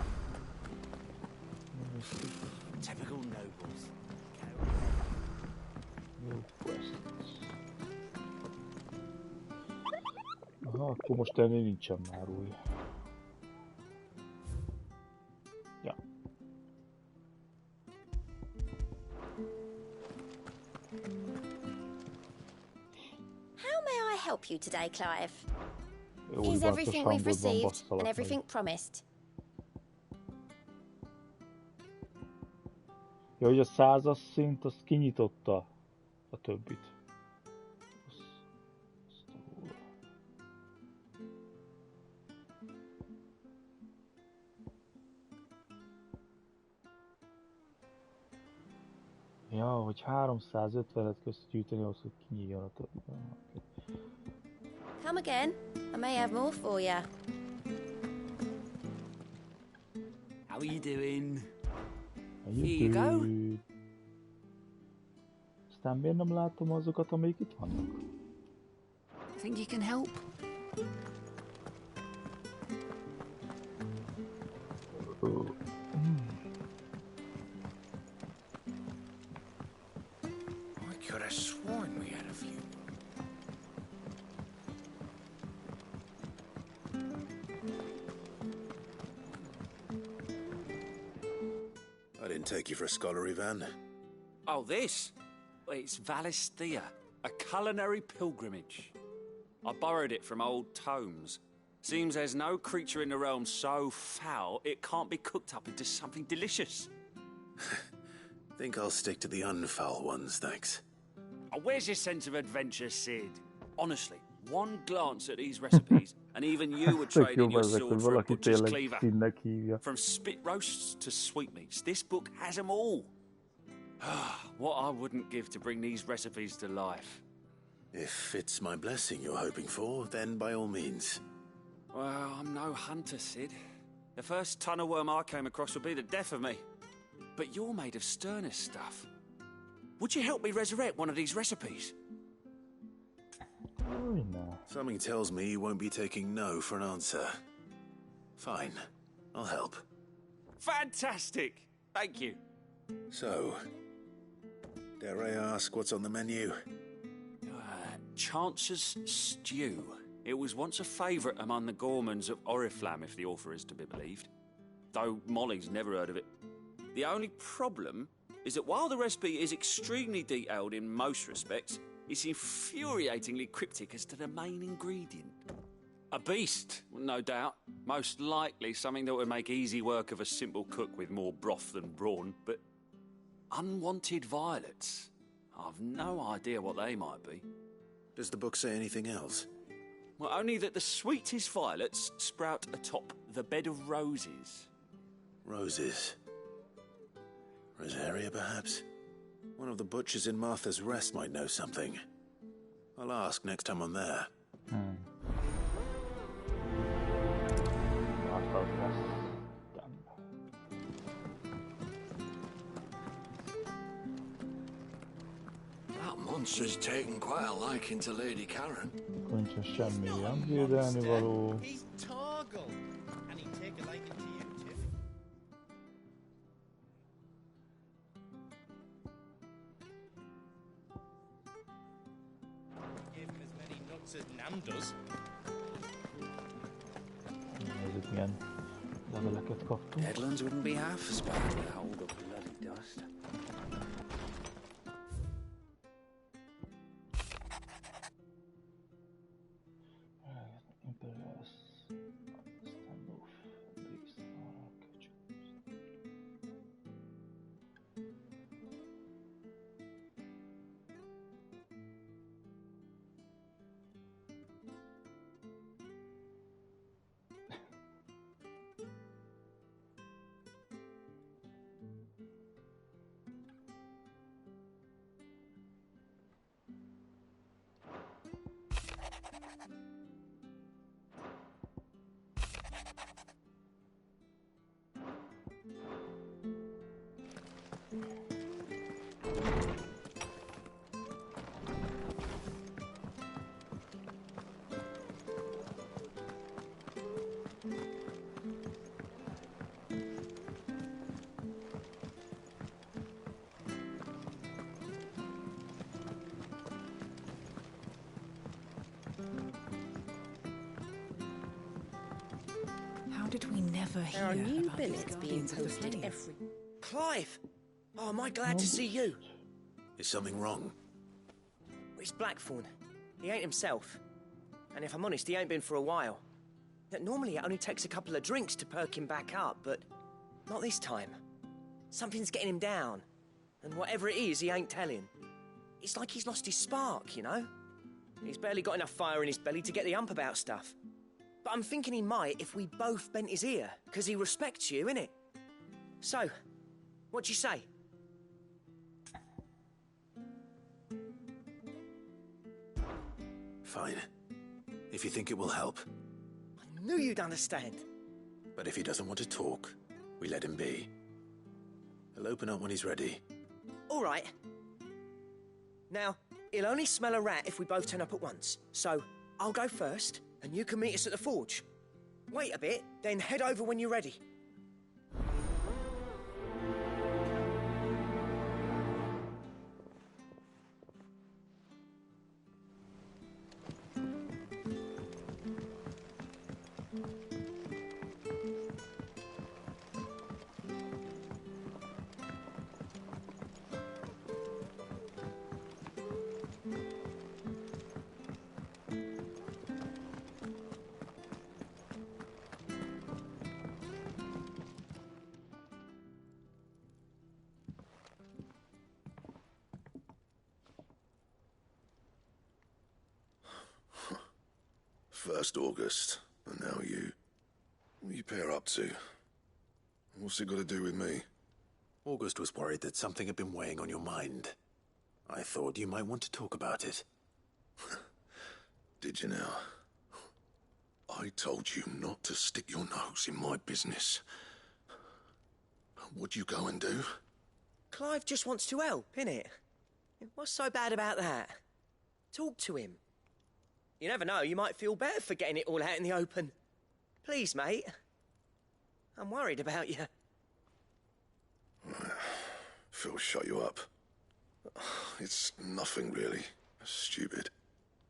Typical nobles. No questions. Aha, akkor most ennél nincsen már új. Ja. How may I help you today, Clive? Is everything we've received and everything promised? Ja, hogy a 100-as szint, azt kinyitotta a többit. Ja, hogy 350-et közt gyűjteni ahhoz, hogy kinyíljon a többi. Come again. I may have more for you. How are you doing? Here you go. Aztán miért nem látom azokat, amelyik itt vannak? Think you can help? I could have sworn we had a few. I didn't take you for a scholar, Ivan. Oh, this? It's Valisthea, a culinary pilgrimage. I borrowed it from old tomes. Seems there's no creature in the realm so foul it can't be cooked up into something delicious. Think I'll stick to the unfoul ones, thanks. Oh, where's your sense of adventure, Sid? Honestly, one glance at these recipes, and even you would trade in your sword for a butcher's cleaver. From spit roasts to sweetmeats, this book has them all. What I wouldn't give to bring these recipes to life. If it's my blessing you're hoping for, then by all means. Well, I'm no hunter, Sid. The first ton of worm I came across would be the death of me. But you're made of sterner stuff. Would you help me resurrect one of these recipes? Something tells me you won't be taking no for an answer. Fine, I'll help. Fantastic! Thank you. So, dare I ask what's on the menu? Chance's Stew. It was once a favourite among the gourmands of Oriflamme, if the author is to be believed. Though Molly's never heard of it. The only problem is that while the recipe is extremely detailed in most respects, it's infuriatingly cryptic as to the main ingredient. A beast, no doubt. Most likely something that would make easy work of a simple cook with more broth than brawn, but unwanted violets. I've no idea what they might be. Does the book say anything else? Well, only that the sweetest violets sprout atop the bed of roses. Roses. Rosaria, perhaps? One of the butchers in Martha's Rest might know something. I'll ask next time I'm there. That monster's taken quite a liking to Lady Karen. Nincsen semmi ilyen védelni való. He's Torgal, and he'd take a liking to you too. Gave him as many nuts as Nam does. Milyen leveleket kaptunk. Deadlands wouldn't be half as bad without all the bloody dust. How did we never hear There are new about these billets being Guardians of the posted Flame? every... Clive! Oh, am I glad to see you? Is something wrong? It's Blackthorn. He ain't himself. And if I'm honest, he ain't been for a while. Normally it only takes a couple of drinks to perk him back up, but not this time. Something's getting him down. And whatever it is, he ain't telling. It's like he's lost his spark, you know? He's barely got enough fire in his belly to get the ump about stuff. But I'm thinking he might if we both bent his ear, because he respects you, innit? So, what do you say? Fine. If you think it will help. I knew you'd understand. But if he doesn't want to talk, we let him be. He'll open up when he's ready. All right. Now, he'll only smell a rat if we both turn up at once. So, I'll go first, and you can meet us at the forge. Wait a bit, then head over when you're ready. First August, and now you. What are you pair up to? What's it got to do with me? August was worried that something had been weighing on your mind. I thought you might want to talk about it. Did you now? I told you not to stick your nose in my business. What'd you go and do? Clive just wants to help, innit? What's so bad about that? Talk to him. You never know, you might feel better for getting it all out in the open. Please, mate. I'm worried about you. Phil shut you up. It's nothing, really. Stupid.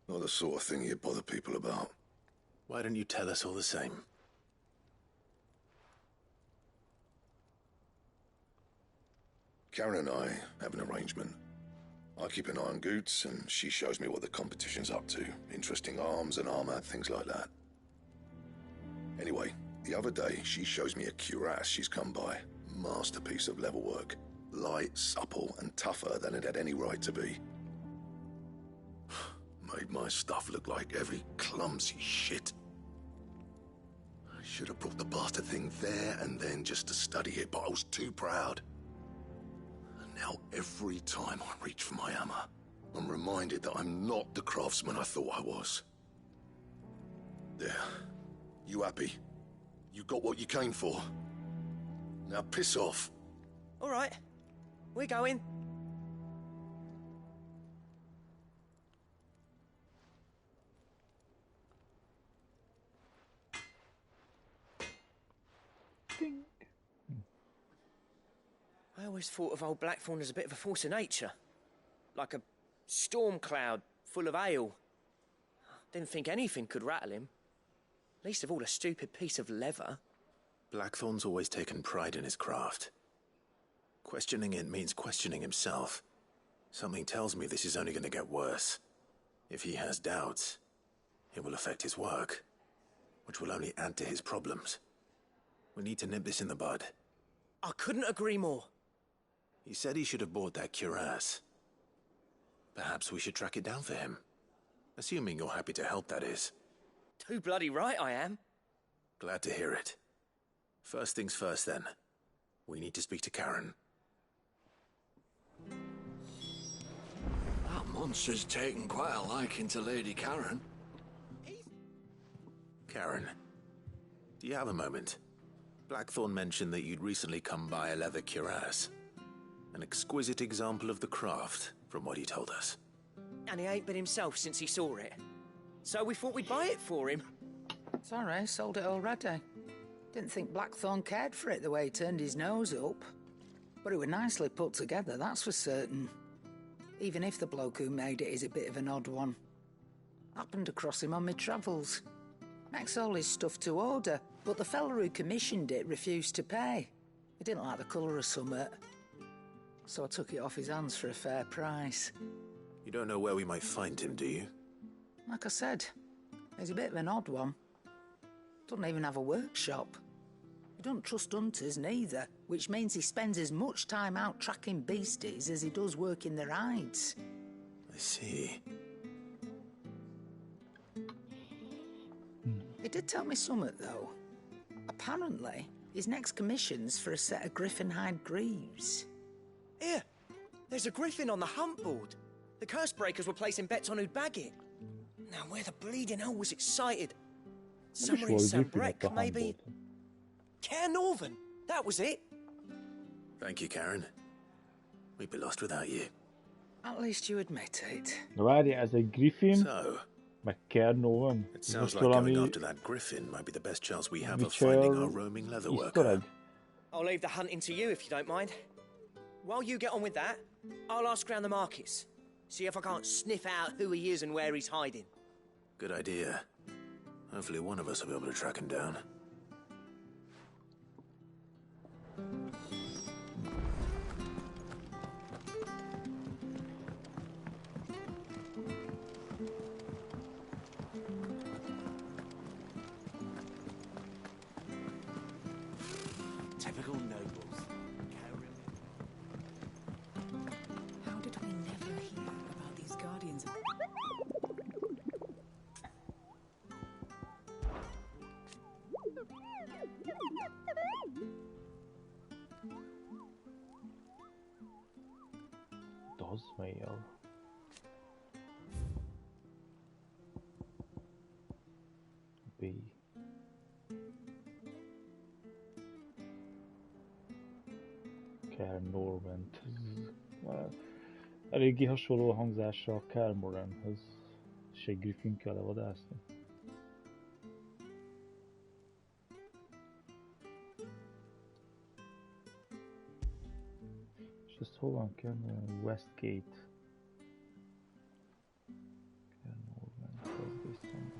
Not the sort of thing you bother people about. Why don't you tell us all the same? Karen and I have an arrangement. I keep an eye on Goots, and she shows me what the competition's up to. Interesting arms and armor, things like that. Anyway, the other day, she shows me a cuirass she's come by. Masterpiece of level work. Light, supple, and tougher than it had any right to be. Made my stuff look like every clumsy shit. I should have brought the bastard thing there and then just to study it, but I was too proud. Now, every time I reach for my hammer, I'm reminded that I'm not the craftsman I thought I was. There. You happy? You got what you came for? Now piss off. All right. We're going. Ding. I always thought of old Blackthorn as a bit of a force of nature. Like a storm cloud full of ale. Didn't think anything could rattle him. Least of all a stupid piece of leather. Blackthorn's always taken pride in his craft. Questioning it means questioning himself. Something tells me this is only going to get worse. If he has doubts, it will affect his work, which will only add to his problems. We need to nip this in the bud. I couldn't agree more. He said he should have bought that cuirass. Perhaps we should track it down for him. Assuming you're happy to help, that is. Too bloody right I am. Glad to hear it. First things first, then. We need to speak to Karen. That monster's taken quite a liking to Lady Karen. Karen, do you have a moment? Blackthorn mentioned that you'd recently come by a leather cuirass. An exquisite example of the craft, from what he told us. And he ain't been himself since he saw it. So we thought we'd buy it for him. Sorry, sold it already. Didn't think Blackthorn cared for it the way he turned his nose up. But it was nicely put together, that's for certain. Even if the bloke who made it is a bit of an odd one. Happened across him on my travels. Makes all his stuff to order, but the fella who commissioned it refused to pay. He didn't like the colour of summit. So I took it off his hands for a fair price. You don't know where we might find him, do you? Like I said, he's a bit of an odd one. Doesn't even have a workshop. He doesn't trust hunters neither, which means he spends as much time out tracking beasties as he does working their hides. I see. He did tell me something, though. Apparently, his next commission's for a set of griffin hide greaves. Here, there's a griffin on the hunt board. The curse breakers were placing bets on who'd bag it. Now, where the bleeding hell was it sighted? Somewhere in Sambrec, maybe? Care Northern, that was it. Thank you, Karen. We'd be lost without you. At least you admit it. De várj, ez egy Griffin, So, meg Cairn it sounds like going after that griffin might be the best chance we have of finding our roaming leather worker. I'll leave the hunting to you if you don't mind. While you get on with that, I'll ask around the markets. See if I can't sniff out who he is and where he's hiding. Good idea. Hopefully one of us will be able to track him down. Typical nobles. How did we never hear about these guardians? Dozmail. B. Cairn-Norvent. Eléggé hasonló a hangzása a Cairn-Moranhez. És egy Griffin kell levadászni. És ezt hol van Cairn-Moran? Westgate. Cairn-Norvent. Ez viszont.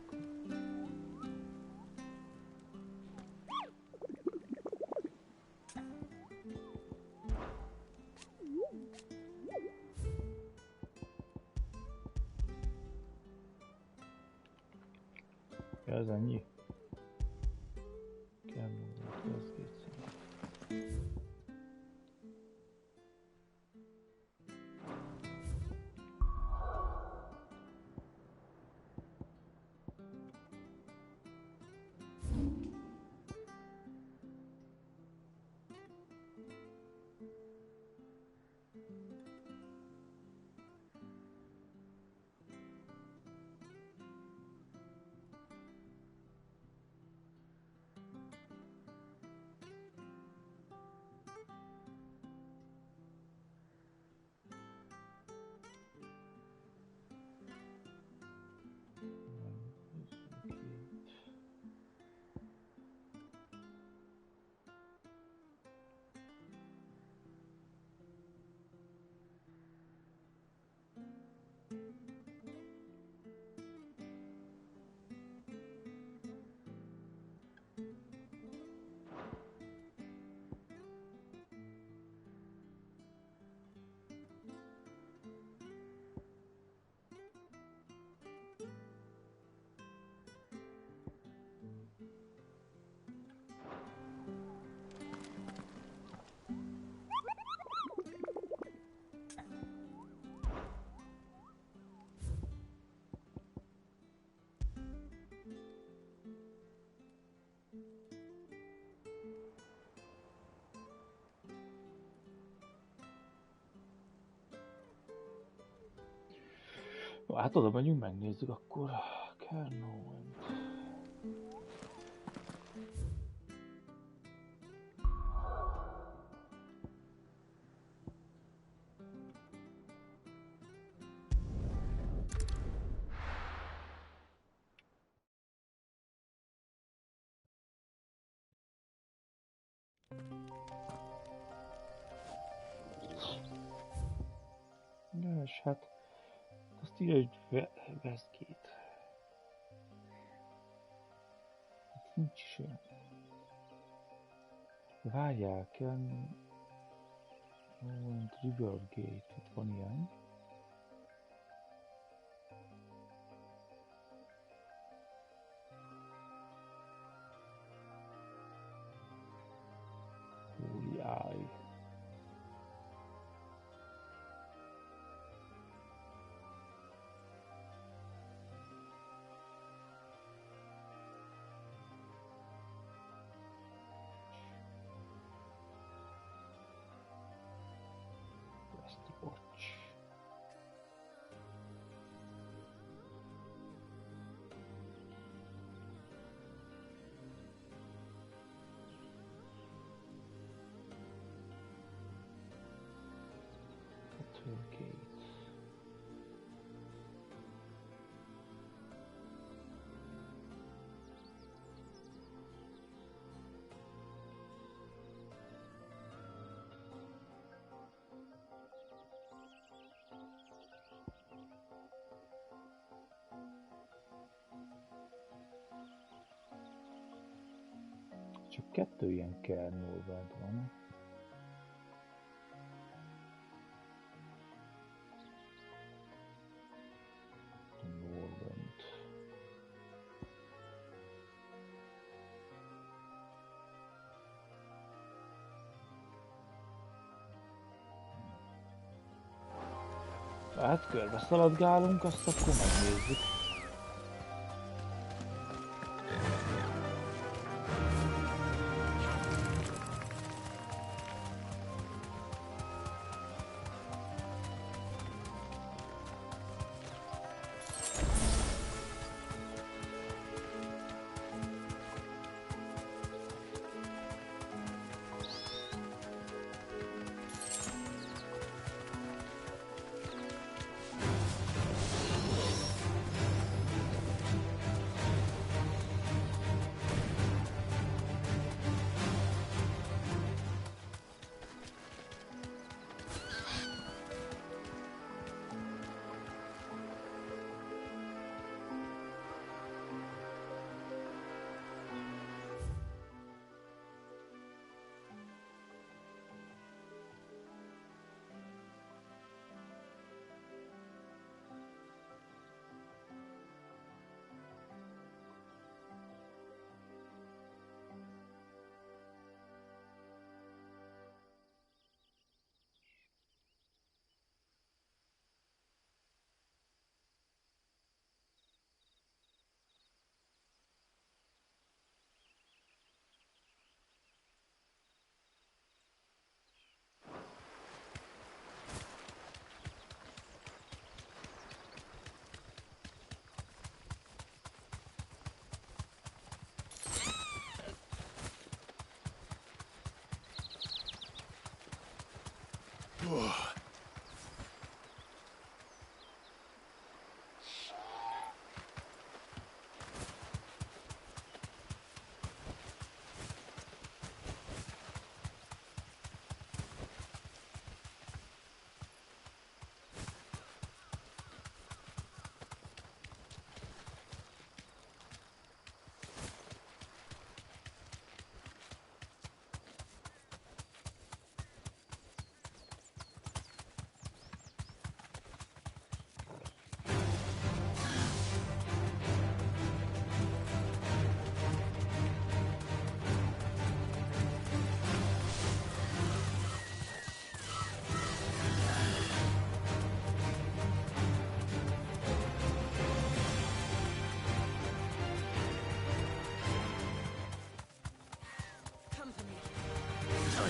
Ez ennyi? Cairn-Norvent, Westgate. Hát oda megyünk, megnézzük akkor. Kernowen. Na, és hát azt írja, hogy Westgate. Hát nincs is olyan. Várják, Rivergate, itt van ilyen. Holy Eye. Csak 2 ilyen Kernowen van. Norvent. Hát körbe szaladgálunk, azt akkor megnézzük.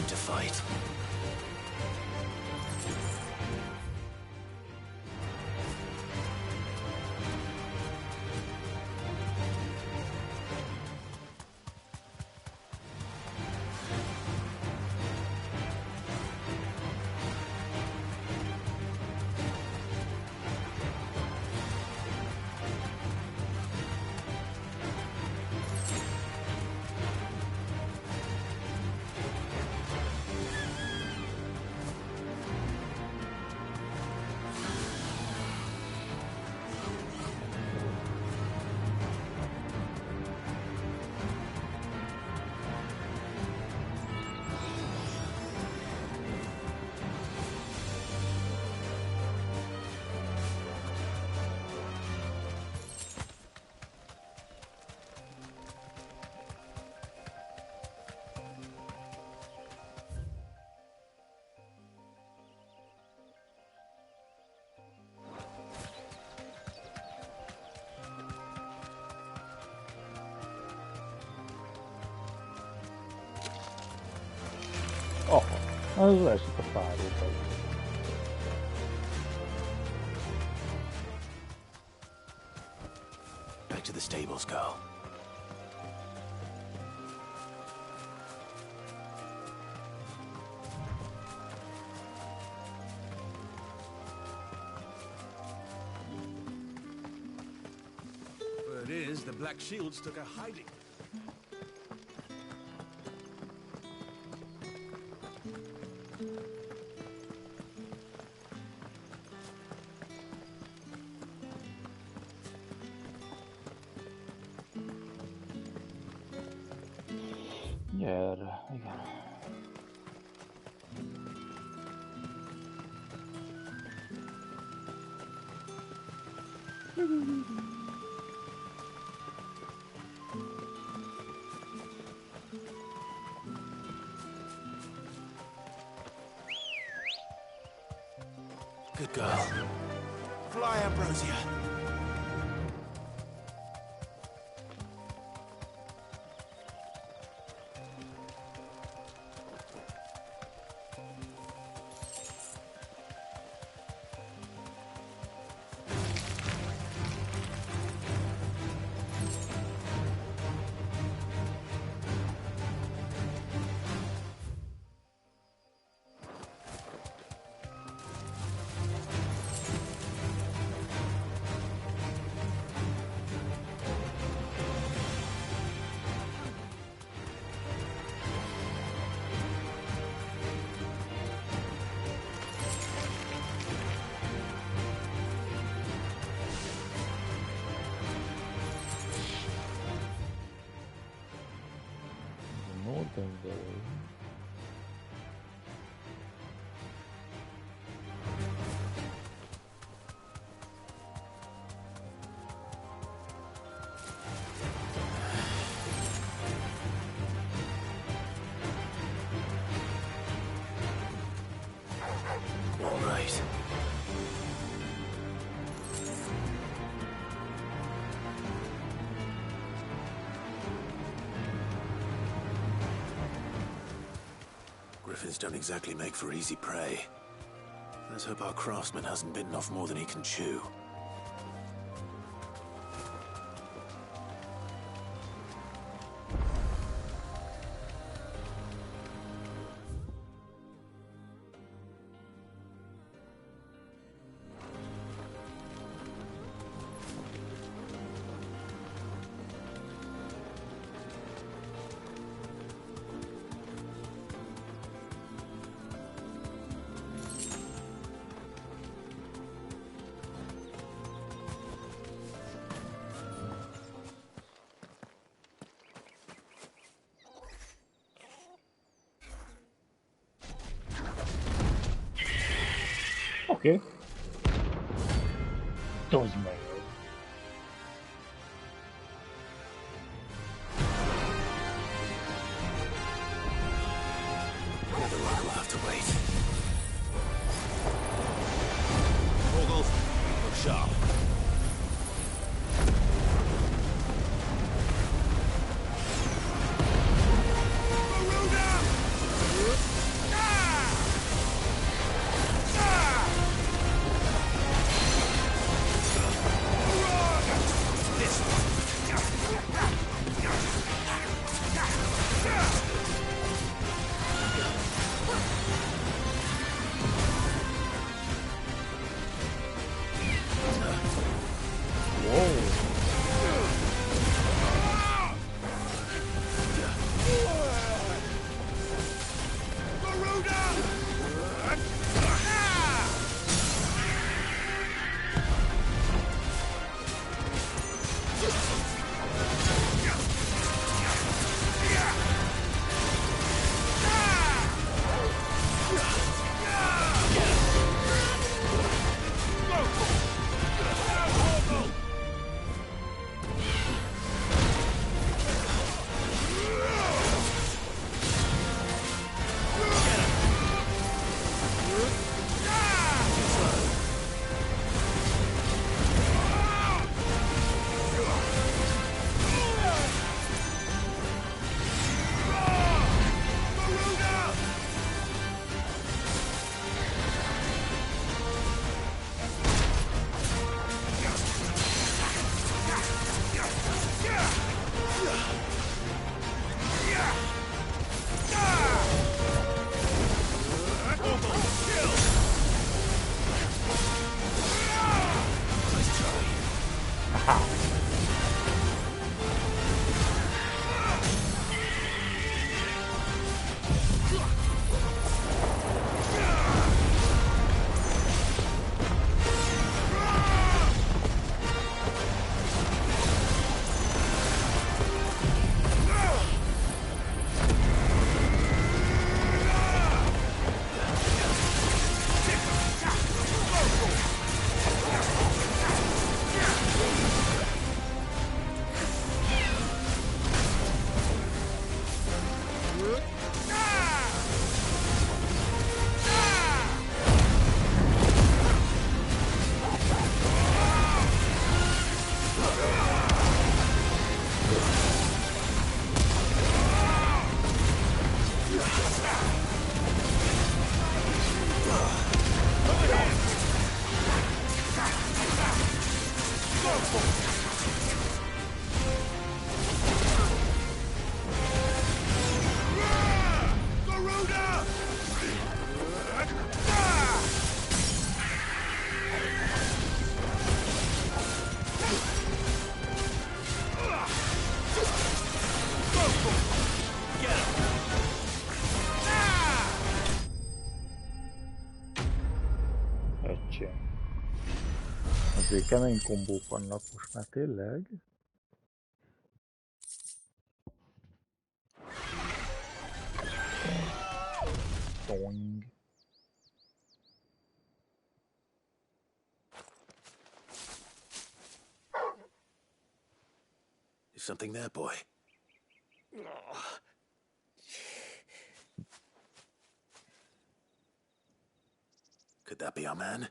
To fight. Az leesik a fáróba. Back to the stables, girl. Word is, the Black Shields took a hiding. Gyere, igen. Good girl. Fly, Ambrosia. All right. Griffins don't exactly make for easy prey. Let's hope our craftsman hasn't bitten off more than he can chew. Oké. Tozd meg. The luck will have to wait. Vogel, look sharp. Azért kemény kombók vannak most már tényleg. Doing. Is something there, boy? Could that be our man?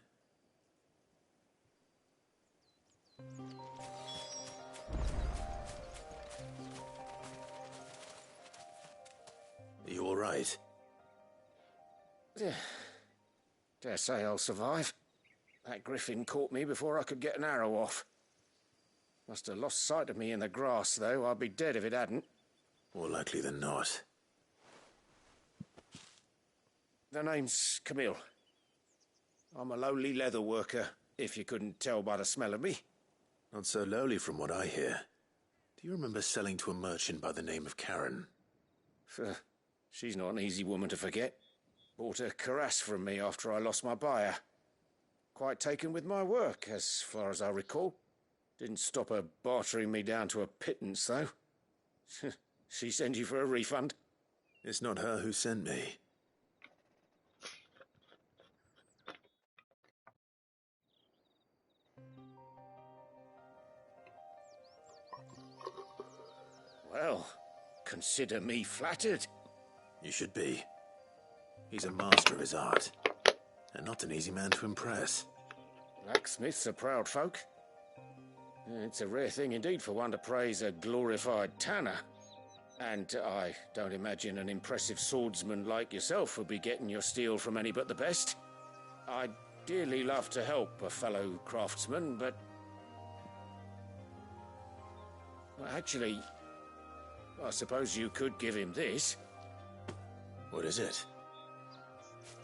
Are you all right? Dare say I'll survive. That griffin caught me before I could get an arrow off. Must have lost sight of me in the grass, though. I'd be dead if it hadn't. More likely than not. The name's Camille. I'm a lowly leather worker, if you couldn't tell by the smell of me. Not so lowly from what I hear. Do you remember selling to a merchant by the name of Karen? She's not an easy woman to forget. Bought a cuirass from me after I lost my buyer. Quite taken with my work, as far as I recall. Didn't stop her bartering me down to a pittance, though. She sent you for a refund? It's not her who sent me. Well, consider me flattered. You should be. He's a master of his art, and not an easy man to impress. Blacksmiths are proud folk. It's a rare thing indeed for one to praise a glorified tanner. And I don't imagine an impressive swordsman like yourself would be getting your steel from any but the best. I'd dearly love to help a fellow craftsman, but... Well, actually, I suppose you could give him this. What is it?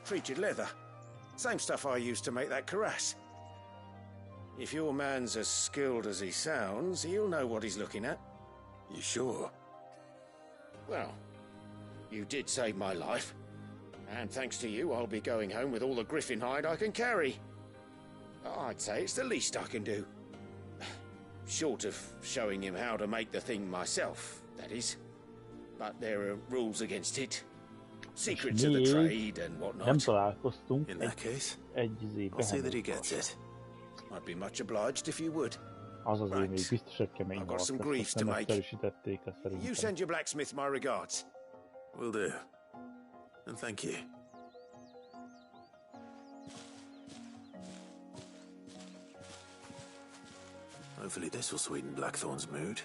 Treated leather. Same stuff I used to make that cuirass. If your man's as skilled as he sounds, he'll know what he's looking at. You sure? Well, you did save my life. And thanks to you, I'll be going home with all the griffin hide I can carry. I'd say it's the least I can do. Short of showing him how to make the thing myself, that is. But there are rules against it. Secrets of the trade and whatnot. In that case, I'll say that he gets it. I'd be much obliged if you would. Az azért még biztos, hogy kemény I've got some harc, griefs ezt to nem make. egyszerűsítették le szerintem. You send your blacksmith my regards. Will do. And thank you. Hopefully this will sweeten Blackthorn's mood.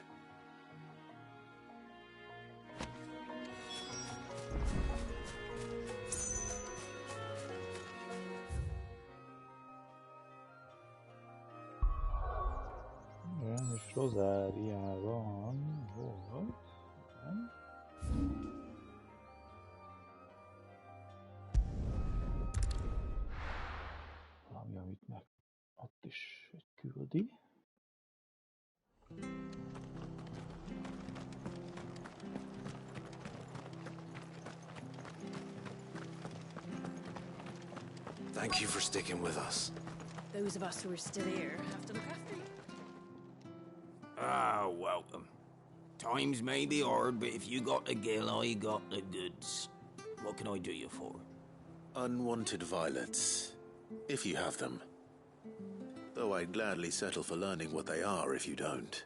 És Rozáriában volt, nem? Valami, amit meg ott is küldi. Thank you for sticking with us. Those of us who are still here have to look after you. Ah, welcome. Times may be hard, but if you got the gill, I got the goods. What can I do you for? Unwanted violets, if you have them. Though I'd gladly settle for learning what they are if you don't.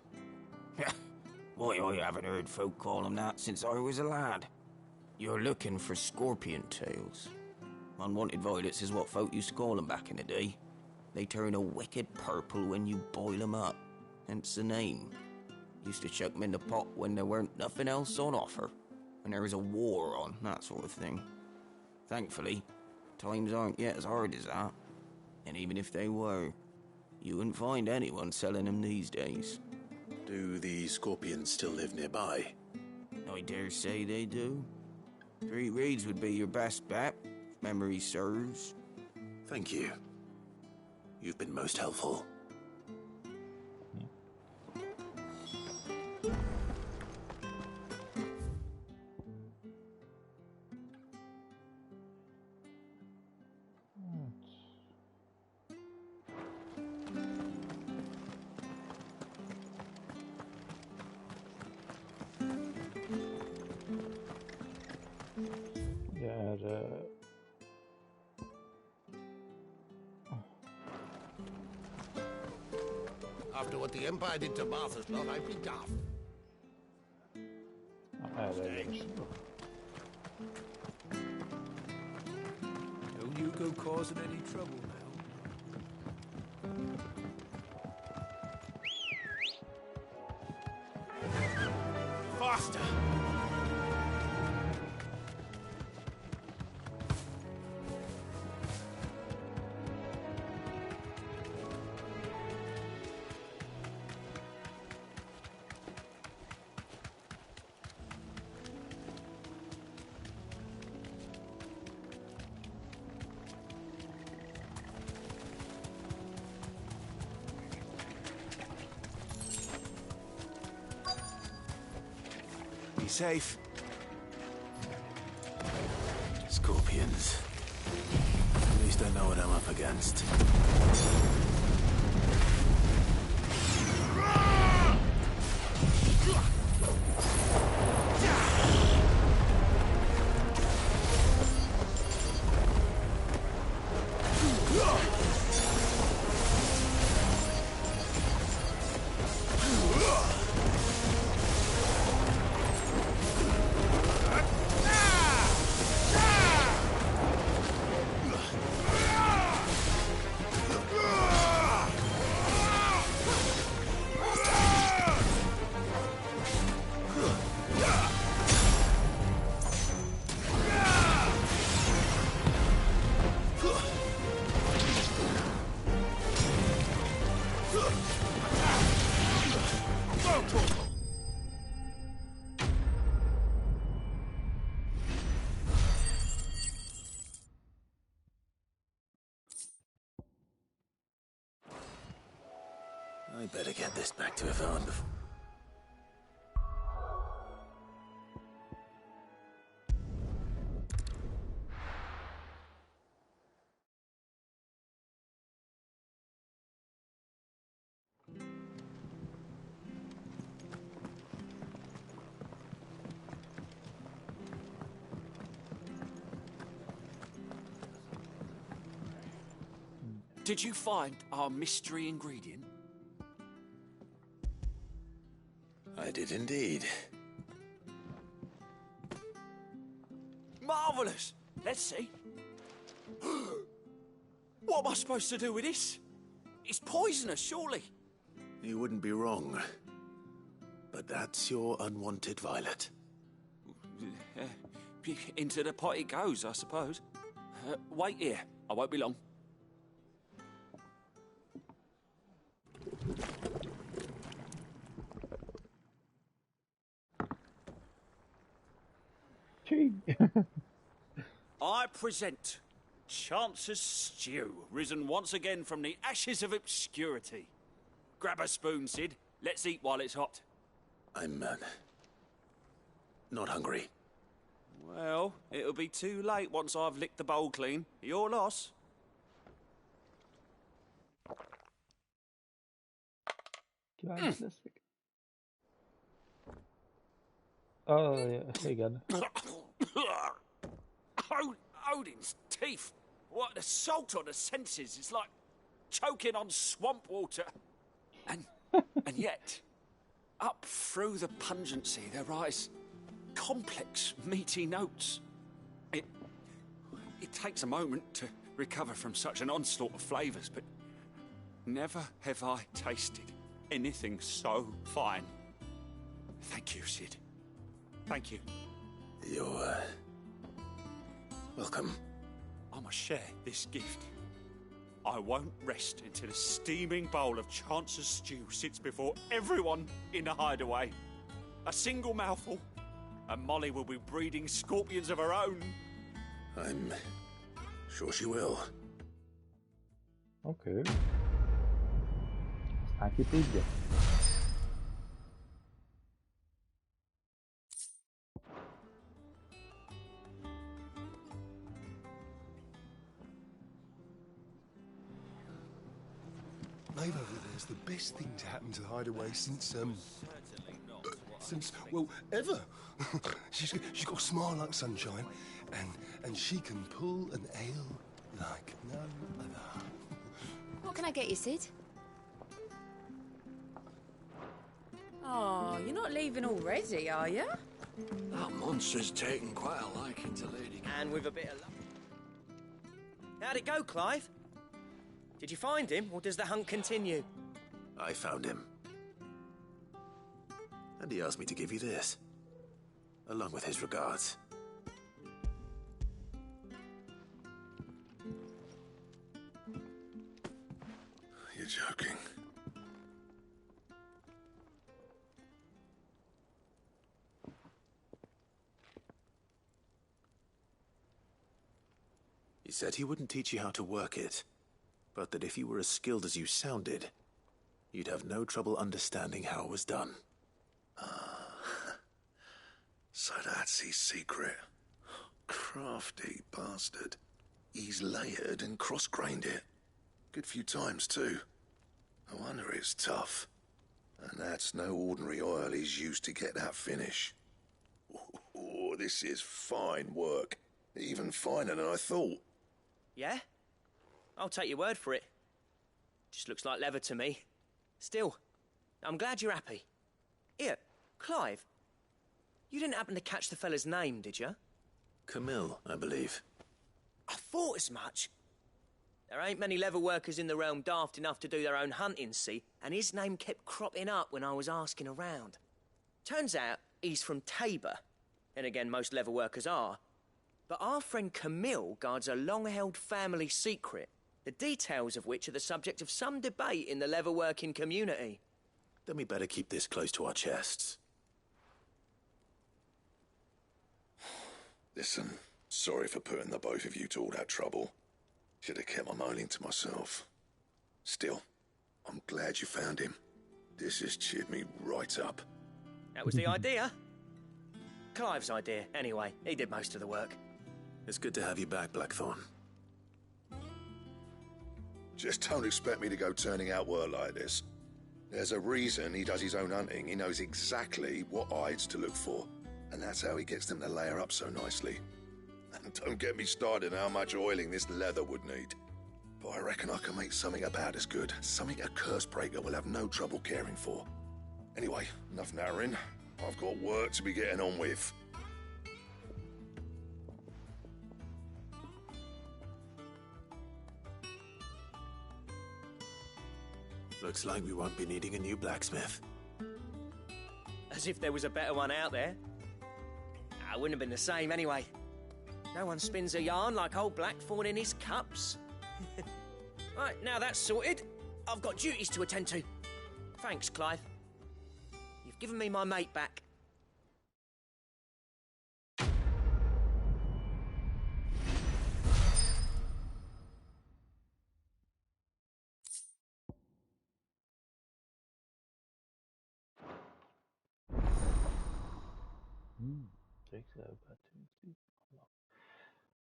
Why, I haven't heard folk call them that since I was a lad. You're looking for scorpion tails. Unwanted violets is what folk used to call them back in the day. They turn a wicked purple when you boil them up, hence the name. Used to chuck them in the pot when there weren't nothing else on offer, when there was a war on, that sort of thing. Thankfully, times aren't yet as hard as that. And even if they were, you wouldn't find anyone selling them these days. Do the scorpions still live nearby? I dare say they do. 3 Reeds would be your best bet, if memory serves. Thank you. You've been most helpful. mert... After what the Empire did to Martha's lot, I'd be daft. Don't you go causing any trouble now. Faster! Be safe. Scorpions. At least I know what I'm up against. I better get this back to Yvonne before... Did you find our mystery ingredient? I did indeed. Marvellous! Let's see. What am I supposed to do with this? It's poisonous, surely. You wouldn't be wrong. But that's your unwanted violet. Into the pot it goes, I suppose. Wait here. I won't be long. I present Chance's Stew, risen once again from the ashes of obscurity. Grab a spoon, Sid. Let's eat while it's hot. I'm, not hungry. Well, it'll be too late once I've licked the bowl clean. Your loss. Igen. Odin's teeth. What, the salt on the senses is like choking on swamp water. And yet, up through the pungency there rise complex, meaty notes. It takes a moment to recover from such an onslaught of flavours, but never have I tasted anything so fine. Thank you, Sid. Thank you. You're, welcome. I must share this gift. I won't rest until a steaming bowl of Chance's Stew sits before everyone in the hideaway. A single mouthful, and Molly will be breeding scorpions of her own. I'm sure she will. Okay. Aztán ki tudja. Life over there's the best thing to happen to the hideaway since since, well, ever. She's got a smile like sunshine, and she can pull an ale like no other. What can I get you, Sid? Oh, you're not leaving already, are you? That monster's taken quite a liking to Lady. And with a bit of luck. How'd it go, Clive? Did you find him, or does the hunt continue? I found him. And he asked me to give you this, along with his regards. You're joking. He said he wouldn't teach you how to work it, but that if you were as skilled as you sounded, you'd have no trouble understanding how it was done. So that's his secret. Crafty bastard. He's layered and cross-grained it. Good few times, too. No wonder it's tough. And that's no ordinary oil he's used to get that finish. Oh, this is fine work. Even finer than I thought. Yeah? I'll take your word for it. Just looks like leather to me. Still, I'm glad you're happy. Here, Clive. You didn't happen to catch the fella's name, did you? Camille, I believe. I thought as much. There ain't many leather workers in the realm daft enough to do their own hunting, see? And his name kept cropping up when I was asking around. Turns out he's from Tabor. Then again, most leather workers are. But our friend Camille guards a long-held family secret, the details of which are the subject of some debate in the leather-working community. Then we better keep this close to our chests. Listen, sorry for putting the both of you to all that trouble. Should have kept my moaning to myself. Still, I'm glad you found him. This has cheered me right up. That was the idea. Clive's idea, anyway. He did most of the work. It's good to have you back, Blackthorn. Just don't expect me to go turning out work like this. There's a reason he does his own hunting. He knows exactly what hides to look for. And that's how he gets them to layer up so nicely. And don't get me started on how much oiling this leather would need. But I reckon I can make something about as good. Something a Cursebreaker will have no trouble caring for. Anyway, enough narrowing. I've got work to be getting on with. Looks like we won't be needing a new blacksmith. As if there was a better one out there. I wouldn't have been the same anyway. No one spins a yarn like old Blackthorn in his cups. Right, now that's sorted, I've got duties to attend to. Thanks, Clive. You've given me my mate back.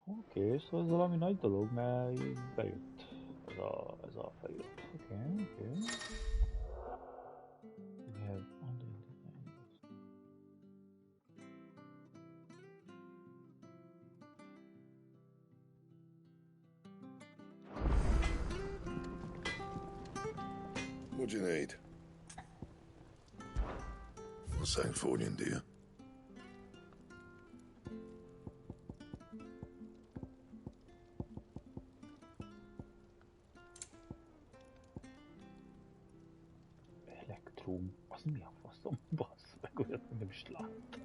Oké, szóval ez valami nagy dolog, mert így bejött ez a felirat. Oké. What do you need? St. Fornian, do you? Elektrum. Az mi a faszom? Bassz meg, olyat nem is láttam.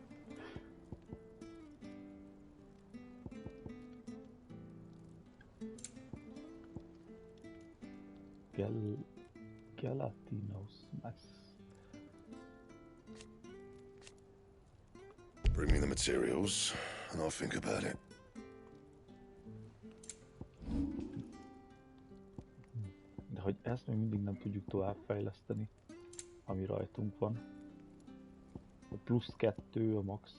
Gelatinous mass. Bring me the materials, and I'll think about it. De hogy ezt még mindig nem tudjuk továbbfejleszteni, ami rajtunk van. A +2 a max.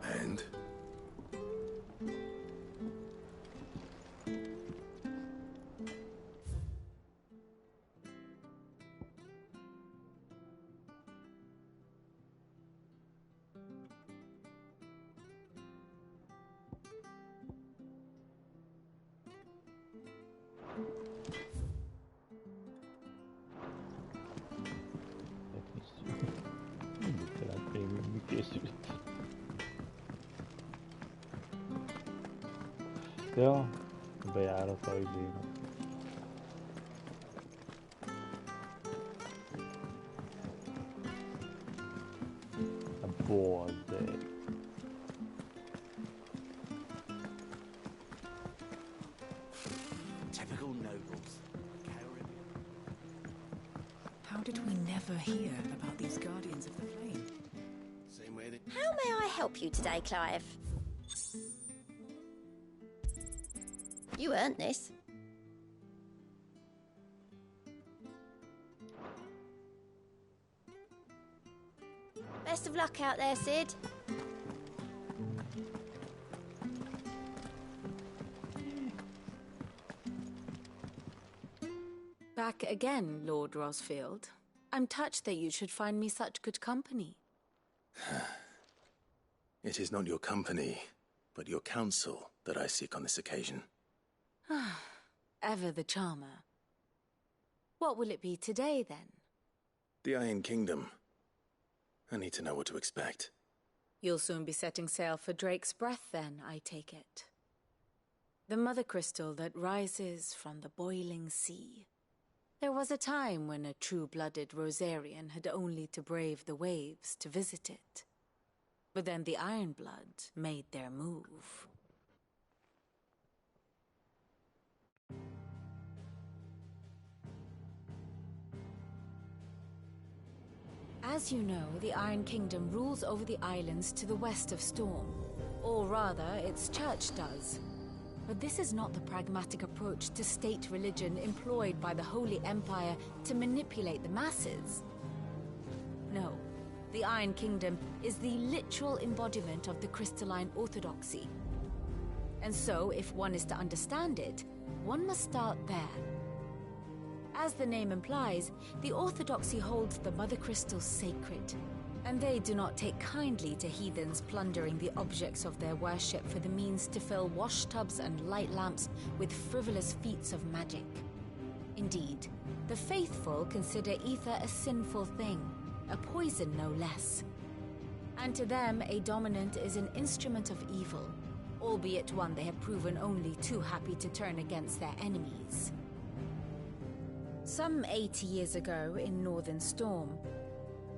And készült. Ja, bejárat a izének. A borzé. Typical nobles. How did we never hear about these Guardians of the Flame? Same way that... How may I help you today, Clive? You earned this. Best of luck out there, Sid. Back again, Lord Rosfield. I'm touched that you should find me such good company. It is not your company, but your counsel that I seek on this occasion. Ever the charmer. What will it be today, then? The Iron Kingdom. I need to know what to expect. You'll soon be setting sail for Drake's Breath, then, I take it. The mother crystal that rises from the boiling sea. There was a time when a true-blooded Rosarian had only to brave the waves to visit it. But then the Ironblood made their move. As you know, the Iron Kingdom rules over the islands to the west of Storm. Or rather, its church does. But this is not the pragmatic approach to state religion employed by the Holy Empire to manipulate the masses. No, the Iron Kingdom is the literal embodiment of the crystalline orthodoxy. And so, if one is to understand it, one must start there. As the name implies, the orthodoxy holds the Mother Crystals sacred, and they do not take kindly to heathens plundering the objects of their worship for the means to fill washtubs and light lamps with frivolous feats of magic. Indeed, the faithful consider ether a sinful thing, a poison no less. And to them, a dominant is an instrument of evil, albeit one they have proven only too happy to turn against their enemies. Some 80 years ago in Northern Storm,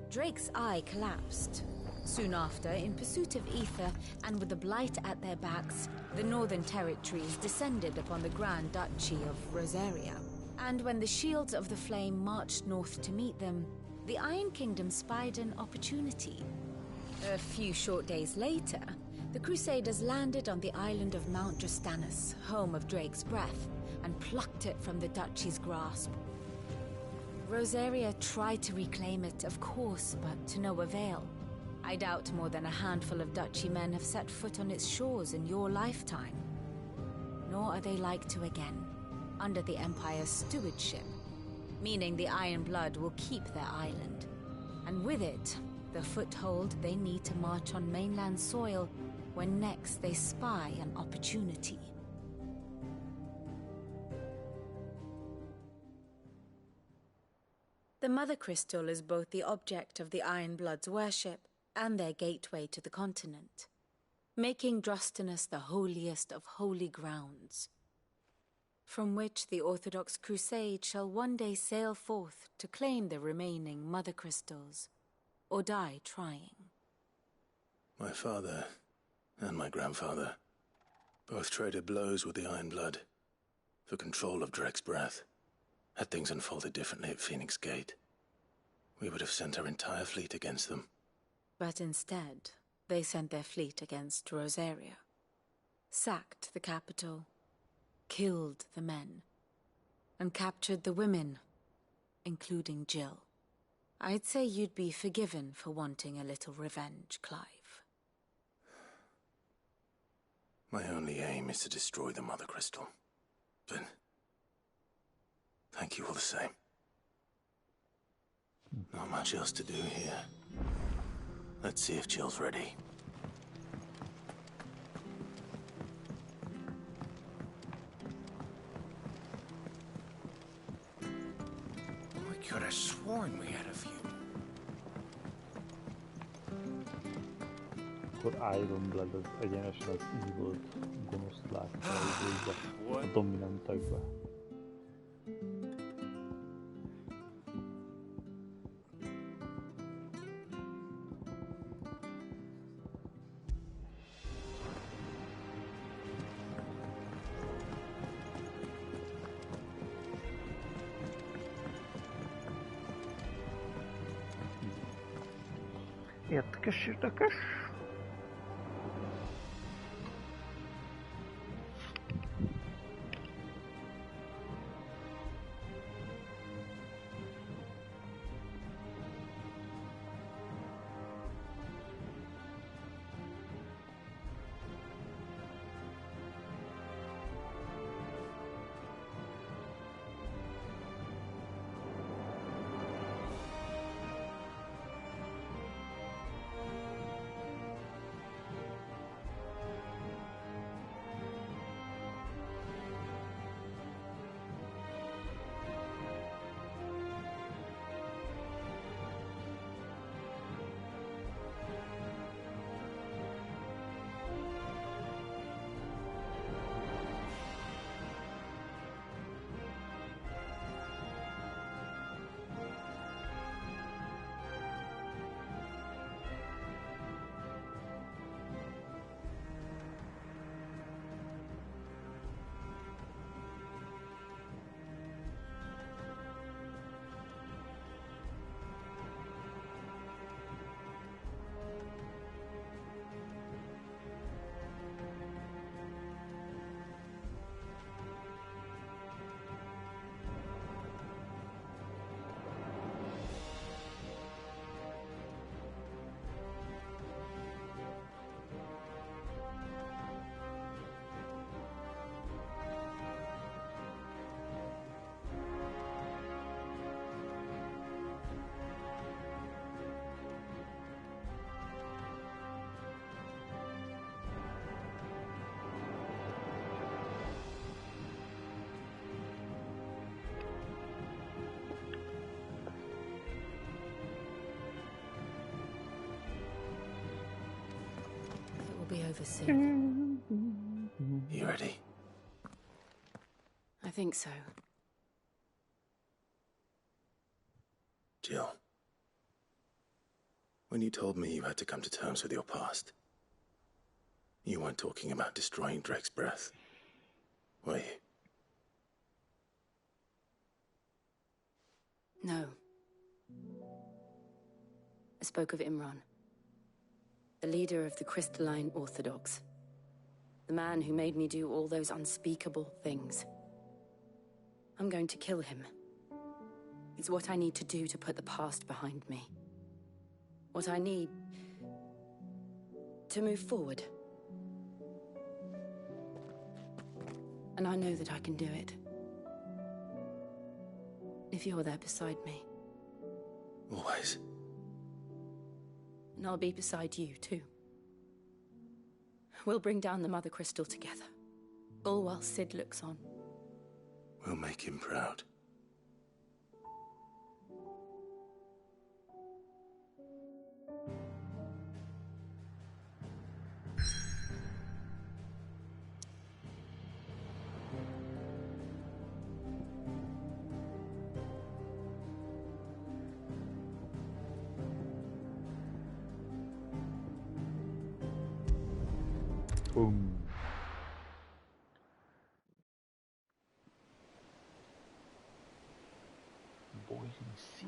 Drake's eye collapsed. Soon after, in pursuit of ether and with the blight at their backs, the Northern Territories descended upon the Grand Duchy of Rosaria. And when the Shields of the Flame marched north to meet them, the Iron Kingdom spied an opportunity. A few short days later, the Crusaders landed on the island of Mount Drastanus, home of Drake's Breath, and plucked it from the Duchy's grasp. Rosaria tried to reclaim it, of course, but to no avail. I doubt more than a handful of Duchy men have set foot on its shores in your lifetime. Nor are they like to again, under the Empire's stewardship, meaning the Iron Blood will keep their island. And with it, the foothold they need to march on mainland soil when next they spy an opportunity. The Mother Crystal is both the object of the Iron Blood's worship and their gateway to the continent, making Drastanus the holiest of holy grounds, from which the Orthodox Crusade shall one day sail forth to claim the remaining Mother Crystals, or die trying. My father and my grandfather both traded blows with the Iron Blood for control of Drake's Breath. Had things unfolded differently at Phoenix Gate, we would have sent our entire fleet against them. But instead, they sent their fleet against Rosaria, sacked the capital, killed the men, and captured the women, including Jill. I'd say you'd be forgiven for wanting a little revenge, Clive. My only aim is to destroy the Mother Crystal. But thank you all the same. Not much else to do here. Let's see if Jill's ready. I could have sworn we had a few. amikor Iron Blood az egyenesen az evil gonoszt látta a dominantakba. Érdekes, érdekes. Be over soon. You ready? I think so. Jill, when you told me you had to come to terms with your past, you weren't talking about destroying Drake's breath, were you? No. I spoke of Imran, the leader of the Crystalline Orthodox. The man who made me do all those unspeakable things. I'm going to kill him. It's what I need to do to put the past behind me. What I need to move forward. And I know that I can do it. If you're there beside me. Always. And I'll be beside you, too. We'll bring down the Mother Crystal together. All while Sid looks on. We'll make him proud. Boom. Boys in sea.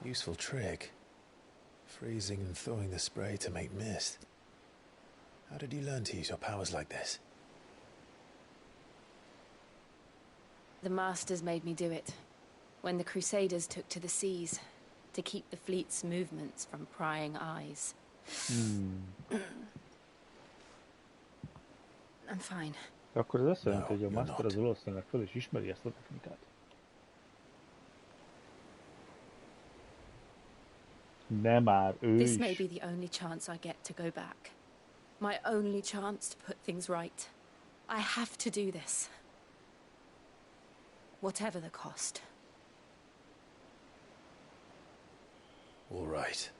Useful trick. Freezing and thawing the spray to make mist. How did you learn to use your powers like this? The Masters made me do it. When the Crusaders took to the seas, to keep the fleet's movements from prying eyes. I'm fine. Akkor ez azt jelenti, hogy a Master az valószínűleg föl is ismeri ezt a technikát. Nem már, ő This is. may be the only chance I get to go back. My only chance to put things right. I have to do this. Whatever the cost. All right.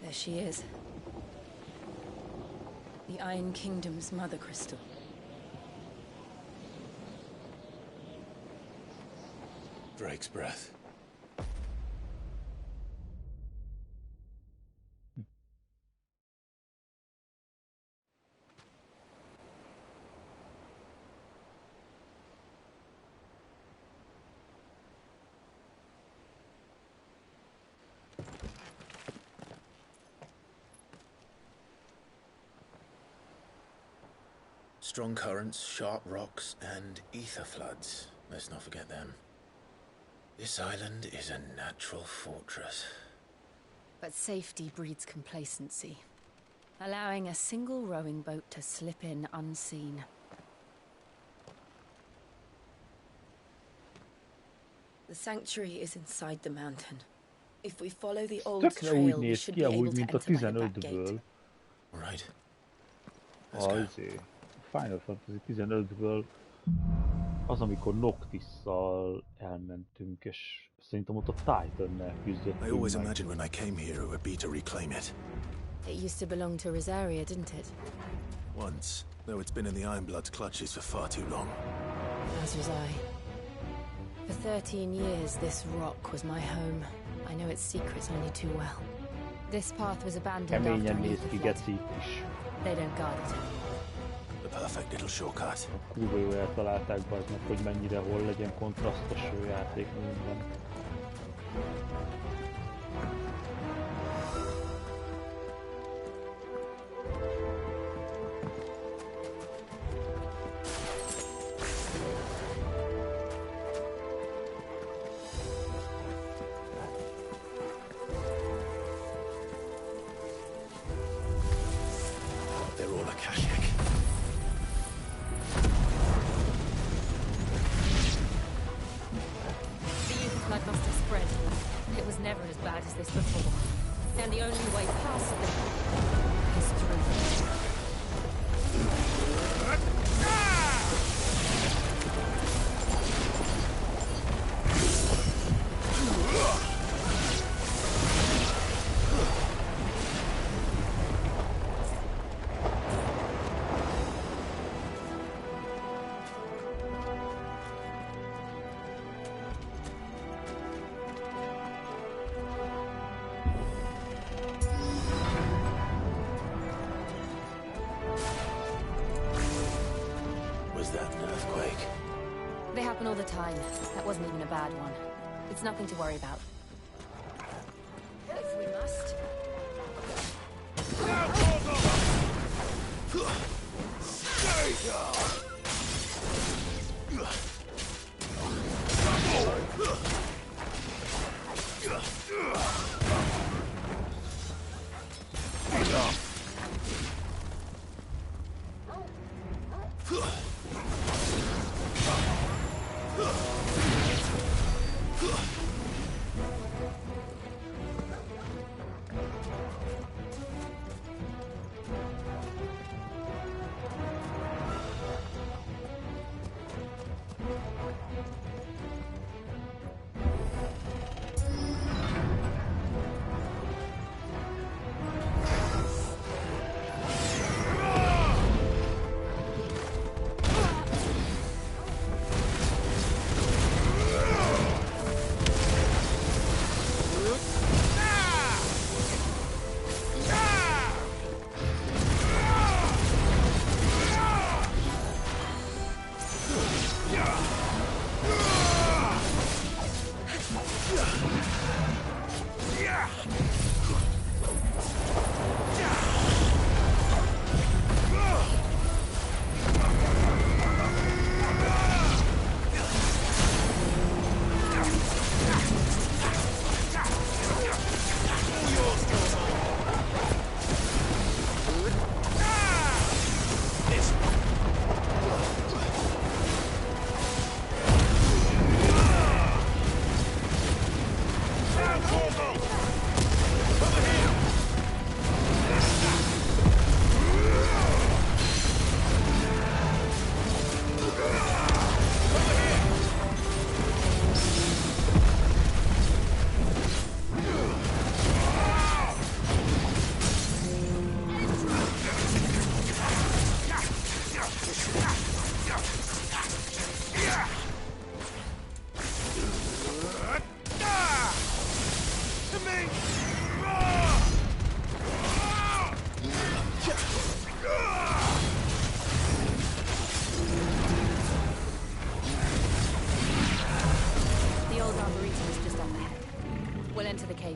There she is. The Iron Kingdom's mother crystal. Drake's breath. Strong currents, sharp rocks, and ether floods. Let's not forget them. This island is a natural fortress. But safety breeds complacency, allowing a single rowing boat to slip in unseen. The sanctuary is inside the mountain. If we follow the old Tökre úgy trail, we néz should ki, be able amúgy, to mint a enter by the back gate. 15-ből. Right. Final Fantasy 15-ből az, amikor Noctisszal elmentünk, és szerintem ott a Titannel küzdöttünk I always meg. imagined when I came here it would be to reclaim it. It used to belong to Rosaria, didn't it? Once, though it's been in the Ironblood's clutches for far too long. As was I. For 13 years, this rock was my home. I know its secrets only too well. This path was abandoned after Keményen an néz ether ki, flood. geci itt is. They don't guard it anymore. The perfect little shortcut. Kurva jól eltalálták be aznak, hogy mennyire hol legyen kontrasztos játék minden. They're all Akashic. The ether flood must have spread. It was never as bad as this before. And the only way past them is through. Was that an earthquake? They happen all the time. That wasn't even a bad one. It's nothing to worry about. If we must.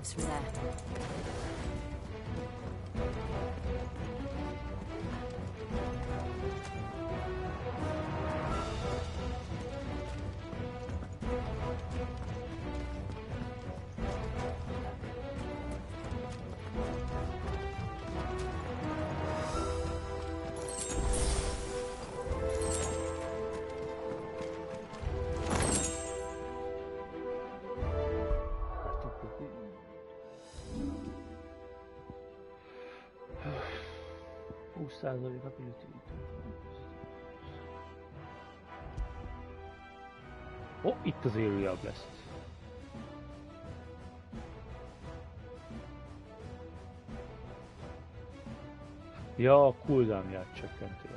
caves from there. Ó, itt az újabb lesz. Ja, a cooldownját csökkenti.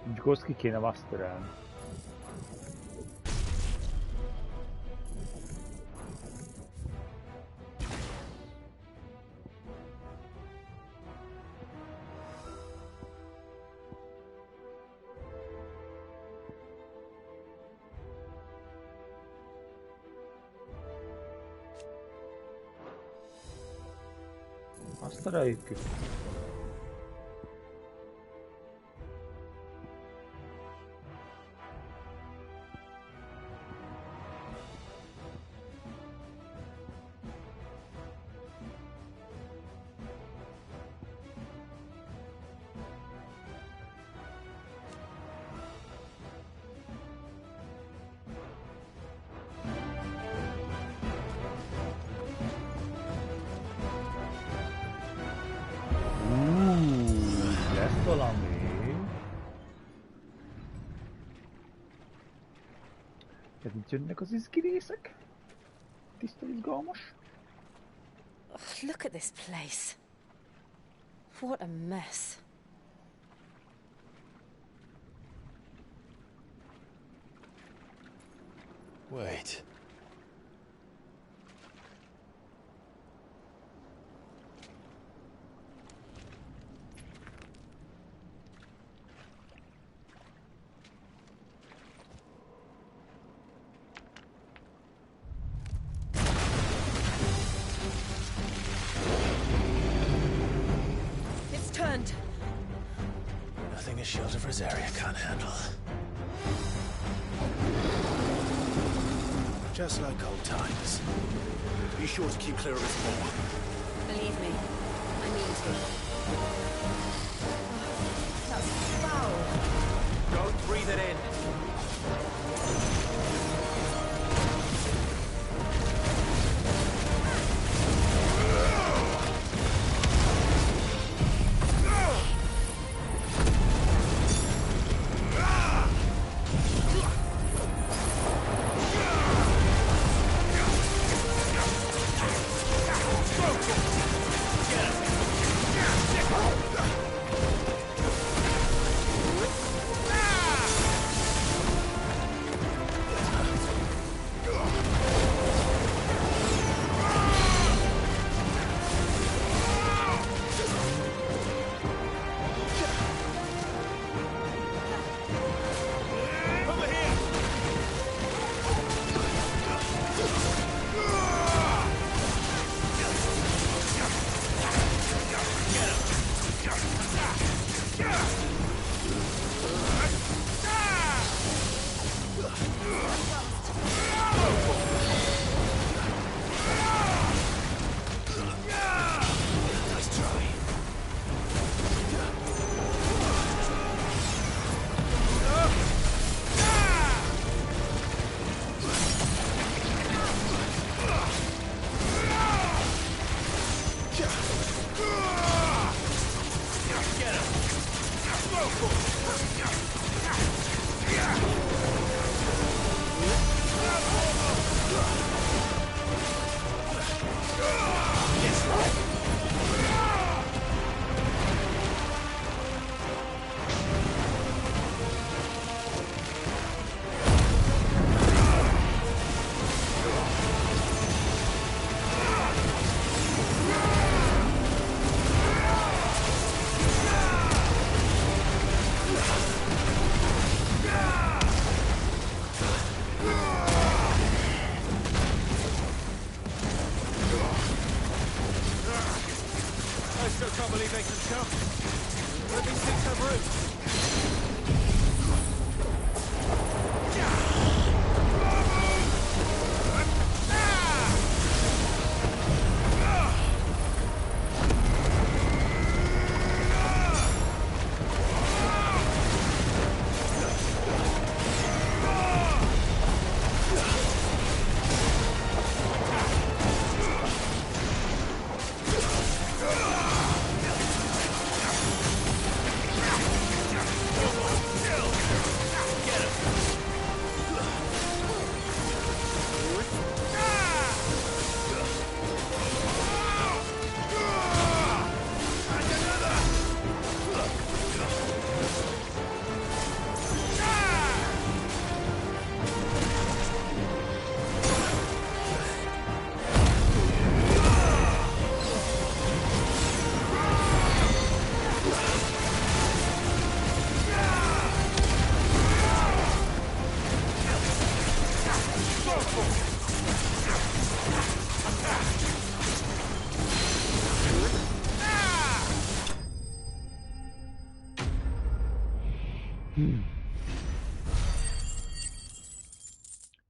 Mondjuk azt ki kéne masterelni. Mastereljük ki. Lesz valami. Tehát itt jönnek az izgi részek. Tiszta izgalmas. Look at this place. What a mess. Wait. It's turned. Nothing a shield of Rosaria can't handle. Just like old times. Be sure to keep clear of its maw. Believe me, I mean to. That's foul. Don't breathe it in.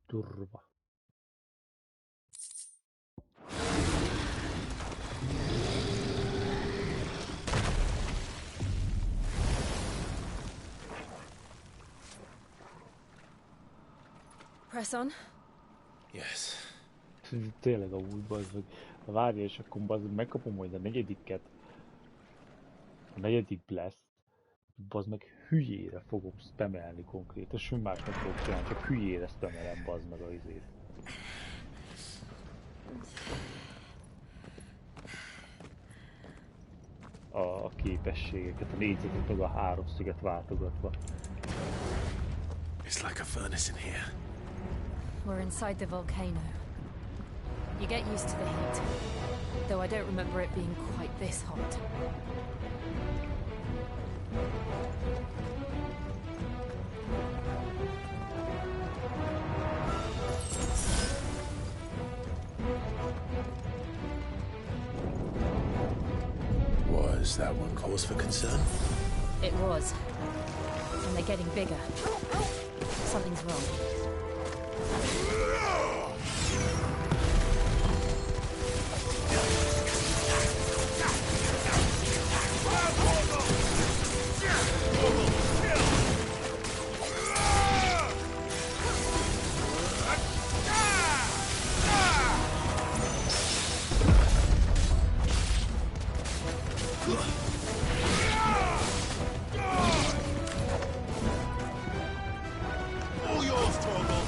Turva. Press on. Yes. Tényleg amúgy, bazd meg. Várja, és akkor bazd meg megkapom majd a negyediket. A negyedik lesz. Bazd meg hülyére fogom spamelni konkrétan. Semmi más nem fogok csinálni, csak hülyére spamelem bazd meg a izét. A képességeket, a négyzetet meg a háromszöget váltogatva. It's like a furnace in here. We're inside the volcano. You get used to the heat, though I don't remember it being quite this hot. Was that one cause for concern? It was. And they're getting bigger. Something's wrong. All yours, Torgal.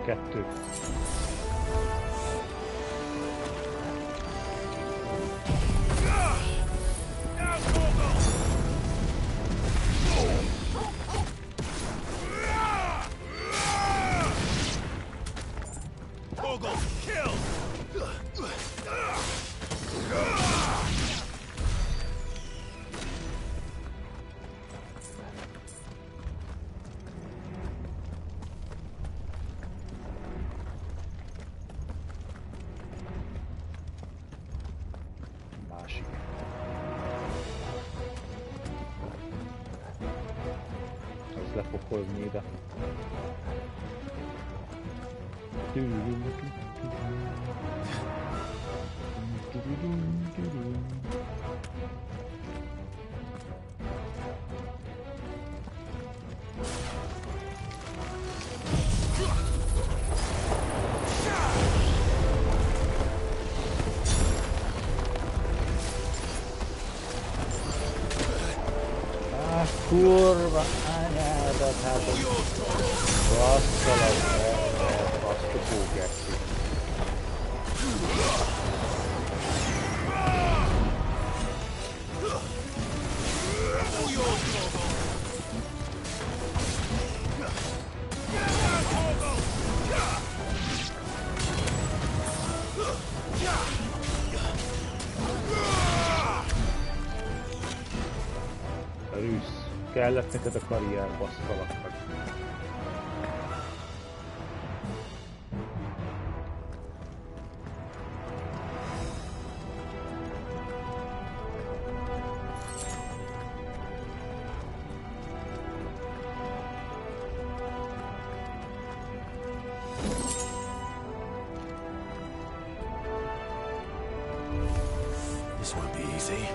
Kettő. Torgal, kill! Másik. Ez le fog hozni ide. Kurva anyádat, hát basszal az ember, azt a pókerti. Rűsz. Kellett neked a karrier, basszalak meg. This won't be easy.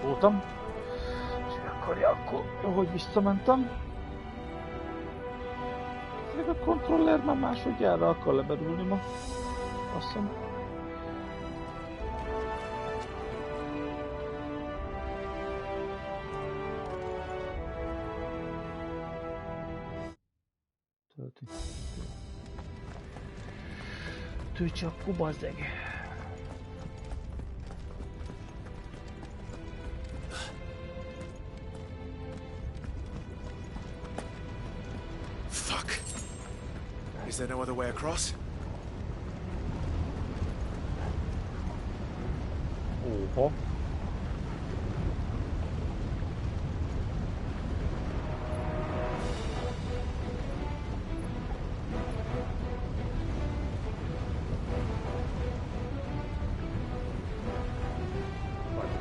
Voltam. És akarja akkor, hogy visszamentem. A kontroller már másodjára akar leberülni ma. Azt hiszem. Töltse akkor bazdeg. Fuck. Is there no other way across? Oha.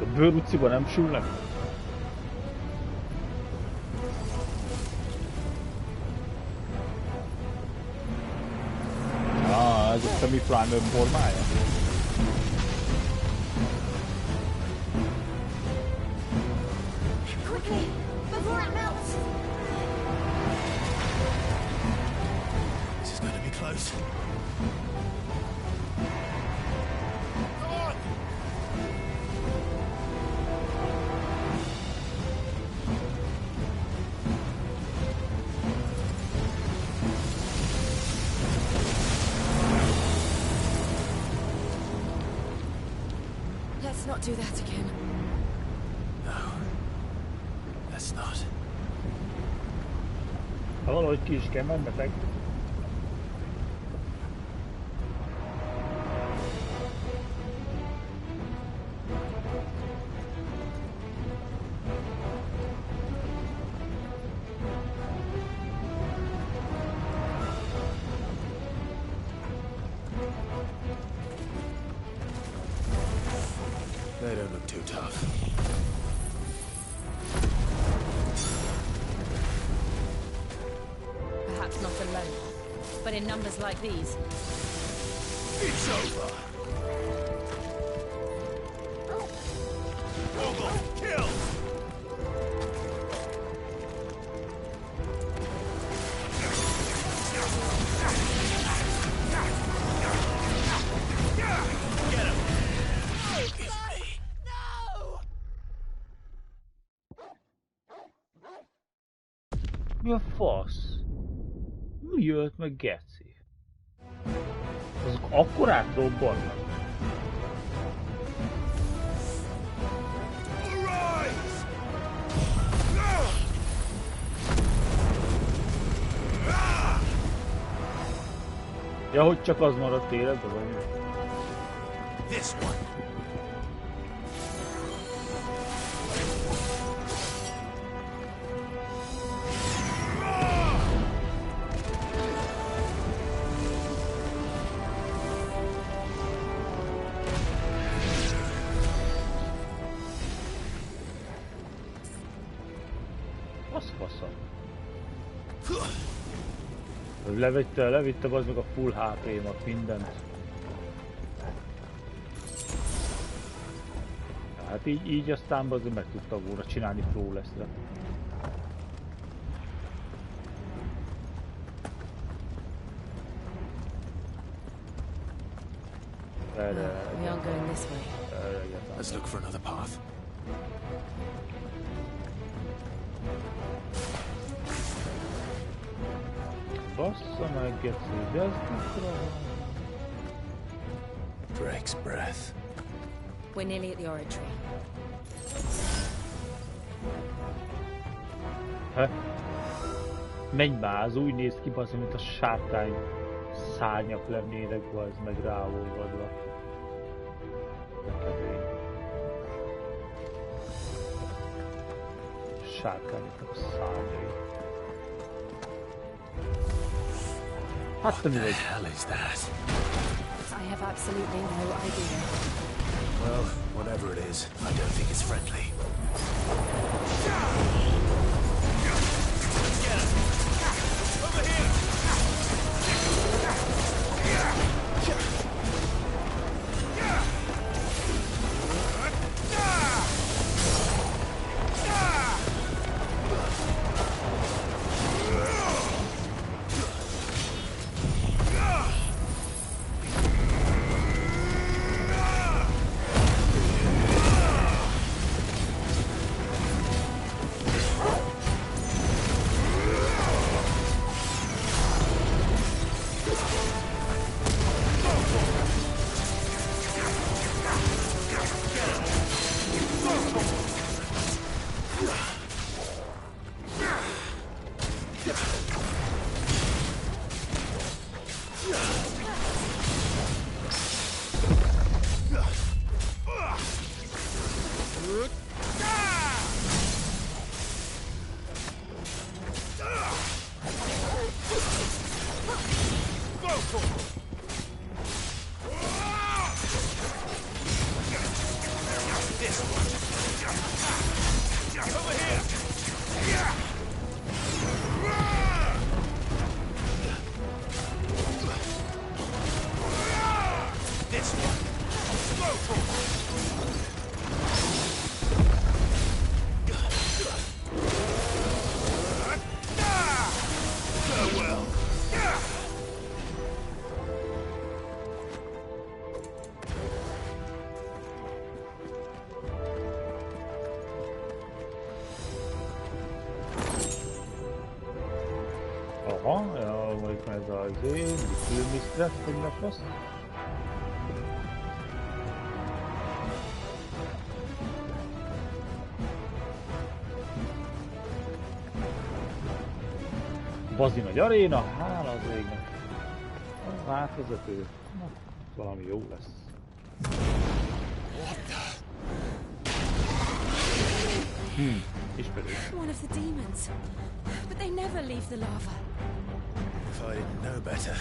A bőrutciban nem sülnek? Ez a semi-primer formája? Quickly, before it melts! This is going to be close. Let's not do that again. No. Let's not. Ha valahogy ki is kell mennetek. They don't look too tough. Perhaps not alone, but in numbers like these. It's over. Vogel, kill! Get him! Mi a fasz? Mi jött meg geci? Azok akkorát robbannak. Ja, hogy csak az maradt életben, vagy mi? This one. Levitte az meg a full HP-mat, mindent. Hát így aztán azért meg tudta volna csinálni flawless-re. We aren't going this way. Let's look for another path. Bassza meg, geci, de ez Drake's breath. We're nearly at the oratory. Ha? Menj már, az úgy néz ki, bassza, mint a sárkány szárnyak lennének, az meg ráolvadva. Sárkányoknak a szárnyai. What the hell is that? I have absolutely no idea. Well, whatever it is, I don't think it's friendly. Get him! Over here! Over here! Yeah! This one! Go for farewell! Aha, ja, majd ez az külmisztret fognak most. Bazi nagy aréna, hála az égnek. A váltvezető, na, valami jó lesz. Ismerős. One of the demons. But they never leave the lava. If I didn't know better,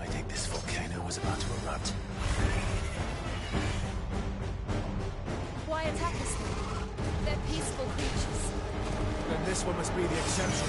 I think this volcano was about to erupt. Why attack us then? They're peaceful creatures. Then this one must be the exception.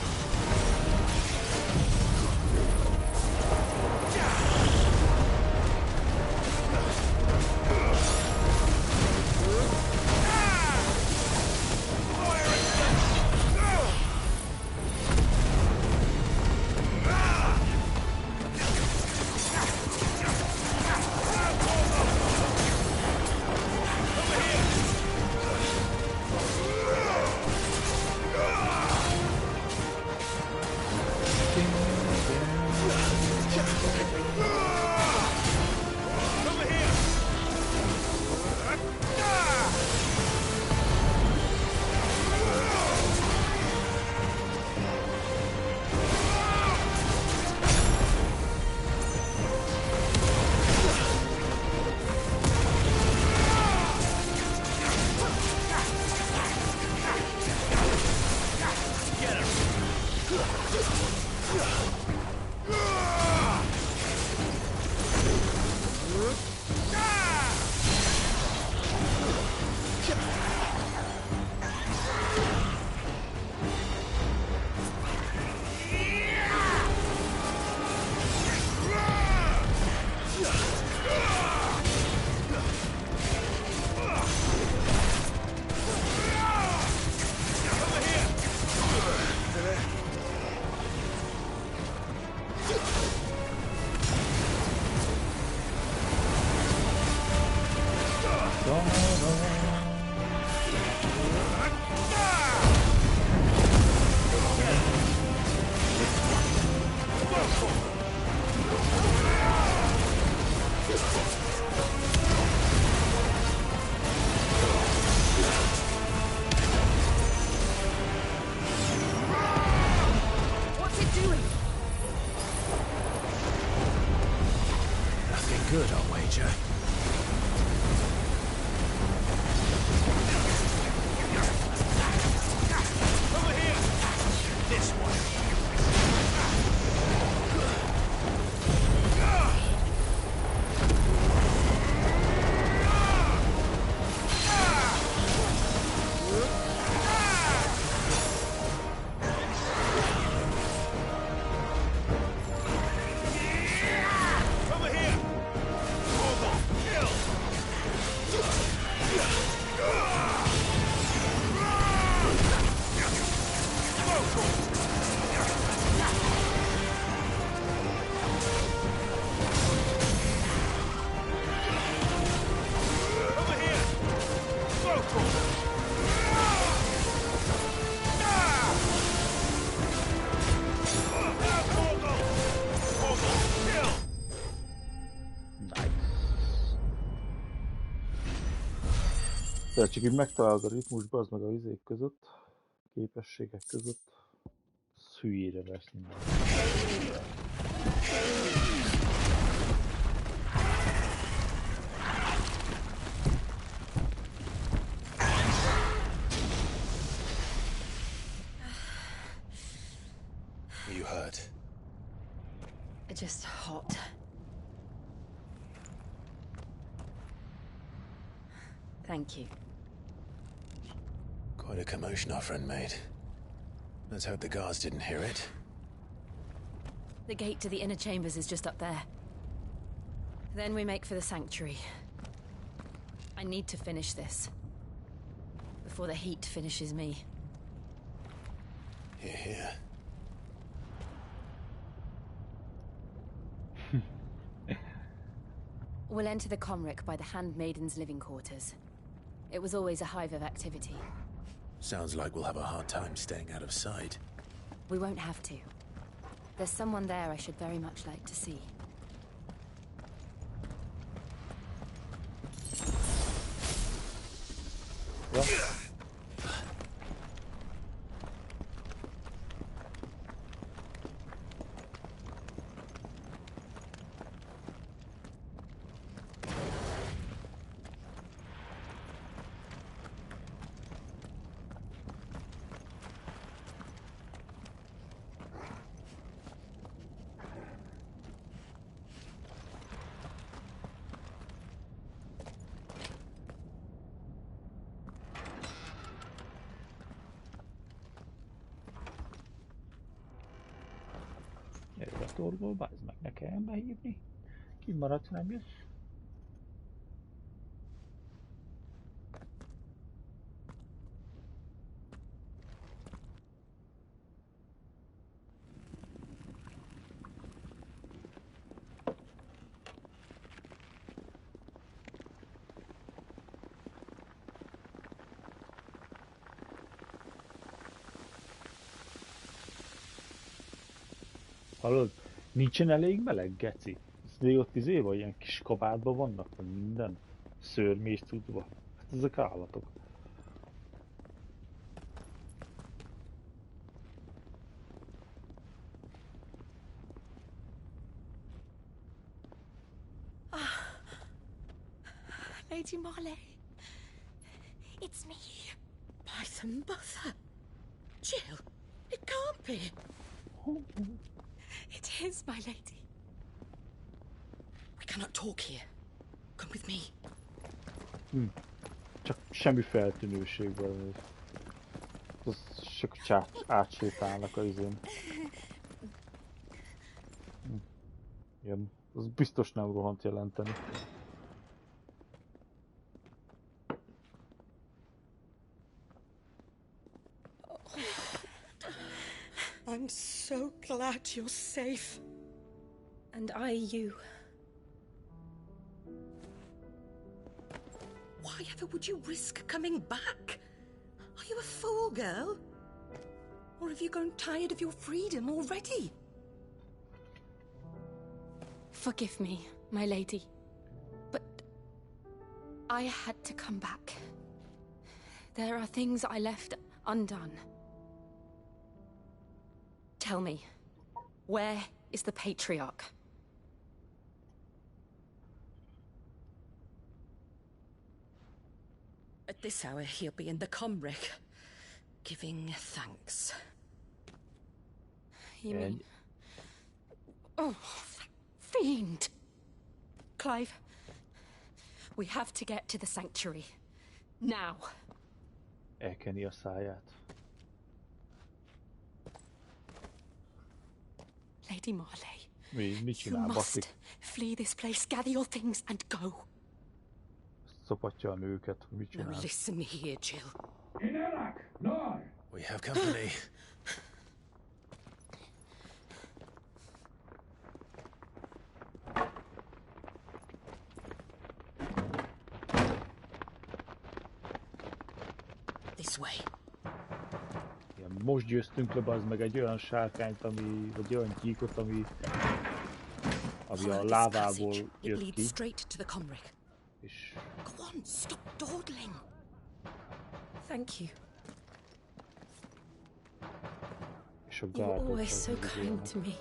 Good, I'll wager. Over here! This one. Tehát csak így megtalálod a ritmusba, az meg a izék között, képességek között, hülyére lesz minden. You hurt? just hot. Thank you. Quite a commotion our friend made. Let's hope the guards didn't hear it. The gate to the inner chambers is just up there. Then we make for the sanctuary. I need to finish this. Before the heat finishes me. Hear, hear. We'll enter the Comric by the Handmaiden's living quarters. It was always a hive of activity. Sounds like we'll have a hard time staying out of sight. We won't have to. There's someone there I should very much like to see. Ja. Előretorgol, bázd meg, ne kelljen behívni. Kimaradsz, nem jössz? Hallod? Nincsen elég meleg, geci? De ott vagy ilyen kis kabátban vannak, vagy minden. Szőrmés cuccba. Hát ezek állatok. Lady Marley. It's me. By the mother. Jill, it can't be. It is, my lady. We cannot talk here. Come with me. Csak semmi feltűnőségben. Csak átsétálnak az izén. Igen, az biztos nem rohant jelenteni. I'm so glad you're safe. And I you. Why ever would you risk coming back? Are you a fool, girl? Or have you grown tired of your freedom already? Forgive me, my lady. But I had to come back. There are things I left undone. Tell me, where is the Patriarch? At this hour, he'll be in the Comric, giving thanks. You mean... Oh, that fiend! Clive, we have to get to the sanctuary. Now. Elkeni a száját. Lady Marley, Mit you csinál, must baszik? flee this place, gather your things and go. Szopatja a nőket, mit Now csinál? listen here, Jill. We have company. This way. Igen, most győztünk le, bazd meg egy olyan sárkányt, vagy olyan gyíkot, ami a lávából jött ki. Straight to the Comric. És... Go on, stop dawdling. Thank you. És a You're gárdok always so az kind to me.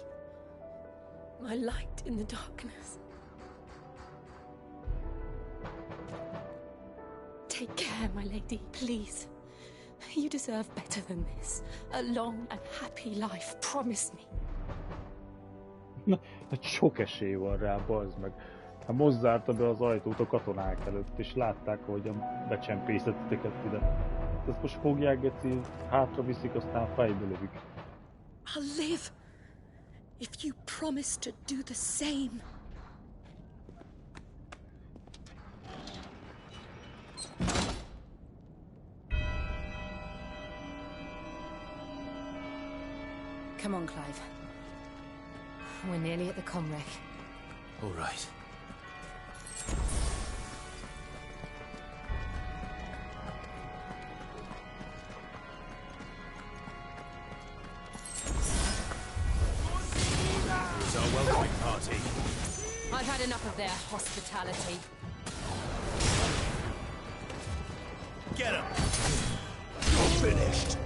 My light in the darkness. Take care, my lady, please. You deserve better than this. A long and happy life, promise me. Sok esély van rá, bazd meg. Hát most zárta be az ajtót a katonák előtt, és látták, ahogyan becsempészett titeket ide. Ezt most fogják, geci, hátra viszik, aztán fejbe lövik. I'll live if you promise to do the same. Come on, Clive. We're nearly at the comwreck. All right. Here's our welcoming party. I've had enough of their hospitality. Get him! You're finished!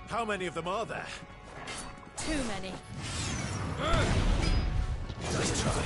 How many of them are there? Too many. Nice try.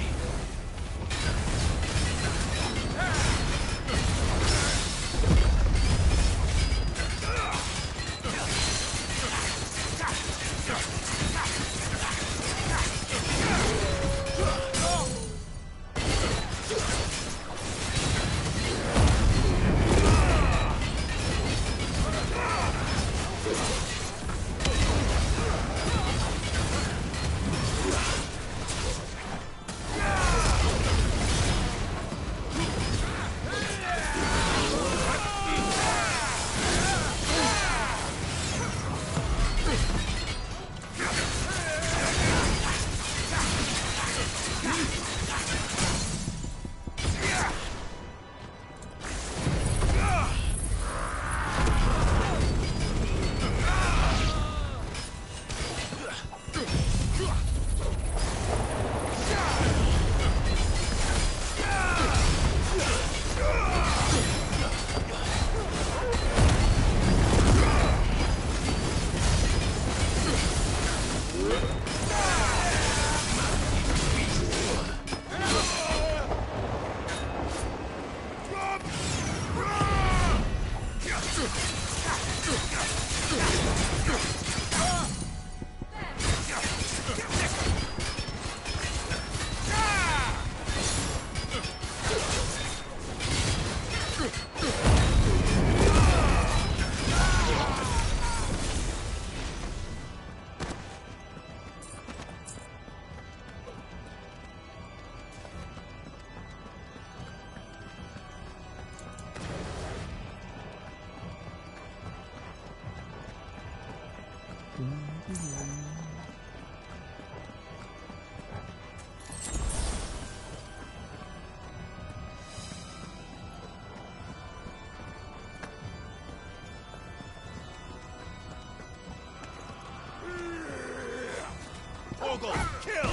Ogle, kill!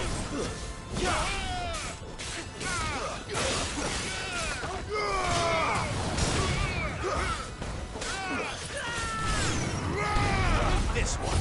This one.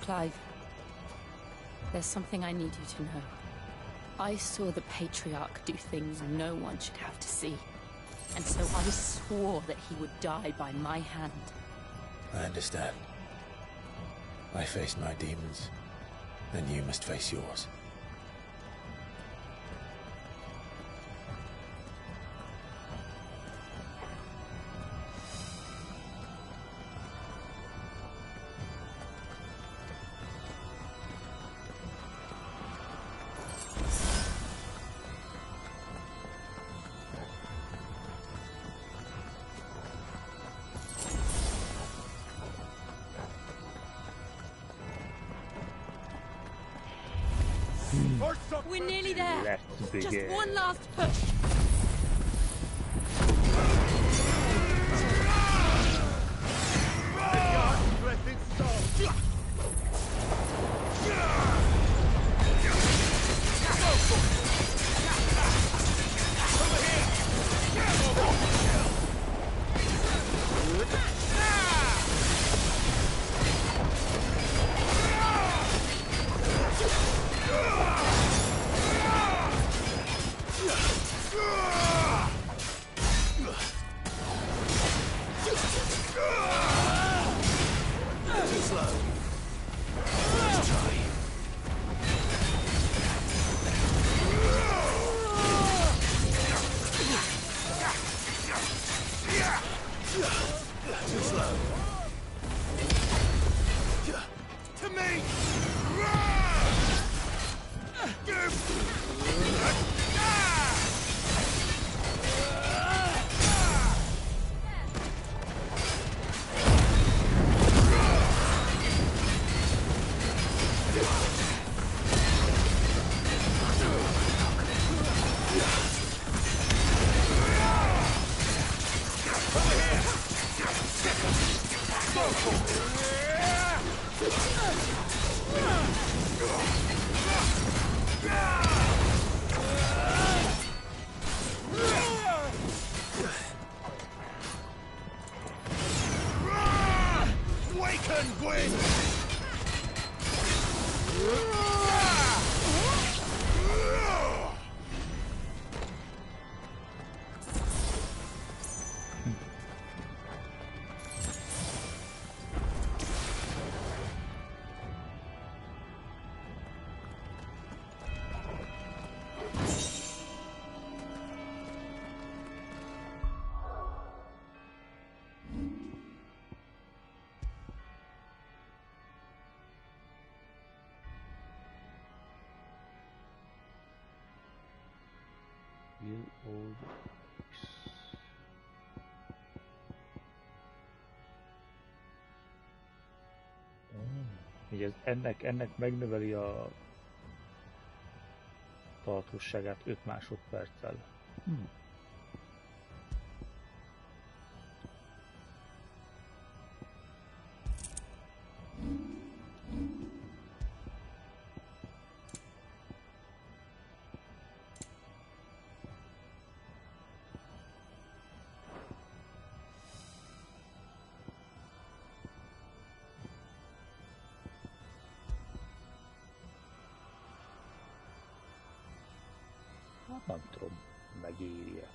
Clive, there's something I need you to know. I saw the Patriarch do things no one should have to see. And so I swore that he would die by my hand. I understand. I faced my demons, and you must face yours. We're nearly there. Just one last push. Ugye ennek megnöveli a tartóságát 5 másodperccel. Nem tudom, megírja.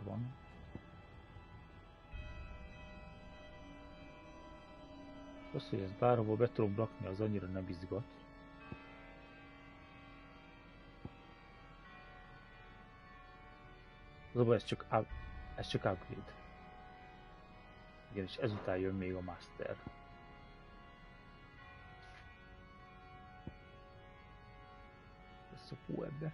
Van. Az, hogy ezt bárhova be tudom rakni, az annyira nem izgat. Az a baj, ez csak upgrade. Igen, és ezután jön még a Master. Ez a fú ebbe.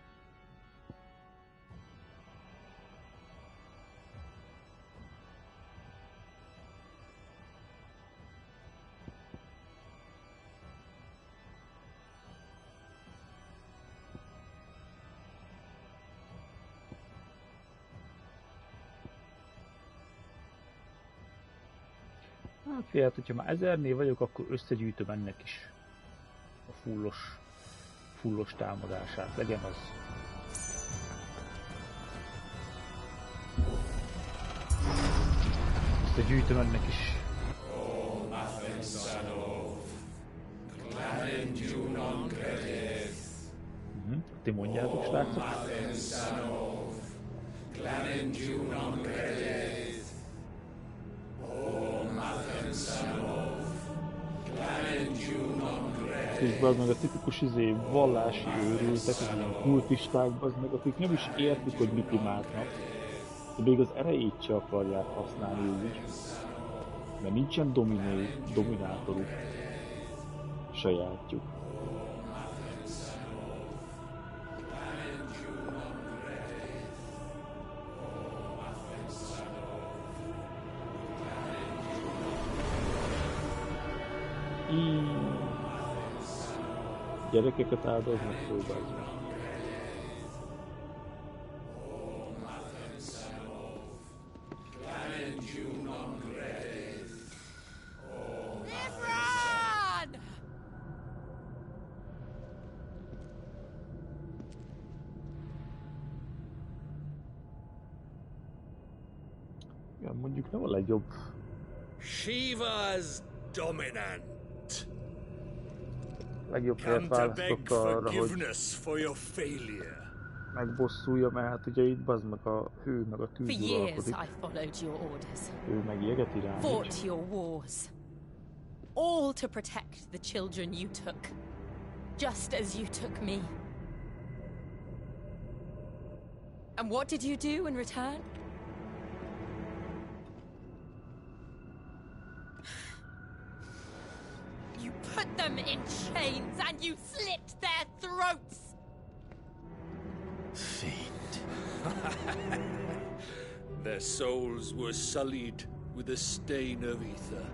Hát figyelj, hogyha már 1000-nél vagyok, akkor összegyűjtöm ennek is a fullos támadását. Legyen az. Összegyűjtöm ennek is. Ti mondjátok, srácok? És az meg a tipikus vallási őrültek, az ilyen kultisták, az meg, akik nem is értik, hogy mit imádnak, de még az erejét se akarják használni úgy, mert nincsen dominátoruk, sajátjuk. Gyerekeket áldoznak próbálni. Ja, mondjuk nem a legjobb. Shiva's dominant. Legjobb helyet választotta arra, hogy megbosszulja, mert hát ugye itt bazd meg a hő, meg a tűz uralkodik. Ő meg jeget irányít. Fought your wars. All to protect the children you took. Just as you took me. And what did you do in return? You put them in chains and you slit their throats! Fiend. Their souls were sullied with the stain of ether.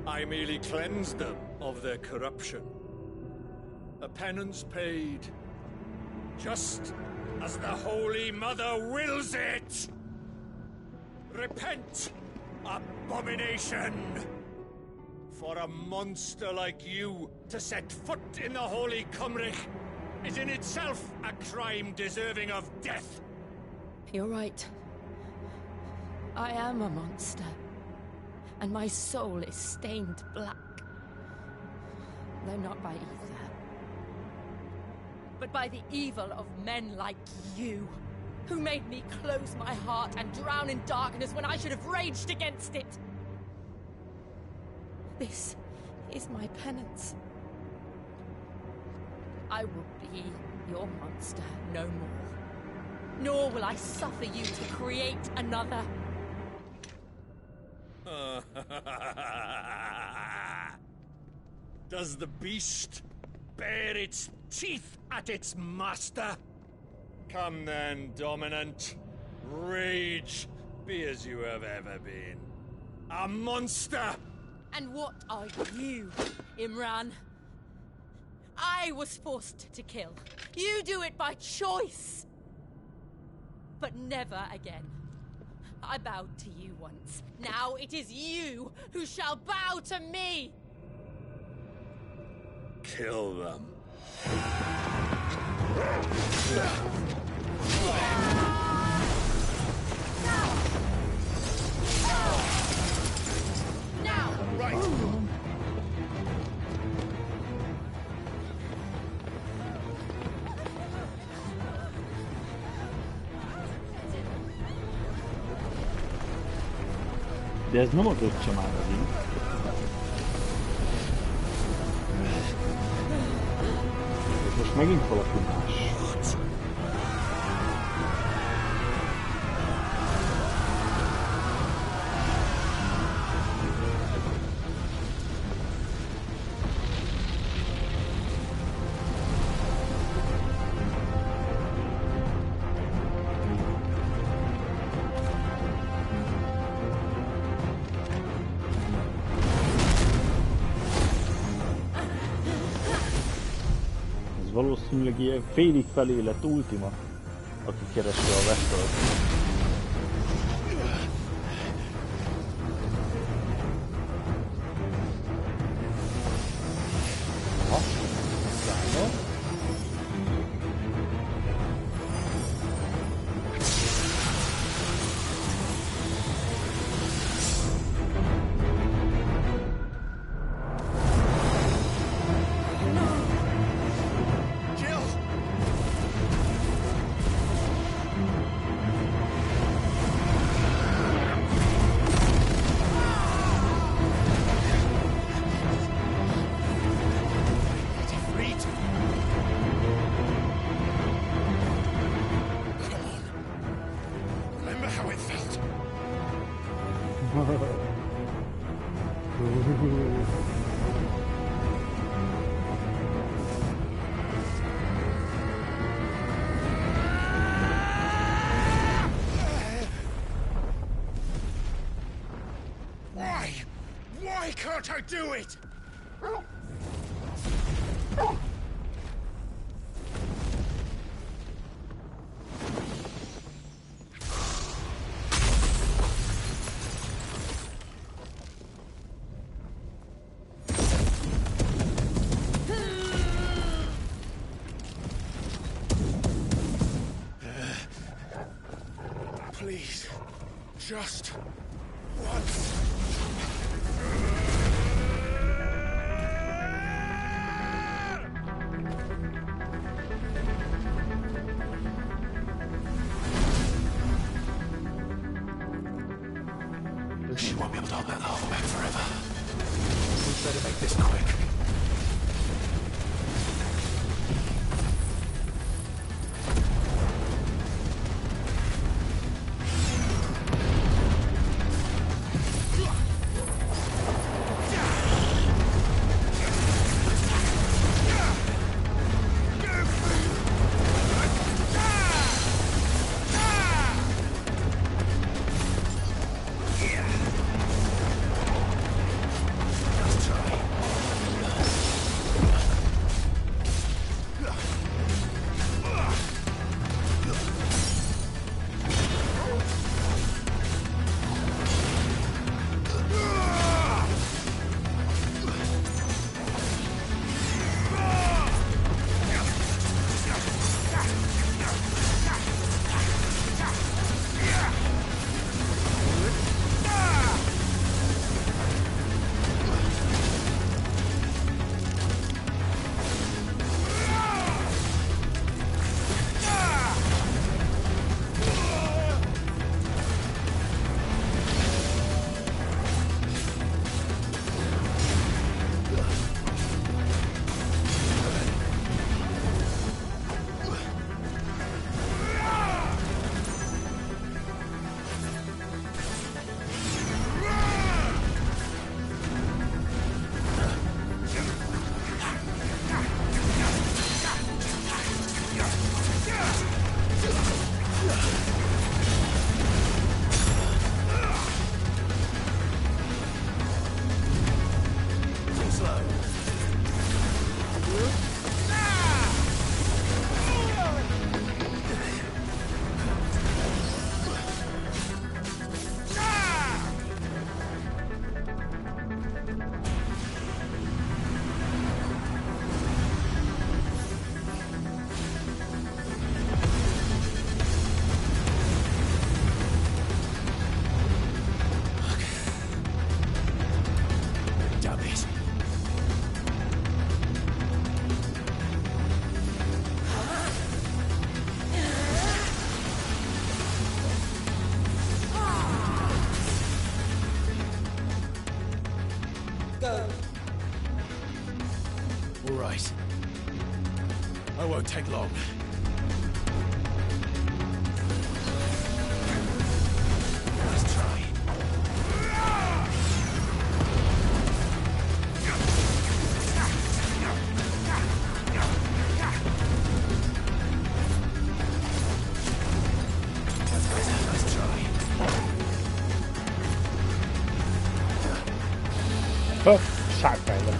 I merely cleansed them of their corruption. A penance paid, just as the Holy Mother wills it! Repent, abomination! For a monster like you to set foot in the Holy Cymric is in itself a crime deserving of death. You're right. I am a monster. And my soul is stained black. Though not by ether. But by the evil of men like you, who made me close my heart and drown in darkness when I should have raged against it. This is my penance. I will be your monster no more. Nor will I suffer you to create another. Does the beast bare its teeth at its master? Come then, dominant. Rage, be as you have ever been. A monster! And what are you, Imran? I was forced to kill. You do it by choice. But never again. I bowed to you once. Now it is you who shall bow to me! Kill them. Now! Right! De ez nem az öccse már megint. Ez most megint valaki más. Valószínűleg ilyen félig felé lett Ultima, aki keresi a Vesztalt. not I do it! Please, just once. She won't be able to hold that lava back forever. We'd better make this quick. All right. I won't take long. Let's try. Let's try. Oh, shotgun.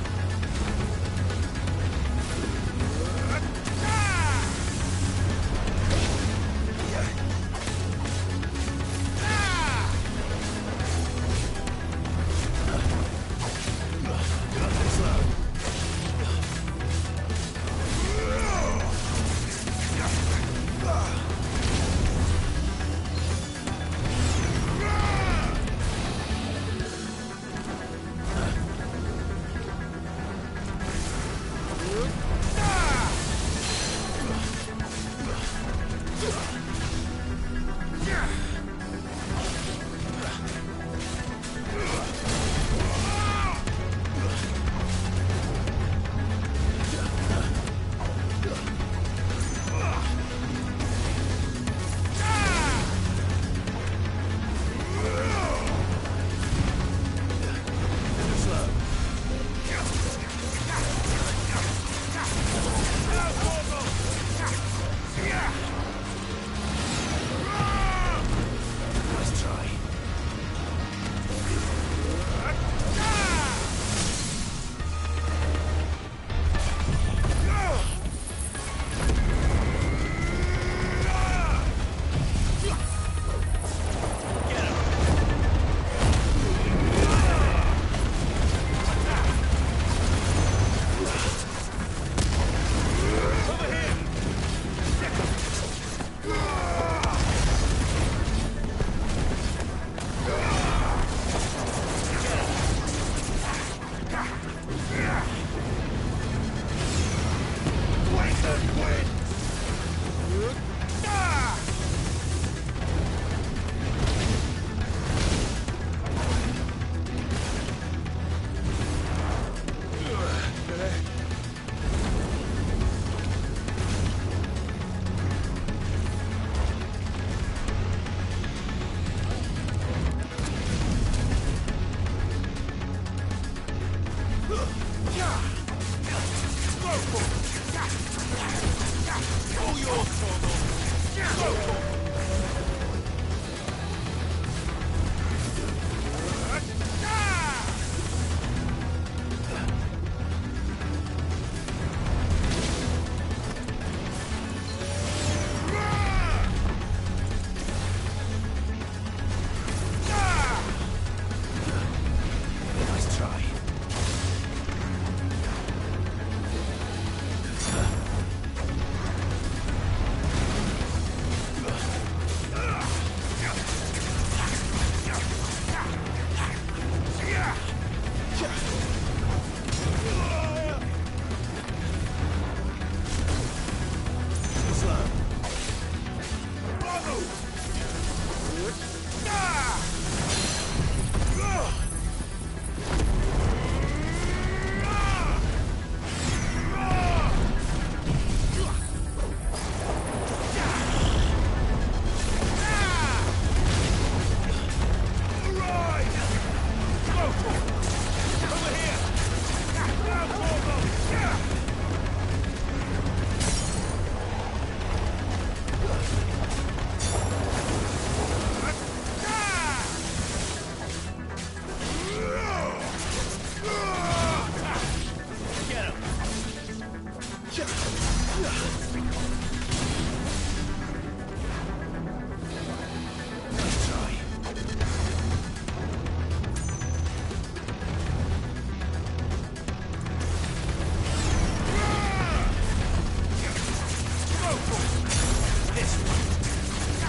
this one.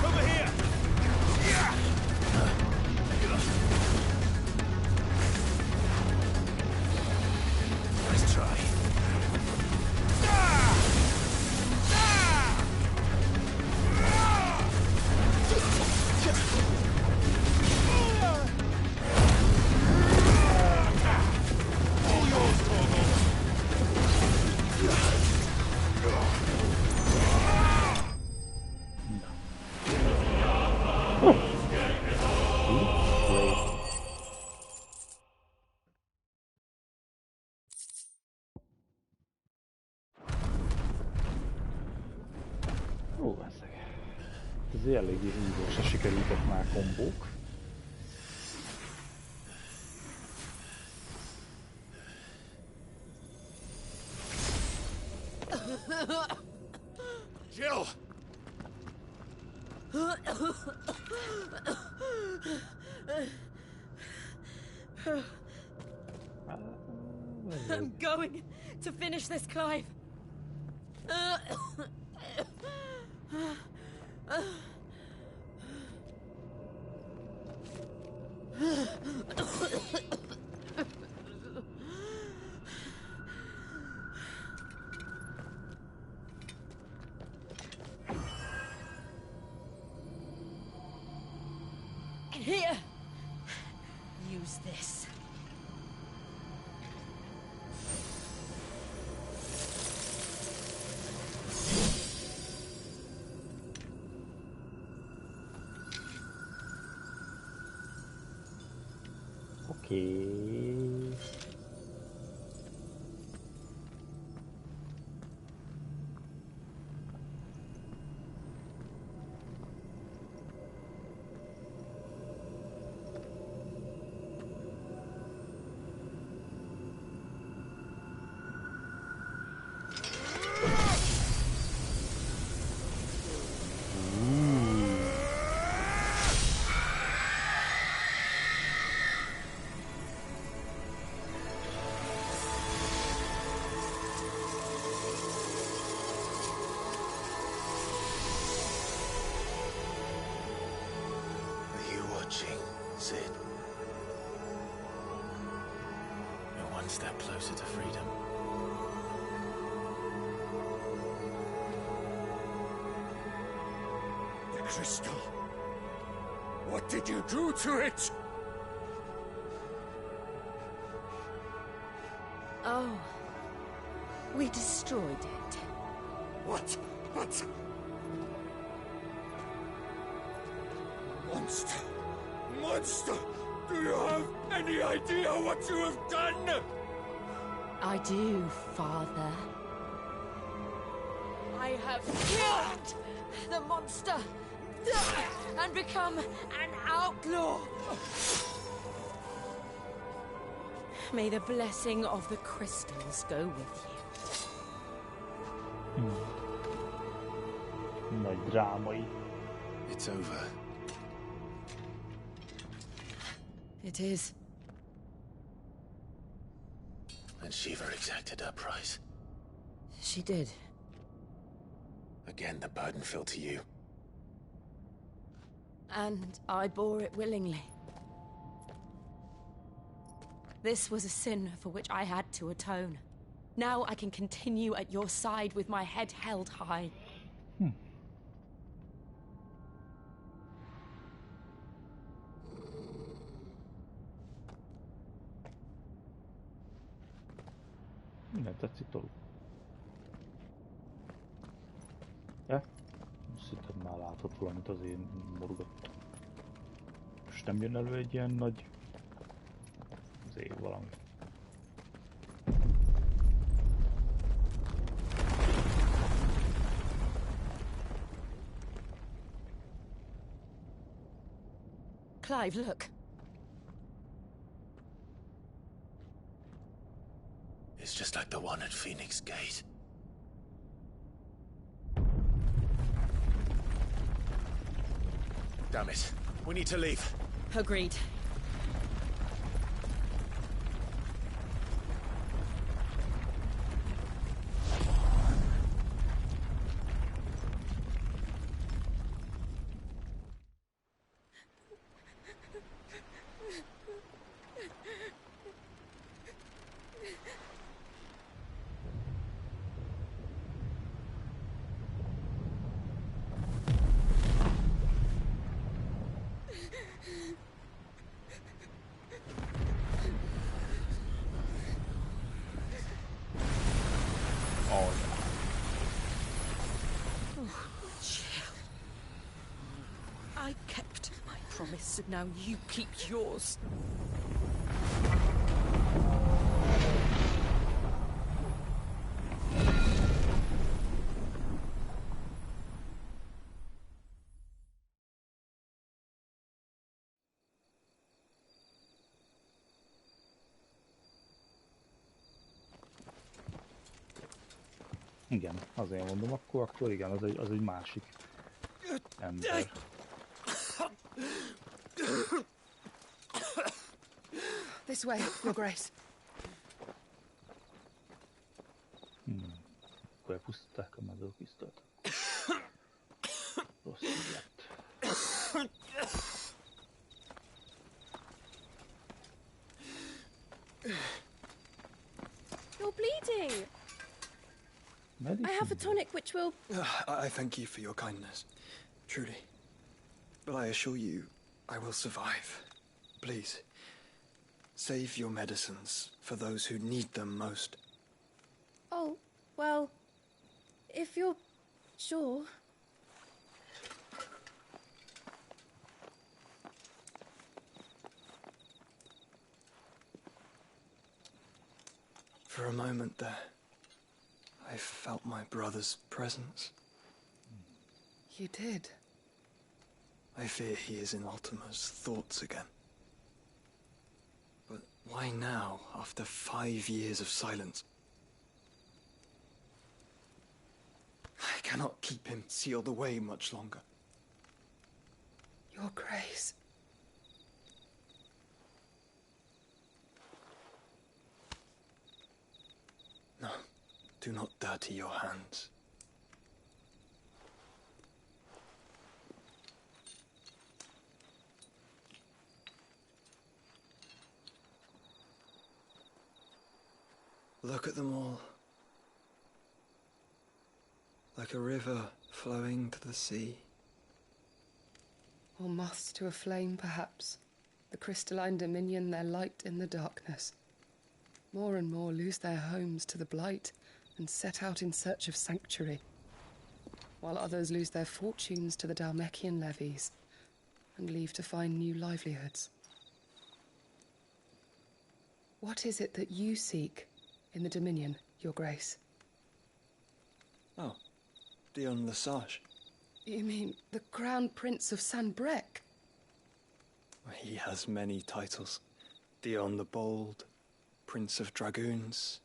Over here. Let's try. Ez eléggé húzósra sikerültek már kombók. Jill! I'm going to finish this, Clive. Here. Use this. Okay. Sid. You're one step closer to freedom. The crystal. What did you do to it? Oh. We destroyed it. What? But... Monster! Monster! Do you have any idea what you have done? I do, Father. I have killed the monster and become an outlaw. May the blessing of the crystals go with you. Nagy drámai. It's over. It is. And Shiva exacted her price. She did. Again, the burden fell to you. And I bore it willingly. This was a sin for which I had to atone. Now I can continue at your side with my head held high. Nem tetszik dolog. Ja? Azt hittem már látott valamit, az én morgott. És nem jön elő egy ilyen nagy... azért valami. Clive, look. It's just like the one at Phoenix Gate. Damn it. We need to leave. Agreed. I kept my promise, and now you keep yours. Igen, azért mondom, akkor igen, az egy másik ember. This way, Your Grace. Akkor elpusztították a mezőpisztolyt. Rossz lett. You're bleeding. Medicine. I have a tonic which will... I thank you for your kindness, truly. But I assure you, I will survive. Please, save your medicines for those who need them most. Oh, well, if you're sure... For a moment there, I felt my brother's presence. You did? I fear he is in Ultima's thoughts again. But why now, after 5 years of silence? I cannot keep him sealed away much longer. Your Grace. No, do not dirty your hands. Look at them all. Like a river flowing to the sea. Or moths to a flame, perhaps. The crystalline dominion their light in the darkness. More and more lose their homes to the blight and set out in search of sanctuary, while others lose their fortunes to the Dhalmekian levies and leave to find new livelihoods. What is it that you seek in the Dominion, Your Grace? Oh, Dion Lesage. You mean the Crown Prince of Sanbrec? He has many titles. Dion the Bold, Prince of Dragoons,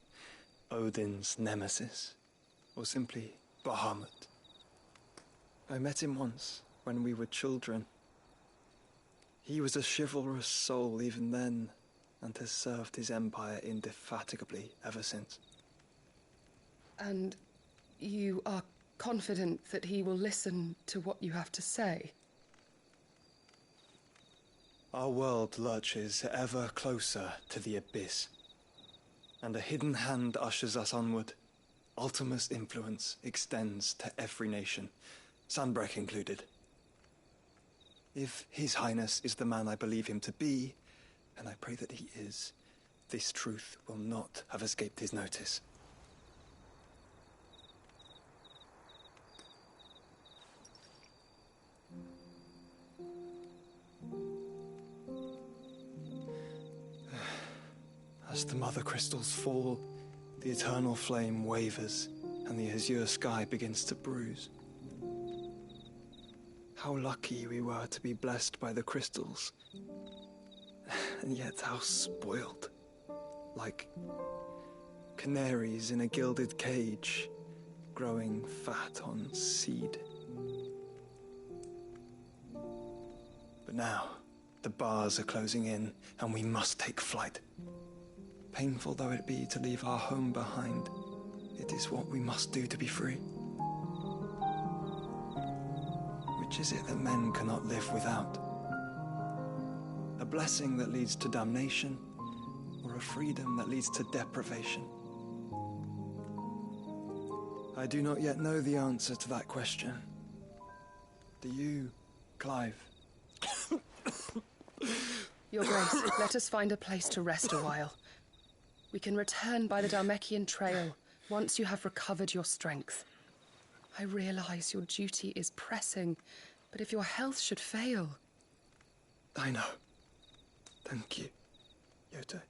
Odin's Nemesis, or simply Bahamut. I met him once, when we were children. He was a chivalrous soul even then, and has served his empire indefatigably ever since. And you are confident that he will listen to what you have to say? Our world lurches ever closer to the abyss, and a hidden hand ushers us onward. Ultima's influence extends to every nation, Sanbrec included. If His Highness is the man I believe him to be, and I pray that he is, this truth will not have escaped his notice. As the mother crystals fall, the eternal flame wavers, and the azure sky begins to bruise. How lucky we were to be blessed by the crystals, and yet how spoiled. Like canaries in a gilded cage, growing fat on seed. But now, the bars are closing in, and we must take flight. Painful though it be to leave our home behind, it is what we must do to be free. Which is it that men cannot live without? A blessing that leads to damnation, or a freedom that leads to deprivation? I do not yet know the answer to that question. Do you, Clive? Your Grace, let us find a place to rest a while. We can return by the Dhalmekian trail once you have recovered your strength. I realize your duty is pressing, But if your health should fail... I know. Thank you, Yote.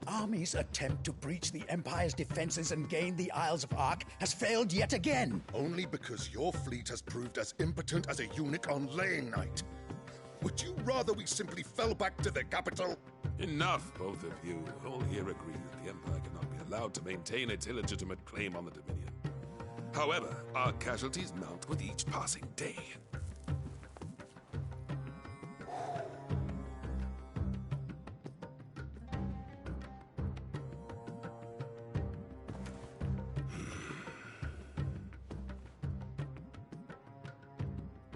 Army's attempt to breach the Empire's defenses and gain the Isles of Ark has failed yet again. Only because your fleet has proved as impotent as a eunuch on laying night. Would you rather we simply fell back to the capital? Enough, both of you. All here agree that the Empire cannot be allowed to maintain its illegitimate claim on the Dominion. However, our casualties mount with each passing day.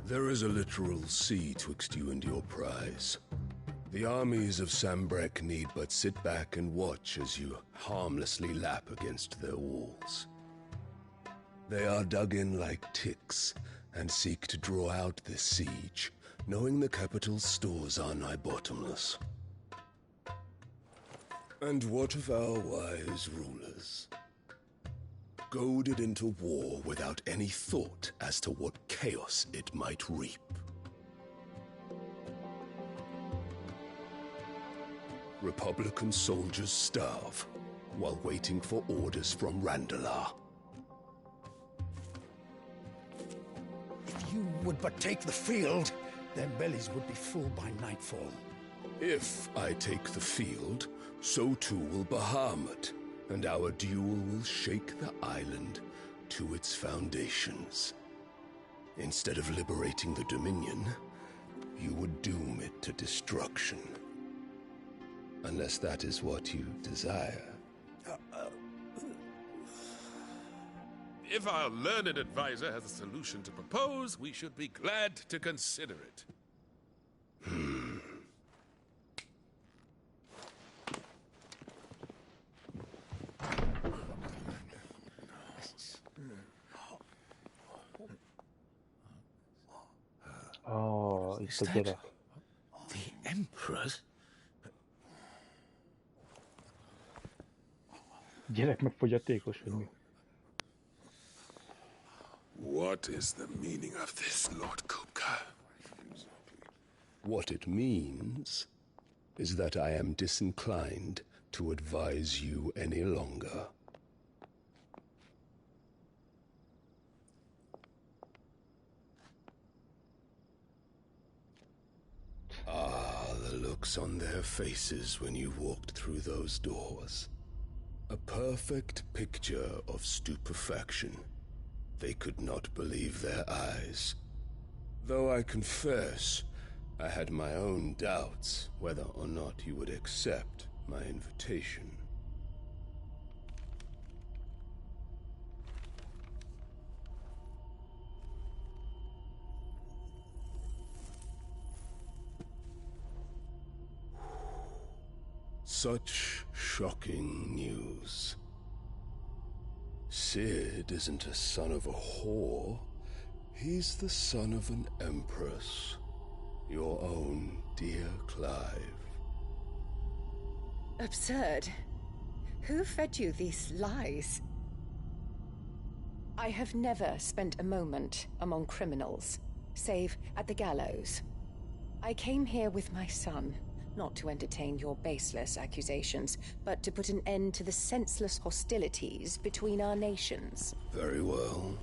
There is a literal sea twixt you and your prize. The armies of Sambrek need but sit back and watch as you harmlessly lap against their walls. They are dug in like ticks and seek to draw out this siege, knowing the capital's stores are nigh bottomless. And what of our wise rulers? Goaded into war without any thought as to what chaos it might reap. Republican soldiers starve while waiting for orders from Randalar. If you would but take the field, their bellies would be full by nightfall. If I take the field, so too will Bahamut, and our duel will shake the island to its foundations. Instead of liberating the Dominion, you would doom it to destruction. Unless that is what you desire. If our learned advisor has a solution to propose, we should be glad to consider it. Oh, itt a gyerek. The Emperor's? Gyerek meg fogyatékos, vagy mi? What is the meaning of this, Lord Kupka? What it means is that I am disinclined to advise you any longer. Ah, the looks on their faces when you walked through those doors. A perfect picture of stupefaction. They could not believe their eyes. Though I confess, I had my own doubts whether or not you would accept my invitation. Such shocking news. Sid isn't a son of a whore. He's the son of an empress. Your own dear Clive. Absurd. Who fed you these lies? I have never spent a moment among criminals, save at the gallows. I came here with my son, not to entertain your baseless accusations, but to put an end to the senseless hostilities between our nations. Very well.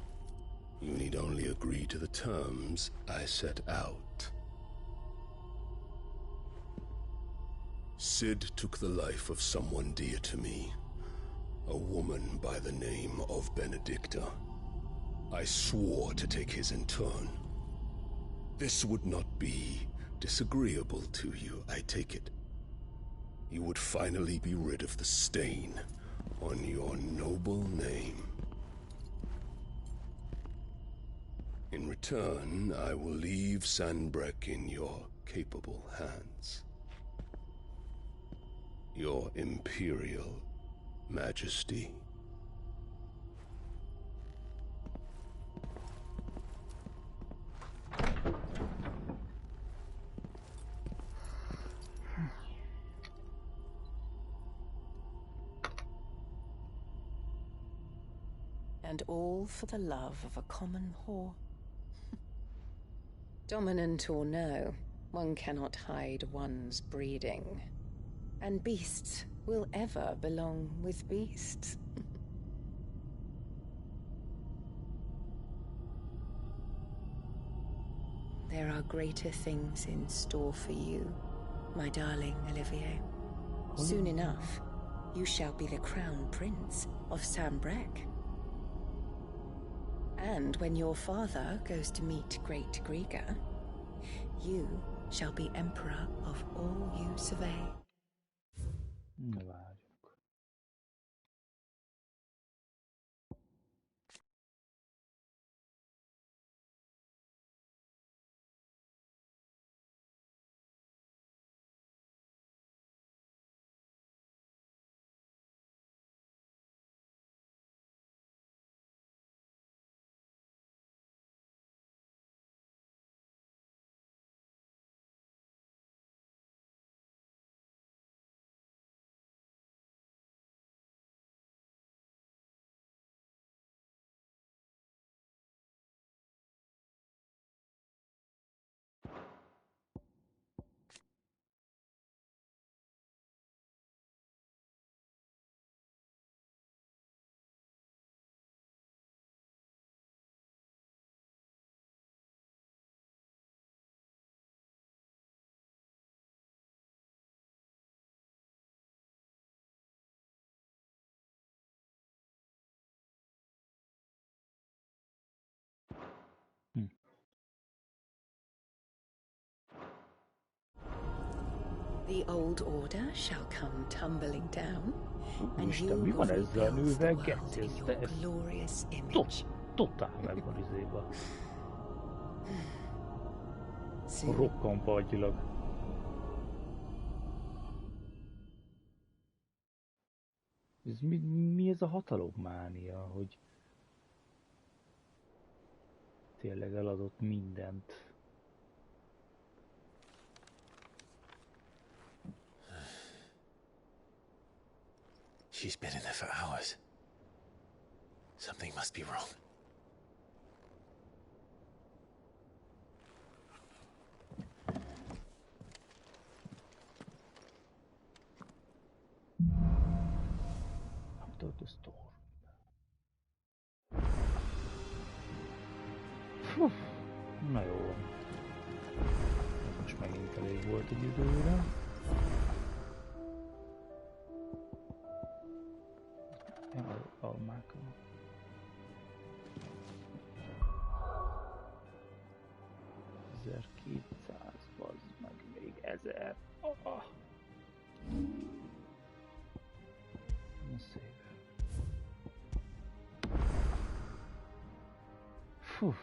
You need only agree to the terms I set out. Sid took the life of someone dear to me. A woman by the name of Benedicta. I swore to take his in turn. This would not be disagreeable to you, I take it. You would finally be rid of the stain on your noble name. In return, I will leave Sanbreque in your capable hands. Your Imperial Majesty. And all for the love of a common whore. Dominant or no, one cannot hide one's breeding. And beasts will ever belong with beasts. There are greater things in store for you, my darling Olivier. Soon enough, you shall be the crown prince of Sanbreque. And when your father goes to meet Great Griga, you shall be emperor of all you survey. Várjuk. The old order shall come tumbling down, and you Isten, mi will van ezzel a rebuild the nővel, world Geci? in your glorious image. Totál meg van izéba. Rokkan fagyilag. Mi ez a hatalommánia, hogy tényleg eladott mindent. She's been in there for hours. Something must be wrong. Out of the store. Na jó van. Most megint elég volt egy időre. Ja, almákkal. $1200, bazd meg, még 1000. Oh. Na szép. Fú.